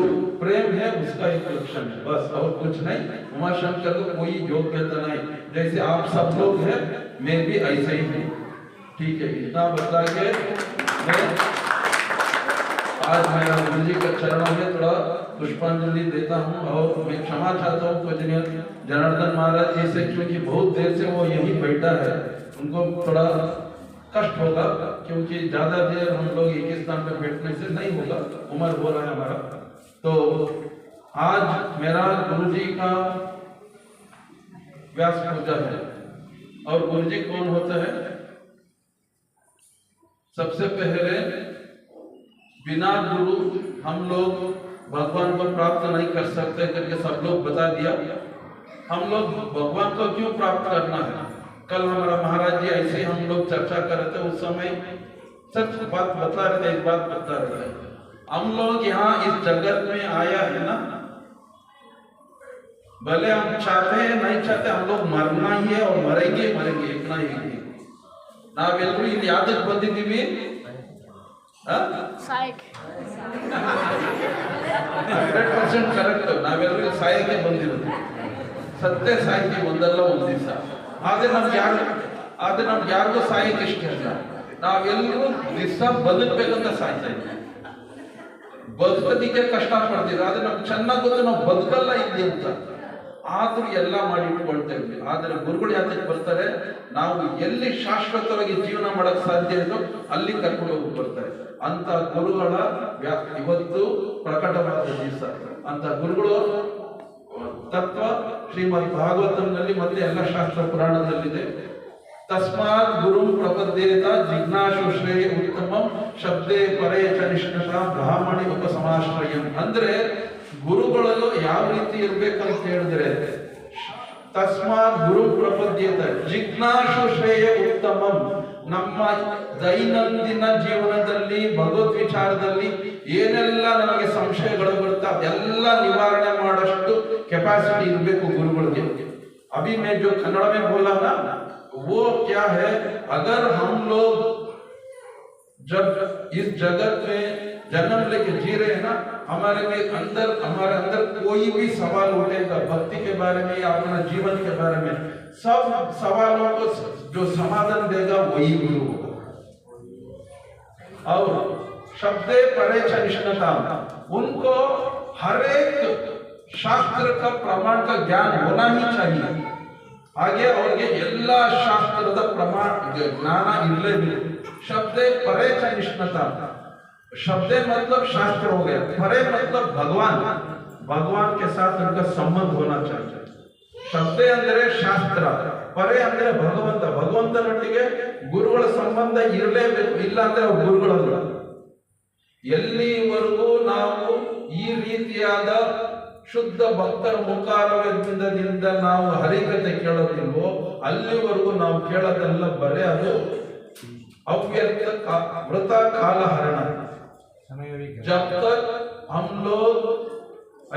प्रेम है उसका एक लक्षण है, बस और कुछ नहीं। उमाशंकर को कोई योग्यता नहीं, जैसे आप सब लोग हैं मैं भी ऐसे ही हूँ। ठीक है, इतना बता के मैं आज मेरा गुरु जी के चरणों में थोड़ा पुष्पांजलि देता हूँ और मैं क्षमा चाहता हूँ पूजनीय जनार्दन महाराज जी से, क्योंकि बहुत देर से वो यहीं बैठा है, उनको थोड़ा कष्ट होगा क्योंकि ज्यादा देर हम लोग एक ही स्थान पे बैठने से नहीं होगा, उम्र हो रहा है हमारा। तो आज मेरा गुरु जी का व्यास पूजा है और गुरु जी कौन होता है? सबसे पहले बिना गुरु हम लोग भगवान को प्राप्त नहीं कर सकते करके सब लोग बता दिया। हम लोग भगवान को क्यों प्राप्त करना है? कल हमारा महाराज जी ऐसे ही हम लोग चर्चा कर रहे थे, उस समय सच बात बता रहे थे, एक बात बता रहे थे। हम लोग यहाँ इस जगत में आया है ना, भले हम चाहते हैं नहीं चाहते, हम लोग मरना ही है और मरेंगे मरेंगे, इतना ही है। ನಾವೆಲ್ಲರೂ ಇಲ್ಲಿ ಯಾವ್ದಕ್ಕೆ ಬಂದಿದ್ದೀವಿ? 100% ಕರೆಕ್ಟ್, ನಾವೆಲ್ಲರೂ ಸಾಯಕ್ಕೆ ಬಂದಿರೋದು, ಸತ್ಯ ಸಾಯ್ತಿ ಒಂದಲ್ಲ ಒಂದು ದಿವಸ. ಆದ್ರೆ ನಮ್ಗೆ ಯಾರಿಗೂ ಸಾಯಕ್ಕೆ ಇಷ್ಟ ಇಲ್ಲ, ನಾವೆಲ್ಲರೂ ದಿವಸ ಬದುಕಬೇಕಂತ ಸಾಯ್ತಾ ಇದ್ದೀವಿ, ಬದುಕೋದಿಕ್ಕೆ ಕಷ್ಟ ಪಡ್ತೀವಿ. ಆದ್ರೆ ನಮ್ಗೆ ಚೆನ್ನಾಗಿ ಗೊತ್ತು ನಾವು ಬದುಕಲ್ಲ ಇಲ್ಲಿ ಅಂತ, ಆದ್ರೂ ಎಲ್ಲ ಮಾಡಿ ಇಟ್ಕೊಳ್ತಾ ಇದ್ವಿ. ಆದ್ರೆ ಗುರುಗಳು ಯಾತಕ್ಕೆ ಬರ್ತಾರೆ? ನಾವು ಎಲ್ಲಿ ಶಾಶ್ವತವಾಗಿ ಜೀವನ ಮಾಡಕ್ ಸಾಧ್ಯ ಇದೋ ಅಲ್ಲಿ ಕರ್ಕೊಂಡು ಹೋಗಿ ಬರ್ತಾರೆ. ಅಂತ ಗುರುಗಳ ಇವತ್ತು ಪ್ರಕಟವಾದ ದಿವಸ. ಅಂತ ಗುರುಗಳು ತತ್ವ ಶ್ರೀಮದ್ ಭಾಗವತಂನಲ್ಲಿ ಮತ್ತೆ ಎಲ್ಲ ಶಾಸ್ತ್ರ ಪುರಾಣದಲ್ಲಿದೆ. ತಸ್ಮಾತ್ ಗುರು ಪ್ರಪದ್ಯೇತ ಜಿಜ್ಞಾಸು ಶ್ರೇಯ ಉತ್ತಮಂ ಶಬ್ದೇ ಪರೇ ಚ ನಿಷ್ಣತ ಬ್ರಾಹ್ಮಣಿ ಉಪಸಮಾಶ್ರಯಂ. ಅಂದ್ರೆ ಗುರುಗಳು ಯಾವ ರೀತಿ ಇರ್ಬೇಕಂತ ಹೇಳಿದ್ರೆ, ತಸ್ಮಾತ್ ಗುರು ಪ್ರಪದ್ಯೇತ ಜಿಜ್ಞಾಸು ಶ್ರೇಯ ಉತ್ತಮಂ. ನಮ್ಮ ದೈನಂದಿನ ಜೀವನದಲ್ಲಿ ಭಗವದ್ ವಿಚಾರದಲ್ಲಿ ಏನೆಲ್ಲ ನಮಗೆ ಸಂಶಯಗಳು ಬರುತ್ತಾ ಎಲ್ಲ ನಿವಾರಣೆ ಮಾಡಷ್ಟು ಕೆಪಾಸಿಟಿ ಇರಬೇಕು ಗುರುಗಳಿಗೆ. अभी मैं जो कन्नड़ में बोला ना वो क्या है, अगर हम लोग जब इस जगत में जन्म लेके जी रहे हैं ना, हमारे अंदर कोई भी सवाल उठेगा भक्ति के बारे में या अपना जीवन के बारे में, सब सवालों को जो समाधान देगा वही गुरु होगा। और शब्दे परे च निष्णता, उनको हर एक शास्त्र का प्रमाण का ज्ञान होना ही चाहिए। ಹಾಗೆ ಅವರಿಗೆ ಎಲ್ಲ ಶಾಸ್ತ್ರದ ಪ್ರಮಾಣ ಜ್ಞಾನ ಇರಲೇಬೇಕು। शब्दे परे च निष्णता, शब्दे मतलब शास्त्र हो गया, परे मतलब भगवान के साथ उनका संबंध होना चाहिए। शब्दे अंदरे शास्त्र, परे अंदरे ಭಗವಂತನೊಟ್ಟಿಗೆ ಗುರುಗಳ ಸಂಬಂಧ ಇರಲೇಬೇಕು, ಇಲ್ಲ ಅಂದ್ರೆ ಅವ್ರು ಗುರುಗಳಲ್ಲ। ಎಲ್ಲಿವರೆಗೂ ನಾವು ಈ ರೀತಿಯಾದ ಶುದ್ಧ ಭಕ್ತರ ಮುಖಾರವಿಂದದಿಂದ ನಾವು ಹರಿಕತೆ ಕೇಳೋದಿಲ್ವೋ ಅಲ್ಲಿವರೆಗೂ ನಾವು ಕೇಳೋದೆಲ್ಲ ಬರೇ ಅದು अव्यर्थ वृथा काल हरण। जब तक हम लोग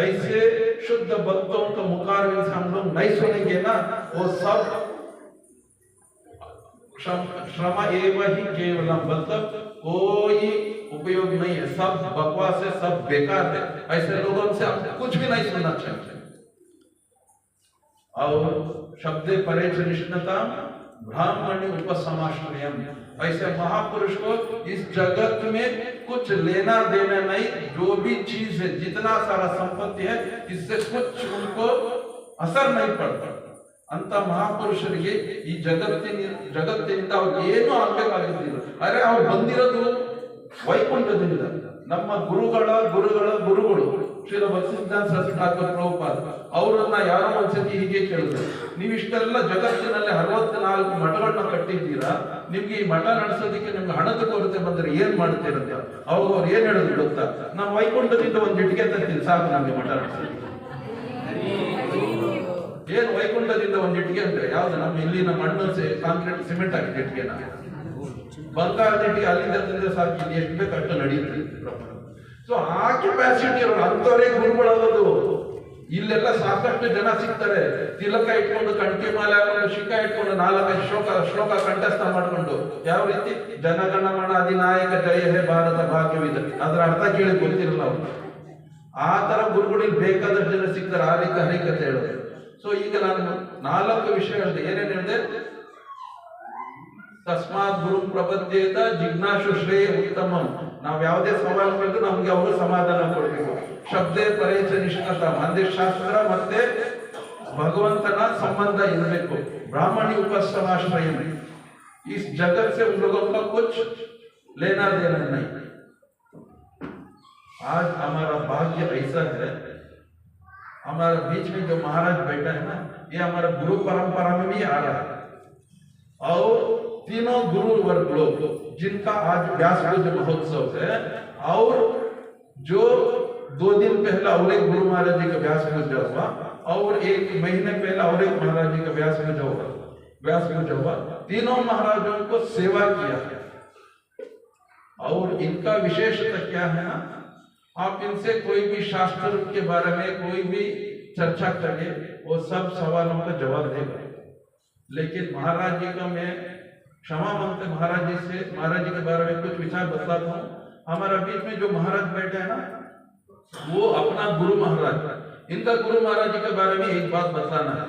ऐसे शुद्ध भक्तों का मुखारविंद से हम लोग नहीं सुनेंगे ना, वो सब श्रम एवं ही केवलम, मतलब कोई उपयोग नहीं है, सब बकवास है, सब बेकार है। ऐसे लोगों से हम कुछ भी नहीं सुनना चाहिए। और शब्दे परे च निष्णता ब्राह्मणी उपसमाश्रयम, ऐसे महापुरुष को इस जगत में कुछ लेना देना नहीं, जो भी चीज है, जितना सारा संपत्ति है, इससे कुछ उनको असर नहीं पड़ता। ಅಂತ ಮಹಾಪುರುಷರಿಗೆ ಈ ಜಗತ್ತಿನಿಂದ ಅವ್ರು ಏನು ಆಗ್ಬೇಕಾಗಿದ್ದಿಲ್ಲ। ಅರೆ ಅವ್ರು ಬಂದಿರೋದು ವೈಕುಂಠದಿಂದ, ನಮ್ಮ ಗುರುಗಳು ಶ್ರೀಲ ಭಕ್ತಿಸಿದ್ಧಾಂತ ಸರಸ್ವತಿ ಠಾಕೂರ್ ಪ್ರಭುಪಾದ ಅವರನ್ನ ಯಾರೋ ಒಂದ್ಸತಿ ಹೀಗೆ ಕೇಳಿದ್ರು, ನೀವಿಷ್ಟೆಲ್ಲ ಜಗತ್ತಿನಲ್ಲಿ 64 ಮಠಗಳನ್ನ ಕಟ್ಟಿದ್ದೀರಾ, ನಿಮ್ಗೆ ಈ ಮಠ ನಡೆಸೋದಕ್ಕೆ ನಿಮ್ಗೆ ಹಣದ ಕೊರತೆ ಬಂದ್ರೆ ಏನ್ ಮಾಡ್ತೀರಂತ? ಅವಾಗ ಅವ್ರು ಏನ್ ಹೇಳಿದ್ರು ಗೊತ್ತಾ? ನಾವು ವೈಕುಂಠದಿಂದ ಒಂದು ಇಟ್ಟಿಗೆ ತರ್ತೀನಿ ಸಾಕು ನಮ್ಗೆ ಮಠ ನಡೆಸೋದಕ್ಕೆ। ಏನು ವೈಕುಂಠದಿಂದ ಒಂದು ಇಟ್ಟಿಗೆ ಅಂದ್ರೆ ಯಾವ್ದು? ನಮ್ಮ ಇಲ್ಲಿನ ಮಣ್ಣು ಕಾಂಕ್ರೀಟ್ ಸಿಮೆಂಟ್ ಹಾಕಿದ ಇಟ್ಟಿಗೆನ, ಬಂಗಾರದ ಇಟ್ಟಿಗೆ ಅಲ್ಲಿಂದ ತಂದ್ರೆ ಸಾಕು, ಇಲ್ಲಿ ಎಷ್ಟು ಬೇಕು ಅಷ್ಟು ನಡೆಯುತ್ತೆ। ಸೊ ಆ ಕೆಪಾಸಿಟಿ ಇರೋರು ಅಂತವರೇ ಗುರುಗಳಾಗೋದು। ಇಲ್ಲೆಲ್ಲ ಸಾಕಷ್ಟು ಜನ ಸಿಗ್ತಾರೆ, ತಿಲಕ ಇಟ್ಕೊಂಡು ಕಣ್ಕೆ ಮಾಲೆ ಹಾಕೊಂಡು ಶಿಖ ಇಟ್ಕೊಂಡು 4-5 ಶ್ಲೋಕ ಕಂಠಸ್ಥ ಮಾಡ್ಕೊಂಡು, ಯಾವ ರೀತಿ ಜನಗಣಮನ ಅಧಿನಾಯಕ ಜಯ ಹೇ ಭಾರತ ಭಾಗ್ಯವಿದೆ, ಅದರ ಅರ್ಥ ಕೇಳಿ ಗೊತ್ತಿರಲ್ಲ ಅವ್ರು। ಆ ತರ ಗುರುಗಳಿಗೆ ಬೇಕಾದಷ್ಟು ಜನ ಸಿಗ್ತಾರೆ, ಆ ರೀತಿ ಹರಿಕತೆ ಹೇಳೋದು। ಸೊ ಈಗ ನಾನು 4 ವಿಷಯ ಹೇಳಿದೆ, ಏನೇನು ಹೇಳಿದೆ? ತಸ್ಮಾತ್ ಗುರು ಪ್ರಪದ್ಯೇತ ಜಿಜ್ಞಾಸು ಶ್ರೇಯ ಉತ್ತಮಂ, ನಾವು ಯಾವುದೇ ಸವಾಲು ಬಂದು ನಮ್ಗೆ ಅವರು ಸಮಾಧಾನ ಕೊಡಬೇಕು। ಶಬ್ದೇ ಪರೇ ಚ ನಿಷ್ಣತಾ, ಅಂದ್ರೆ ಶಾಸ್ತ್ರ ಮತ್ತೆ ಭಗವಂತನ ಸಂಬಂಧ ಇರಬೇಕು। ब्राह्मणी उपसमाश्रय, इस जगत से उन लोगों का कुछ लेना देना नहीं। आज हमारा भाग्य ऐसा है, हमारे बीच में जो महाराज बैठा है ना, ये हमारा गुरु परंपरा में भी आ रहा है। और तीनों गुरु वर्ग लोग जिनका आज व्यास पूज्य महोत्सव है, और जो 2 दिन पहले और एक गुरु महाराज जी का व्यास पूजा हुआ, और 1 महीने पहले और एक महाराज जी का व्यास पूजा हुआ, तीनों महाराजों को सेवा किया है। और इनका विशेषता क्या है ना, आप इनसे कोई भी शास्त्र के बारे में कोई भी चर्चा करिए, वो सब सवालों का जवाब देगा। लेकिन महाराज जी का मैं क्षमा मांगते महाराज जी से, महाराज जी के बारे में कुछ विचार बतलाता हूँ। हमारा बीच में जो महाराज बैठे हैं ना, वो अपना गुरु महाराज, इनका गुरु महाराज जी के बारे में एक बात बताना है।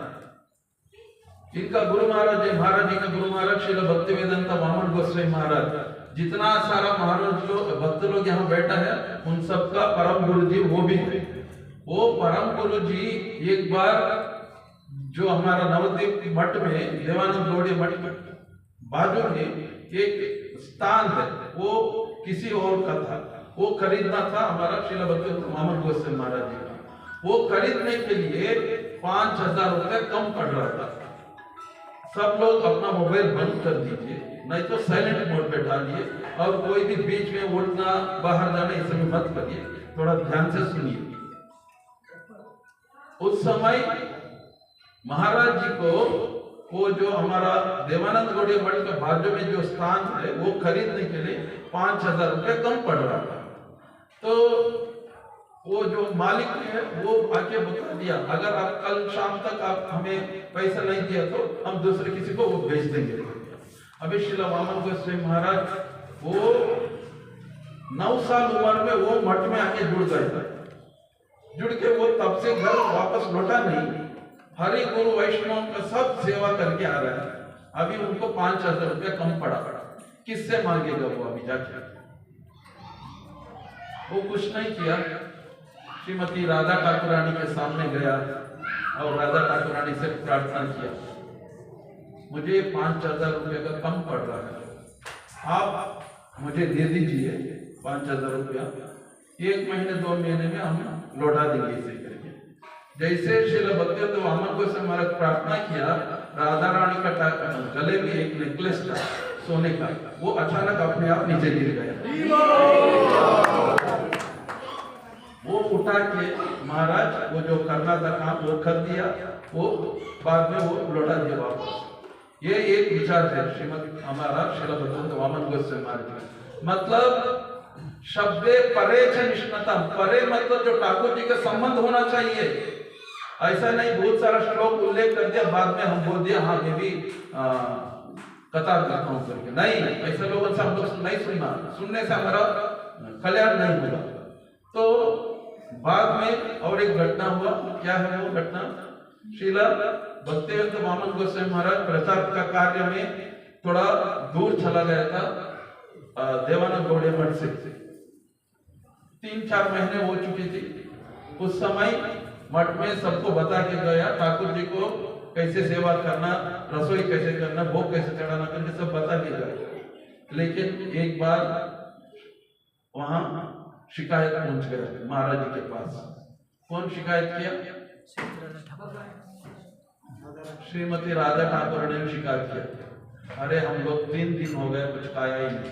इनका गुरु महाराज है, महाराज जी का गुरु महाराज श्रील भक्तिवेदांत वामन गोस्वामी महाराज। जितना सारा महाराज लोग भक्त लोग यहाँ बैठा है, उन सबका परम गुरु जी वो भी है। वो परम गुरु जी एक बार जो हमारा नवद्वीप मठ में देवानंद गौड़ी मठ के बाजू में एक स्थान है, वो किसी और का था, वो खरीदना था हमारा श्रील भक्तिवेदांत वामन गोस्वामी महाराज जी का। वो खरीदने के लिए 5000 रुपए कम पड़ रहा था। सब लोग अपना मोबाइल बंद कर दीजिए, नहीं तो साइलेंट मोड पे डालिए, और कोई भी बीच में उठना बाहर जाना इस समय मत करिए, थोड़ा ध्यान से सुनिए। उस समय महाराज जी को वो जो हमारा देवानंद गौड़ी मठ के बाजू में जो स्थान है, वो खरीदने के लिए 5000 रुपए कम पड़ रहा था। तो वो जो मालिक है वो आके बता दिया, अगर आप कल शाम तक आप हमें पैसा नहीं दिया तो हम दूसरे किसी को वो बेच देंगे। अभी श्रील वामन गोस्वामी महाराज वो 9 साल उम्र में वो मठ में आके जुड़ गए। जुड़ के वो तब से घर वापस लौटा नहीं, हरि गुरु वैष्णव का सब सेवा करके आ रहा है। अभी उनको 5,000 रुपया कम पड़ा, किससे मांगेगा वो अभी जाके? वो कुछ नहीं किया, श्रीमती राधा ठाकुरानी के सामने गया और राधा ठाकुरानी से प्रार्थना किया, मुझे 5,000 रुपये का कम पड़ रहा है, आप मुझे दे दीजिए 5,000 रुपया, 1 महीने 2 महीने में हम लौटा देंगे इसे करके। जैसे श्रील भक्तिवेदांत वामन को से हमारा प्रार्थना किया, राधा रानी का गले में एक नेकलेस था सोने का, वो अचानक अपने आप नीचे गिर गया। वो उठा के महाराज वो जो करना था काम वो कर दिया, वो बाद में वो लौटा दिया वापस। ये एक विचार है श्रीमद हमारा श्रील भक्तिवेदांत वामन गोस्वामी महाराज। मतलब शब्दे परे च निष्णता, परे मतलब जो ठाकुर जी का संबंध होना चाहिए। ऐसा नहीं बहुत सारा श्लोक उल्लेख कर दिया, बाद में हम बोल दिया हाँ मैं भी कथा करता हूँ करके। नहीं, ऐसे लोगों से हम लोग नहीं सुनना, सुनने से हमारा कल्याण नहीं होगा। तो बाद में और एक घटना हुआ, क्या है वो घटना? श्रील भक्तिवेदांत वामन गोस्वामी महाराज प्रचार का कार्य में थोड़ा दूर चला गया था देवानंद गौड़े मठ से। 3-4 महीने हो चुकी थी। उस समय मठ में सबको बता के गया, ठाकुर जी को कैसे सेवा करना, रसोई कैसे करना, भोग कैसे चढ़ाना करके सब बता के गया। लेकिन एक बार वहां शिकायत पहुंच गया महाराज जी के पास। कौन शिकायत किया? श्रीमती राधा ठाकुर ने शिकायत किया, अरे हम लोग 3 दिन हो गए कुछ खाया ही नहीं।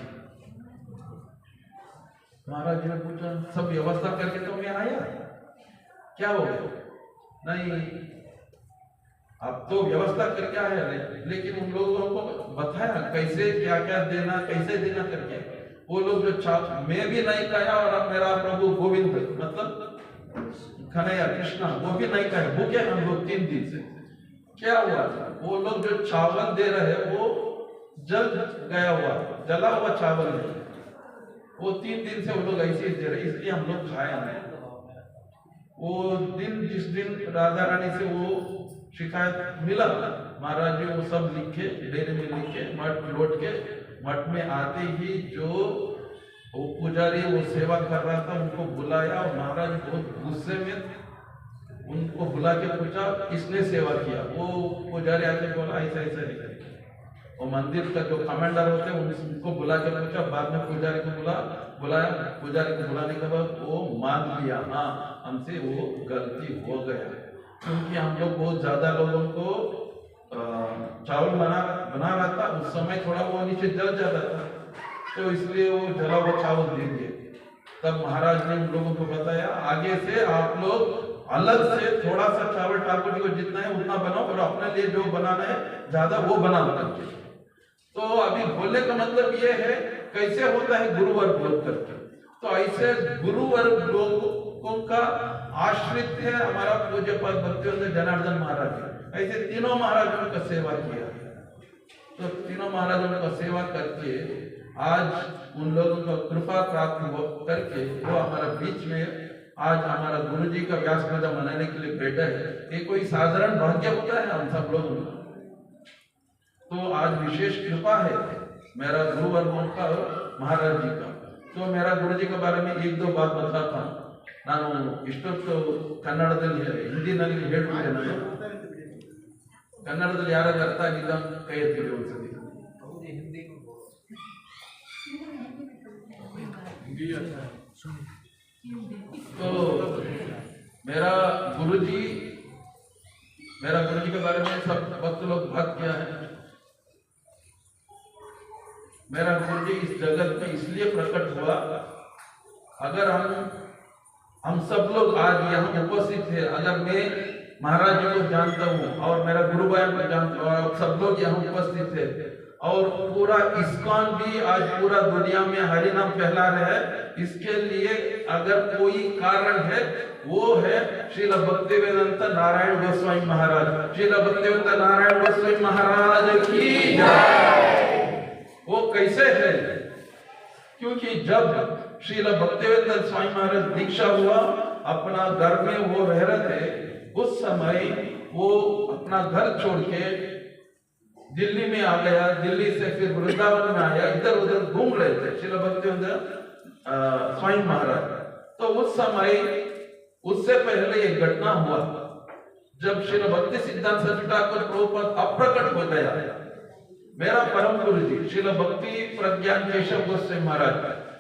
महाराज जी ने पूछा, सब व्यवस्था करके तो मैं आया, क्या हो गया? नहीं, अब तो व्यवस्था करके आया नहीं, लेकिन उन लोगों को बताया कैसे क्या क्या देना, कैसे देना करके। वो लोग जो मैं भी नहीं खाया और मेरा प्रभु गोविंद मतलब कन्हैया कृष्णा वो भी नहीं खाया, भूखे हम लोग 3 दिन से। क्या हुआ? वो लोग जो चावल दे रहे वो जल गया हुआ, जला हुआ चावल है, वो 3 दिन से वो लोग ऐसे ही दे रहे, इसलिए हम लोग खाया नहीं। वो दिन जिस दिन राधा रानी से वो शिकायत मिला, महाराज जी वो सब लिखे, डेरे में लिखे, मठ लौट के मठ में आते ही जो वो पुजारी वो सेवा कर रहा था उनको बुलाया और महाराज बहुत गुस्से में उनको बुला के पूछा किसने सेवा किया? वो पुजारी आके बोला ऐसा ऐसा नहीं। और मंदिर का जो कमांडर होते हैं उनको बुला के पूछा, बाद में पुजारी को बुलाया। पुजारी को बुलाने के बाद वो मान लिया, हाँ हमसे वो गलती हो गया, क्योंकि हम लोग बहुत ज्यादा लोगों को चावल बना रहा था, उस समय थोड़ा वो नीचे जल जाता था, तो इसलिए वो जला हुआ चावल दे दिए। तब महाराज ने उन लोगों को बताया, आगे से आप लोग अलग से थोड़ा सा चावल ठाकुर जी को जितना है उतना बनाओ और अपने लिए जो बनाना है ज्यादा वो बना करके। तो अभी बोलने का मतलब ये है कैसे होता है गुरुवर बोल करके। तो ऐसे गुरुवर लोगों का आश्रित है हमारा पूज्य पद भक्तिवेदांत जनार्दन महाराज। ऐसे तीनों महाराजों का सेवा किया, तो तीनों महाराजों का सेवा करके आज उन लोगों को कृपा प्राप्त करके वो हमारा बीच में आज हमारा गुरु जी का व्यास पूजा मनाने के लिए बैठा है। ये कोई साधारण भाग्य होता है हम सब लोगों का? तो आज विशेष कृपा है मेरा गुरुवर्गों का और महाराज जी का। तो मेरा गुरु जी के बारे में 1-2 बात बताता हूँ। ನಾನು ಇಷ್ಟೊತ್ತು ಕನ್ನಡದಲ್ಲಿ ಹಿಂದಿನಲ್ಲಿ ಹೇಳ್ಬಿಟ್ಟೆ, ನಾನು ಕನ್ನಡದಲ್ಲಿ ಯಾರಾದ್ರೂ ಅರ್ಥ ಆಗಿಲ್ಲ ಕೈ ಎತ್ತಿ ಒಂದ್ಸತಿ। तो मेरा गुरुजी के बारे में सब भक्त लोग बात किया है। मेरा गुरुजी इस जगत में इसलिए प्रकट हुआ, अगर हम सब लोग आज यहाँ उपस्थित है, अगर मैं महाराज जी को जानता हूँ और मेरा गुरु भाई को जानता हूँ और सब लोग यहाँ उपस्थित है और पूरा इस्कॉन भी आज पूरा दुनिया में हरि नाम फैला रहे हैं, इसके लिए अगर कोई कारण है वो है श्रील भक्तिवेदांत नारायण गोस्वामी महाराज। श्रील भक्तिवेदांत नारायण गोस्वामी महाराज की जय। वो कैसे है? क्योंकि जब श्रील भक्तिवेदांत स्वामी महाराज दीक्षा हुआ, अपना घर में वो रह रहे थे। उस समय वो अपना घर छोड़ के दिल्ली में आ गया, दिल्ली से फिर वृंदावन में आया, इधर उधर घूम रहे थे श्रील भक्तिवेदांत स्वामी महाराज। तो उस समय उससे पहले एक घटना हुआ, जब श्रील भक्ति सिद्धांत सरस्वती ठाकुर प्रभुपाद अप्रकट हो गया, मेरा परम गुरु जी श्रील भक्ति प्रज्ञान केशव गोस्वामी महाराज,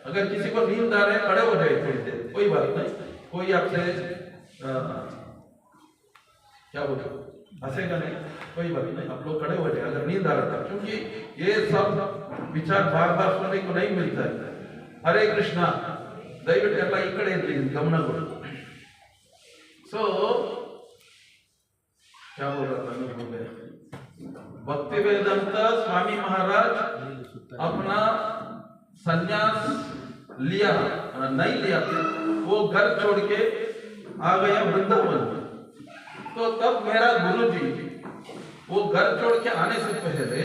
अगर किसी को नींद आ रहा है खड़े हो जाए थोड़ी देर, कोई बात नहीं, कोई आपसे क्या बोलते हंसेगा नहीं, कोई बात नहीं, आप लोग खड़े हो जाए अगर नींद आ रहा था, क्योंकि ये सब विचार बार बार सुनने को नहीं मिलता है। हरे कृष्णा, दयविಟ್ಟು ಎಲ್ಲ ಈ ಕಡೆ ಇರ್ಲಿ ಗಮನ ಕೊಡಿ। सो क्या बोल रहा था मैं, हो गया। भक्तिवेदांत स्वामी महाराज अपना संन्यास लिया नहीं लिया, वो घर छोड़ के आ गया वृंदावन। तो तब मेरा गुरुजी वो घर छोड़ के आने से पहले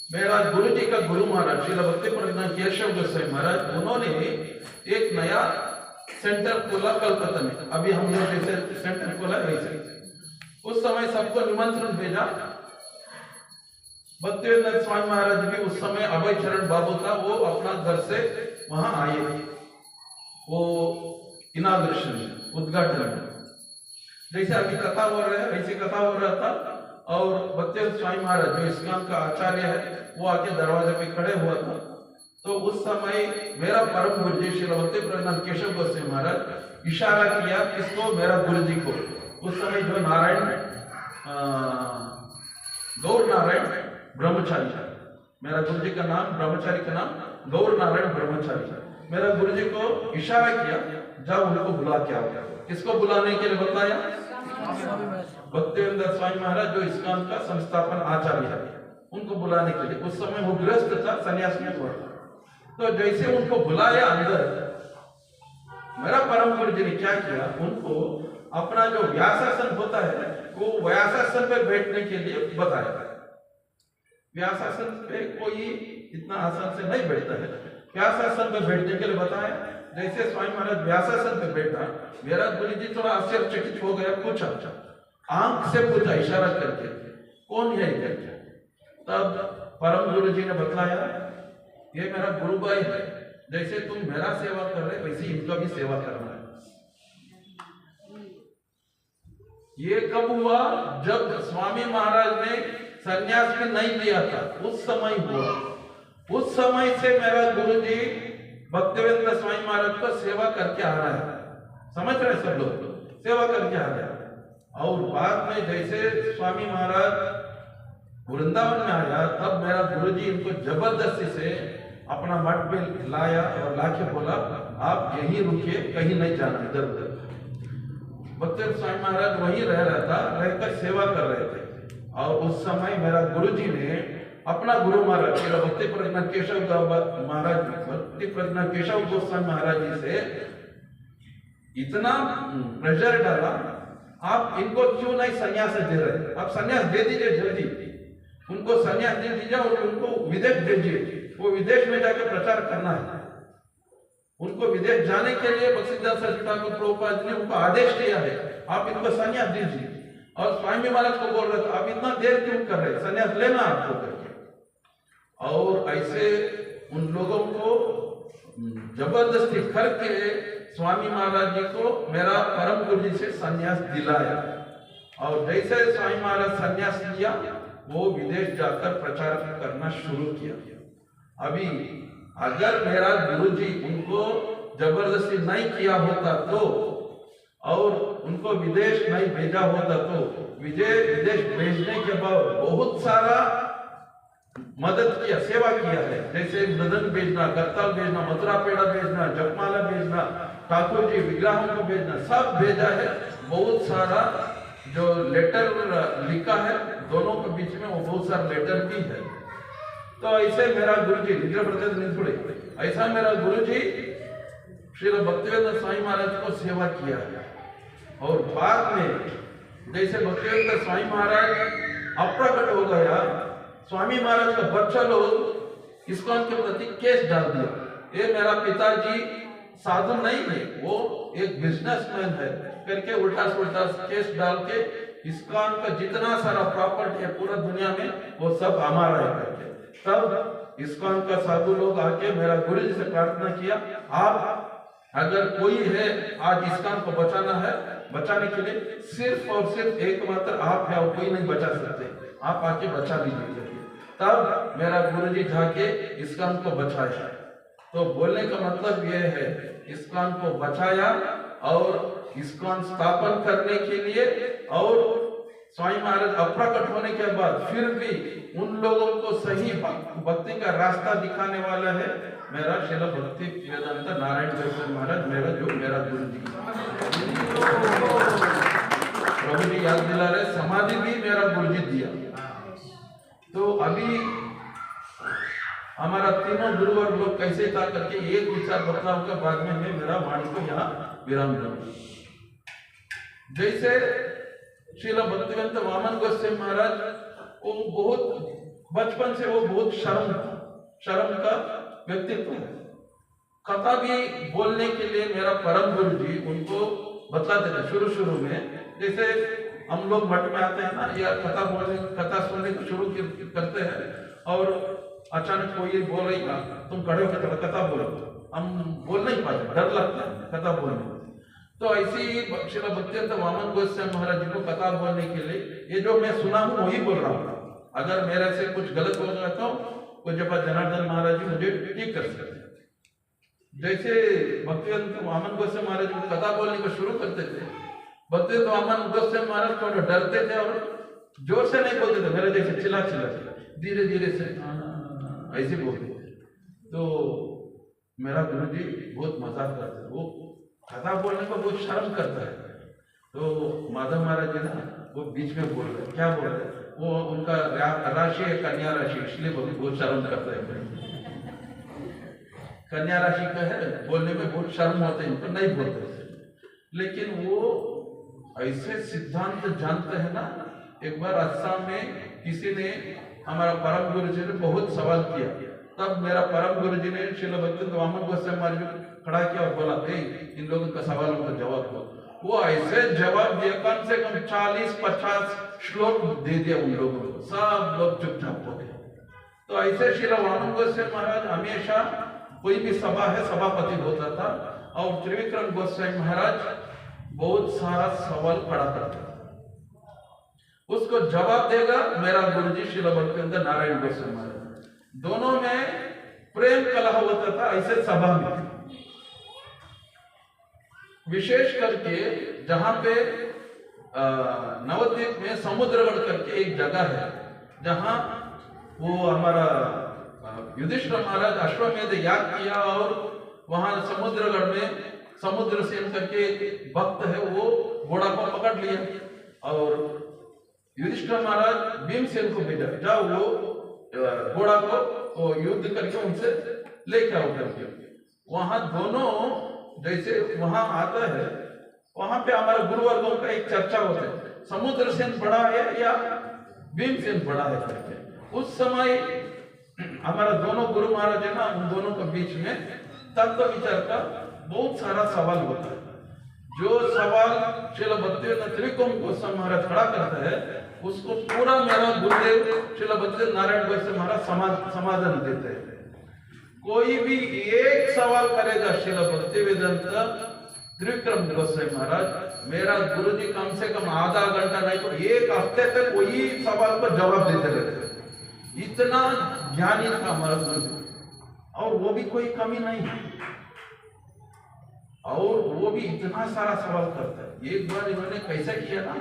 मेरा गुरुजी का गुरु महाराज श्रील भक्ति प्रज्ञान केशव गोस्वामी महाराज, उन्होंने एक नया सेंटर खोला कलकत्ता में। अभी हम लोग जैसे सेंटर खोला वैसे उस समय सबको निमंत्रण भेजा। भक्तिवेदांत स्वामी महाराज भी उस समय अभय चरण बाबू था, वो अपना घर से वहां आए, वो इनाग्रेशन उद्घाटन जैसे अभी कथा हो रहा है वैसे कथा हो रहा था। और भक्तिवेदांत स्वामी महाराज जो इस्कॉन का आचार्य है वो आके दरवाजे पे खड़े हुआ था। तो उस समय मेरा परम गुरु जी श्री भक्ति प्रज्ञान केशव गोस्वामी महाराज इशारा किया किसको, मेरा गुरु जी को। उस समय जो नारायण गौर नारायण ब्रह्मचारी, मेरा गुरु जी का नाम ब्रह्मचारी का नाम गौर नारायण ब्रह्मचारी, मेरा गुरु जी को इशारा किया जाओ उनको बुला के आओ। किसको बुलाने के लिए बताया? भक्तिवेदांत स्वामी महाराज जो इस्कॉन का संस्थापन आचार्य है, उनको बुलाने के लिए। उस समय वो गृहस्थ था, सन्यास में हुआ। तो जैसे उनको बुलाया अंदर, मेरा परम गुरु जी ने क्या किया, उनको अपना जो व्यासासन होता है वो व्यासासन पे बैठने के लिए बताया। व्यासासन पे कोई इतना आसान से नहीं बैठता है, व्यासासन पे बैठने के लिए बताया। जैसे स्वामी महाराज व्यासासन पे बैठा, मेरा गुरु जी थोड़ा आश्चर्यचकित हो गया, पूछा, आंख से पूछा इशारा करके, कौन है करके। तब परम गुरु जी ने बताया ये मेरा गुरु भाई है, जैसे तुम मेरा सेवा कर रहे वैसे इनका भी सेवा करना है। ये कब हुआ? जब स्वामी महाराज ने सन्यास में नहीं लिया था, उस समय हुआ। उस समय से मेरा गुरु जी भक्तिवेदांत स्वामी महाराज को सेवा करके आ रहा है, समझ रहे सब लोग, सेवा करके आ रहा है। और बाद में जैसे स्वामी महाराज वृंदावन में आया, तब मेरा गुरुजी इनको जबरदस्ती से अपना मठ में लाया और लाके बोला आप यहीं रुकिए, कहीं नहीं जाना इधर उधर। भक्तिवेदांत स्वामी महाराज वहीं रह रहा था, रहकर सेवा कर रहे थे। और उस समय मेरा गुरुजी ने अपना गुरु महाराज भक्ति प्रज्ञान केशव महाराज, भक्ति प्रज्ञान केशव गोस्वामी महाराज जी से इतना प्रेशर डाला, आप इनको क्यों नहीं संन्यास दे रहे, आप संन्यास दे दीजिए जल्दी, उनको संन्यास दे दीजिए और उनको विदेश भेजिए, वो विदेश में जाकर प्रचार करना है। उनको विदेश जाने के लिए भक्ति सिद्धांत सरस्वती ठाकुर प्रभुपाद ने उनको आदेश दिया है, आप इनको संन्यास दीजिए। और स्वामी महाराज को बोल रहे थे आप इतना देर क्यों कर रहे, संन्यास लेना आपको करके। और ऐसे उन लोगों को जबरदस्ती करके स्वामी महाराज जी को मेरा परम गुरु जी से संन्यास दिलाया। और जैसे स्वामी महाराज संन्यास लिया, वो विदेश जाकर प्रचार करना शुरू किया। अभी अगर मेरा गुरु जी उनको जबरदस्ती नहीं किया होता तो, और उनको विदेश नहीं भेजा होता तो, विदेश भेजने के बाद बहुत सारा मदद किया, सेवा किया है। जैसे मृदंग भेजना, करताल भेजना, मथुरा पेड़ा भेजना, जपमाला भेजना, ठाकुर जी विग्रहों को भेजना, सब भेजा है। बहुत सारा जो लेटर लिखा है दोनों के बीच में, वो बहुत सारा लेटर भी है। तो ऐसे मेरा गुरु जी ऐसा मेरा गुरु जी श्री भक्तिवेदांत स्वामी महाराज को सेवा किया है। और बाद में जैसे भक्तिवेदांत स्वामी महाराज अप्रकट हो गया, स्वामी महाराज का बच्चा लोग इस्कॉन के प्रति केस डाल दिया, ये मेरा पिताजी साधु नहीं है, वो एक बिजनेसमैन है करके उल्टा सुल्टा केस डाल के इस्कॉन का जितना सारा प्रॉपर्टी है पूरा दुनिया में वो सब हमारा है करके। तब इस्कॉन का साधु लोग आके मेरा गुरु जी से प्रार्थना किया, आप अगर कोई है आज इस्कॉन को बचाना है, बचाने के लिए सिर्फ और सिर्फ एकमात्र आप है और कोई नहीं बचा सकते, आप आके बचा लीजिए। तब मेरा गुरुजी जाके इस्कॉन को बचाया। तो बोलने का मतलब यह है, इस्कॉन को बचाया और इस्कॉन स्थापन करने के लिए, और स्वामी महाराज अप्रकट होने के बाद फिर भी उन लोगों को सही भक्ति का रास्ता दिखाने वाला है मेरा श्रील भक्ति वेदांत नारायण गोस्वामी महाराज, मेरा गुरु जी। प्रभु जी याद दिला रहे, समाधि भी मेरा गुरु जी दिया। तो अभी हमारा तीनों गुरुवर लोग कैसे था करके एक विचार बदलाव के बाद में मैं मेरा वाणी को यहाँ विराम दूंगा। जैसे श्रील भक्तिवेदांत वामन गोस्वामी महाराज वो बहुत बचपन से वो बहुत शर्म का व्यक्तित्व है। कथा भी बोलने के लिए मेरा परम गुरु जी उनको बतलाते थे शुरू में, जैसे हम लोग मठ में आते हैं ना, या कथा सुनने को शुरू करते हैं और अचानक कोई बोल रही था तुम खड़े होकर कथा बोलो, हम बोल नहीं पाते, डर लगता है कथा बोलने। तो ऐसी ही श्रील भक्तिवेदांत वामन गोस्वामी महाराज जी को कथा बोलने के लिए ये जो मैं सुना हूँ वही बोल रहा हूँ। अगर मेरे से कुछ गलत हो गया तो पूज्यपाद जनार्दन महाराज जी मुझे ठीक कर सकते। जैसे भक्तिवेदांत वामन गोस्वामी महाराज जी को कथा बोलने को शुरू करते थे, भक्तिवेदांत वामन गोस्वामी महाराज थोड़ा डरते थे और जोर से नहीं बोलते थे, मेरे जैसे चिल्ला धीरे धीरे से ऐसे बोलते थे। तो मेरा गुरु जी बहुत मजाक करते थे, वो कथा बोलने को बहुत शर्म करता है। तो माधव महाराज जी ना वो बीच में बोल रहे, क्या बोल रहे, वो उनका राशि है कन्या राशि, इसलिए बहुत शर्म करता है। कन्या राशि का है, बोलने में बहुत शर्म होते हैं, उनको नहीं बोलते। लेकिन वो ऐसे सिद्धांत जानते हैं ना। एक बार असम में किसी ने हमारा परम गुरु जी ने बहुत सवाल किया, तब मेरा परम गुरु जी ने श्रील भक्तिवेदांत वामन गोस्वामी महाराज को खड़ा किया और बोला, इन लोगों का सवालों का जवाब दो। वो ऐसे जवाब दिया, कम से कम 40-50 श्लोक दे दिया उन लोगों को, सब लोग चुपचाप हो गए। तो ऐसे श्रील वामन गोस्वामी महाराज हमेशा कोई भी सभा है सभापति होता था, और त्रिविक्रम गोस्वामी महाराज बहुत सारा सवाल खड़ा करते, उसको जवाब देगा मेरा गुरुजी श्रील भक्तिवेदांत नारायण गोस्वामी महाराज। दोनों में प्रेम कलह होता था ऐसे सभा में। विशेष करके जहां पे नवद्वीप में समुद्रगढ़ करके एक जगह है, जहां वो हमारा युधिष्ठिर महाराज अश्वमेध याग किया, और वहां समुद्रगढ़ में समुद्रसेन करके भक्त है, वो घोड़ा को पकड़ लिया और युधिष्ठिर महाराज भीमसेन को भेजा, जाओ वो घोड़ा को युद्ध करके उनसे लेके आओ करके। वहां दोनों जैसे वहां आता है, वहां पे हमारे गुरुवर्गों का एक चर्चा होता है, समुद्रसेन बड़ा है या भीमसेन बड़ा है करके। उस समय हमारा दोनों गुरु महाराज है ना, उन दोनों के बीच में तत्व विचार का बहुत सारा सवाल होता है। जो सवाल श्रील भक्तिवेदांत त्रिविक्रम गोस्वामी महाराज खड़ा करता है, उसको पूरा मेरा गुरुदेव श्रील भक्तिवेदांत नारायण गोस्वामी महाराज समाधान देते हैं। कोई भी एक सवाल करेगा श्रील भक्तिवेदांत त्रिविक्रम गोस्वामी महाराज, मेरा गुरुजी कम से कम आधा घंटा नहीं तो एक हफ्ते तक वही सवाल पर जवाब देते रहते। इतना ज्ञानी था हमारा गुरुजी, और वो भी कोई कमी नहीं है, और वो भी इतना सारा सवाल करता है। एक बार इन्होंने कैसा किया ना,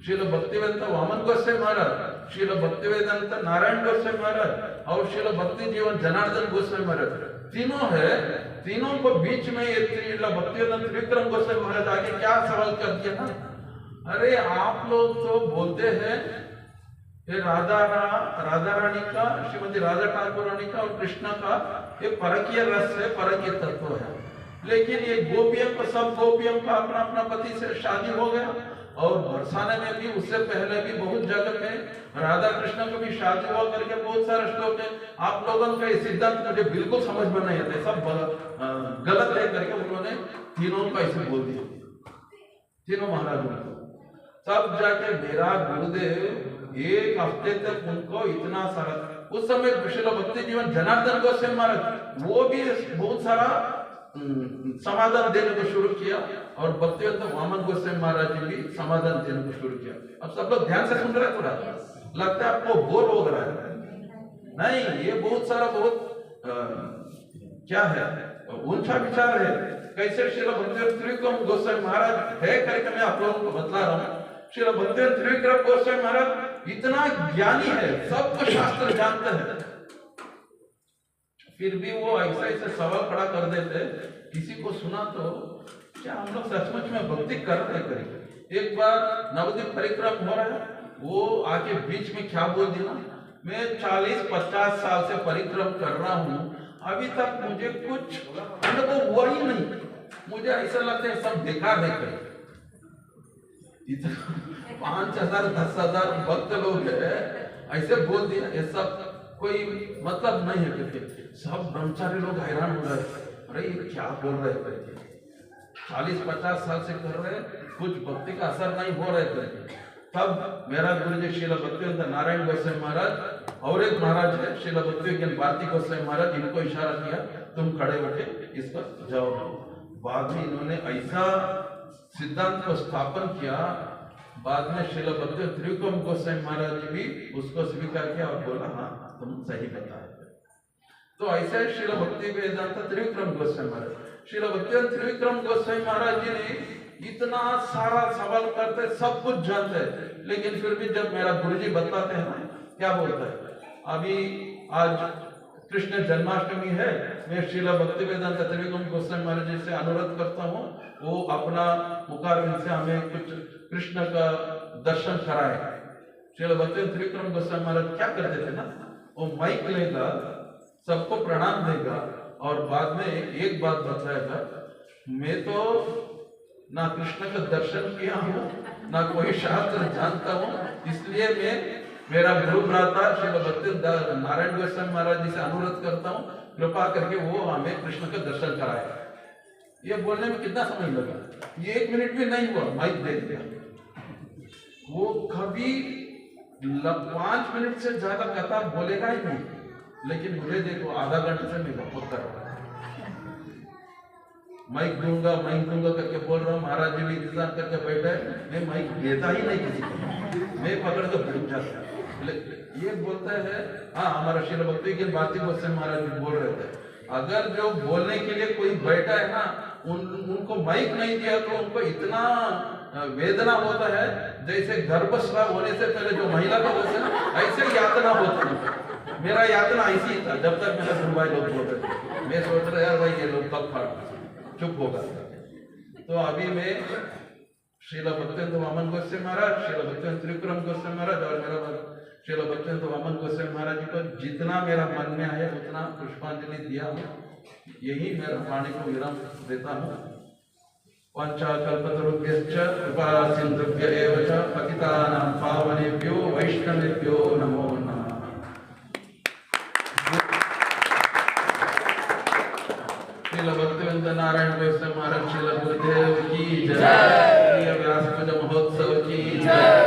श्रील भक्तिवेदांत वामन गोस्वामी महाराज, श्रील भक्तिवेदांत नारायण गोस्वामी महाराज और श्रील भक्ति जीवन जनार्दन गोस्वामी महाराज, तीनों है, तीनों को बीच में ये श्रील भक्तिवेदांत त्रिविक्रम गोस्वामी महाराज आगे क्या सवाल कर दिया ना, अरे आप लोग तो बोलते हैं ये राधा रानी का, श्रीमती राधा ठाकुर रानी का और कृष्ण का ये परकीय रस है, परकीय तत्व है, लेकिन ये गोपियों को, सब गोपियों का अपना अपना पति से शादी हो गया, और बरसाने में भी उससे पहले भी बहुत जगह में राधा कृष्ण को भी शादी हुआ करके बहुत सारे श्लोक है। आप लोगों का ये सिद्धांत मुझे बिल्कुल समझ में नहीं आता, सब गलत है करके उन्होंने तीनों को ऐसे बोल दिया, तीनों महाराजों को। तब जाके मेरा गुरुदेव एक हफ्ते तक उनको इतना सारा, उस समय श्रील भक्ति जीवन जनार्दन गोस्वामी महाराज वो भी बहुत सारा समाधान देने को शुरू किया, और भक्तिवेदांत वामन गोस्वामी महाराज जी भी समाधान देने को शुरू किया। अब सब लोग ध्यान से सुन रहे हैं, थोड़ा लगता है आपको बोर हो रहा है, नहीं, ये बहुत सारा बहुत क्या है ऊंचा विचार है। कैसे श्रील भक्तिवेदांत त्रिविक्रम गोस्वामी महाराज है करके मैं आप लोगों को बतला रहा हूँ। श्रील भक्तिवेदांत त्रिविक्रम गोस्वामी महाराज इतना ज्ञानी है, सबको शास्त्र जानते हैं, फिर भी वो ऐसा ऐसा सवाल खड़ा कर देते, किसी को सुना तो क्या हम लोग सचमुच में भक्ति कर रहे करेंगे। एक बार नवद्वीप परिक्रम हो रहा है, वो आके बीच में क्या बोल दिया, मैं 40-50 साल से परिक्रम कर रहा हूँ, अभी तक मुझे कुछ अनुभव हुआ ही नहीं, मुझे ऐसा लगता है सब बेकार है करें। 5,000 10,000 भक्त लोग है, ऐसे बोल दिया, ये सब कोई मतलब नहीं है करके सब ब्रह्मचारी लोग हैरान हो रहे, अरे ये क्या बोल रहे करके, 40-50 साल से कर रहे, कुछ भक्ति का असर नहीं हो रहा है करके। तब मेरा गुरु जी श्रील भक्तिवेदांत नारायण गोस्वामी महाराज और एक महाराज है श्रील भक्तिवेदांत भारती गोस्वामी महाराज, इनको इशारा किया तुम खड़े होके इस पर जाओ। बाद में इन्होंने ऐसा सिद्धांत को स्थापन किया, बाद में श्रील भक्तिवेदांत त्रिविक्रम गोस्वामी महाराज जी भी उसको स्वीकार किया और बोला हाँ तुम सही बताए। तो ऐसे श्रील भक्ति वेदांत त्रिविक्रम गोस्वामी महाराज, श्रील भक्तिवेदांत त्रिविक्रम गोस्वामी महाराज जी ने इतना सारा सवाल करते, सब कुछ जानते हैं, लेकिन फिर भी जब मेरा गुरुजी बताते हैं ना, क्या बोलता है, अभी आज कृष्ण जन्माष्टमी है, मैं श्रील भक्ति वेदांत त्रिविक्रम गोस्वामी महाराज जी से अनुरोध करता हूँ वो अपना मुखारविंद से हमें कुछ कृष्ण का दर्शन कराए। श्रील भक्तिवेदांत त्रिविक्रम गोस्वामी महाराज क्या करते थे ना, वो माइक लेगा, सबको प्रणाम देगा और बाद में एक बात बताएगा, मैं तो ना कृष्ण का दर्शन किया हूँ ना कोई शास्त्र जानता हूँ, इसलिए मैं मेरा गुरु भ्राता श्रील भक्तिवेदांत नारायण गोस्वामी महाराज जी से अनुरोध करता हूँ कृपा करके वो हमें कृष्ण का दर्शन कराए। ये बोलने में कितना समय लगा, ये 1 मिनट भी नहीं हुआ, माइक दे दिया। वो कभी 5 मिनट से ज्यादा कथा बोलेगा ही नहीं, लेकिन मुझे देखो आधा घंटे से मैं बहुत कर रहा हूँ, माइक दूंगा करके बोल रहा हूँ, महाराज जी भी इंतजार करके बैठे हैं, मैं माइक देता ही नहीं किसी को, मैं पकड़ कर बैठ जाता। ये बोलता है हाँ हमारा श्रील भक्तिवेदांत भारती गोस्वामी महाराज भी बोल रहे थे, अगर जो बोलने के लिए कोई बैठा है ना, उनको माइक नहीं दिया तो उनको इतना वेदना होता है, जैसे गर्भस्राव होने से पहले जो महिला का होता है ना, ऐसे यातना होता है। मेरा यातना ऐसी ही था, जब तक मेरा गुरु भाई लोग बोल रहे थे, मैं सोच रहा यार भाई ये लोग कब चुप होगा। तो अभी मैं श्रील भक्तिवेदांत वामन गोस्वामी महाराज, श्रील भक्तिवेदांत त्रिविक्रम गोस्वामी महाराज और मेरा श्रील भक्तिवेदांत वामन गोस्वामी महाराज जी को जितना मेरा मन में आया उतना पुष्पांजलि दिया हूँ, यही मेरा वाणी को विराम देता हूँ। वाञ्छाकल्पतरुभ्यश्च कृपा सिन्धुभ्य एव च पतितानां पावनेभ्यो वैष्णवेभ्यो नमो नमः। श्रील भक्तिवेदांत नारायण गोस्वामी महाराज श्रील गुरुदेव की जय, व्यास पूजा महोत्सव की जय।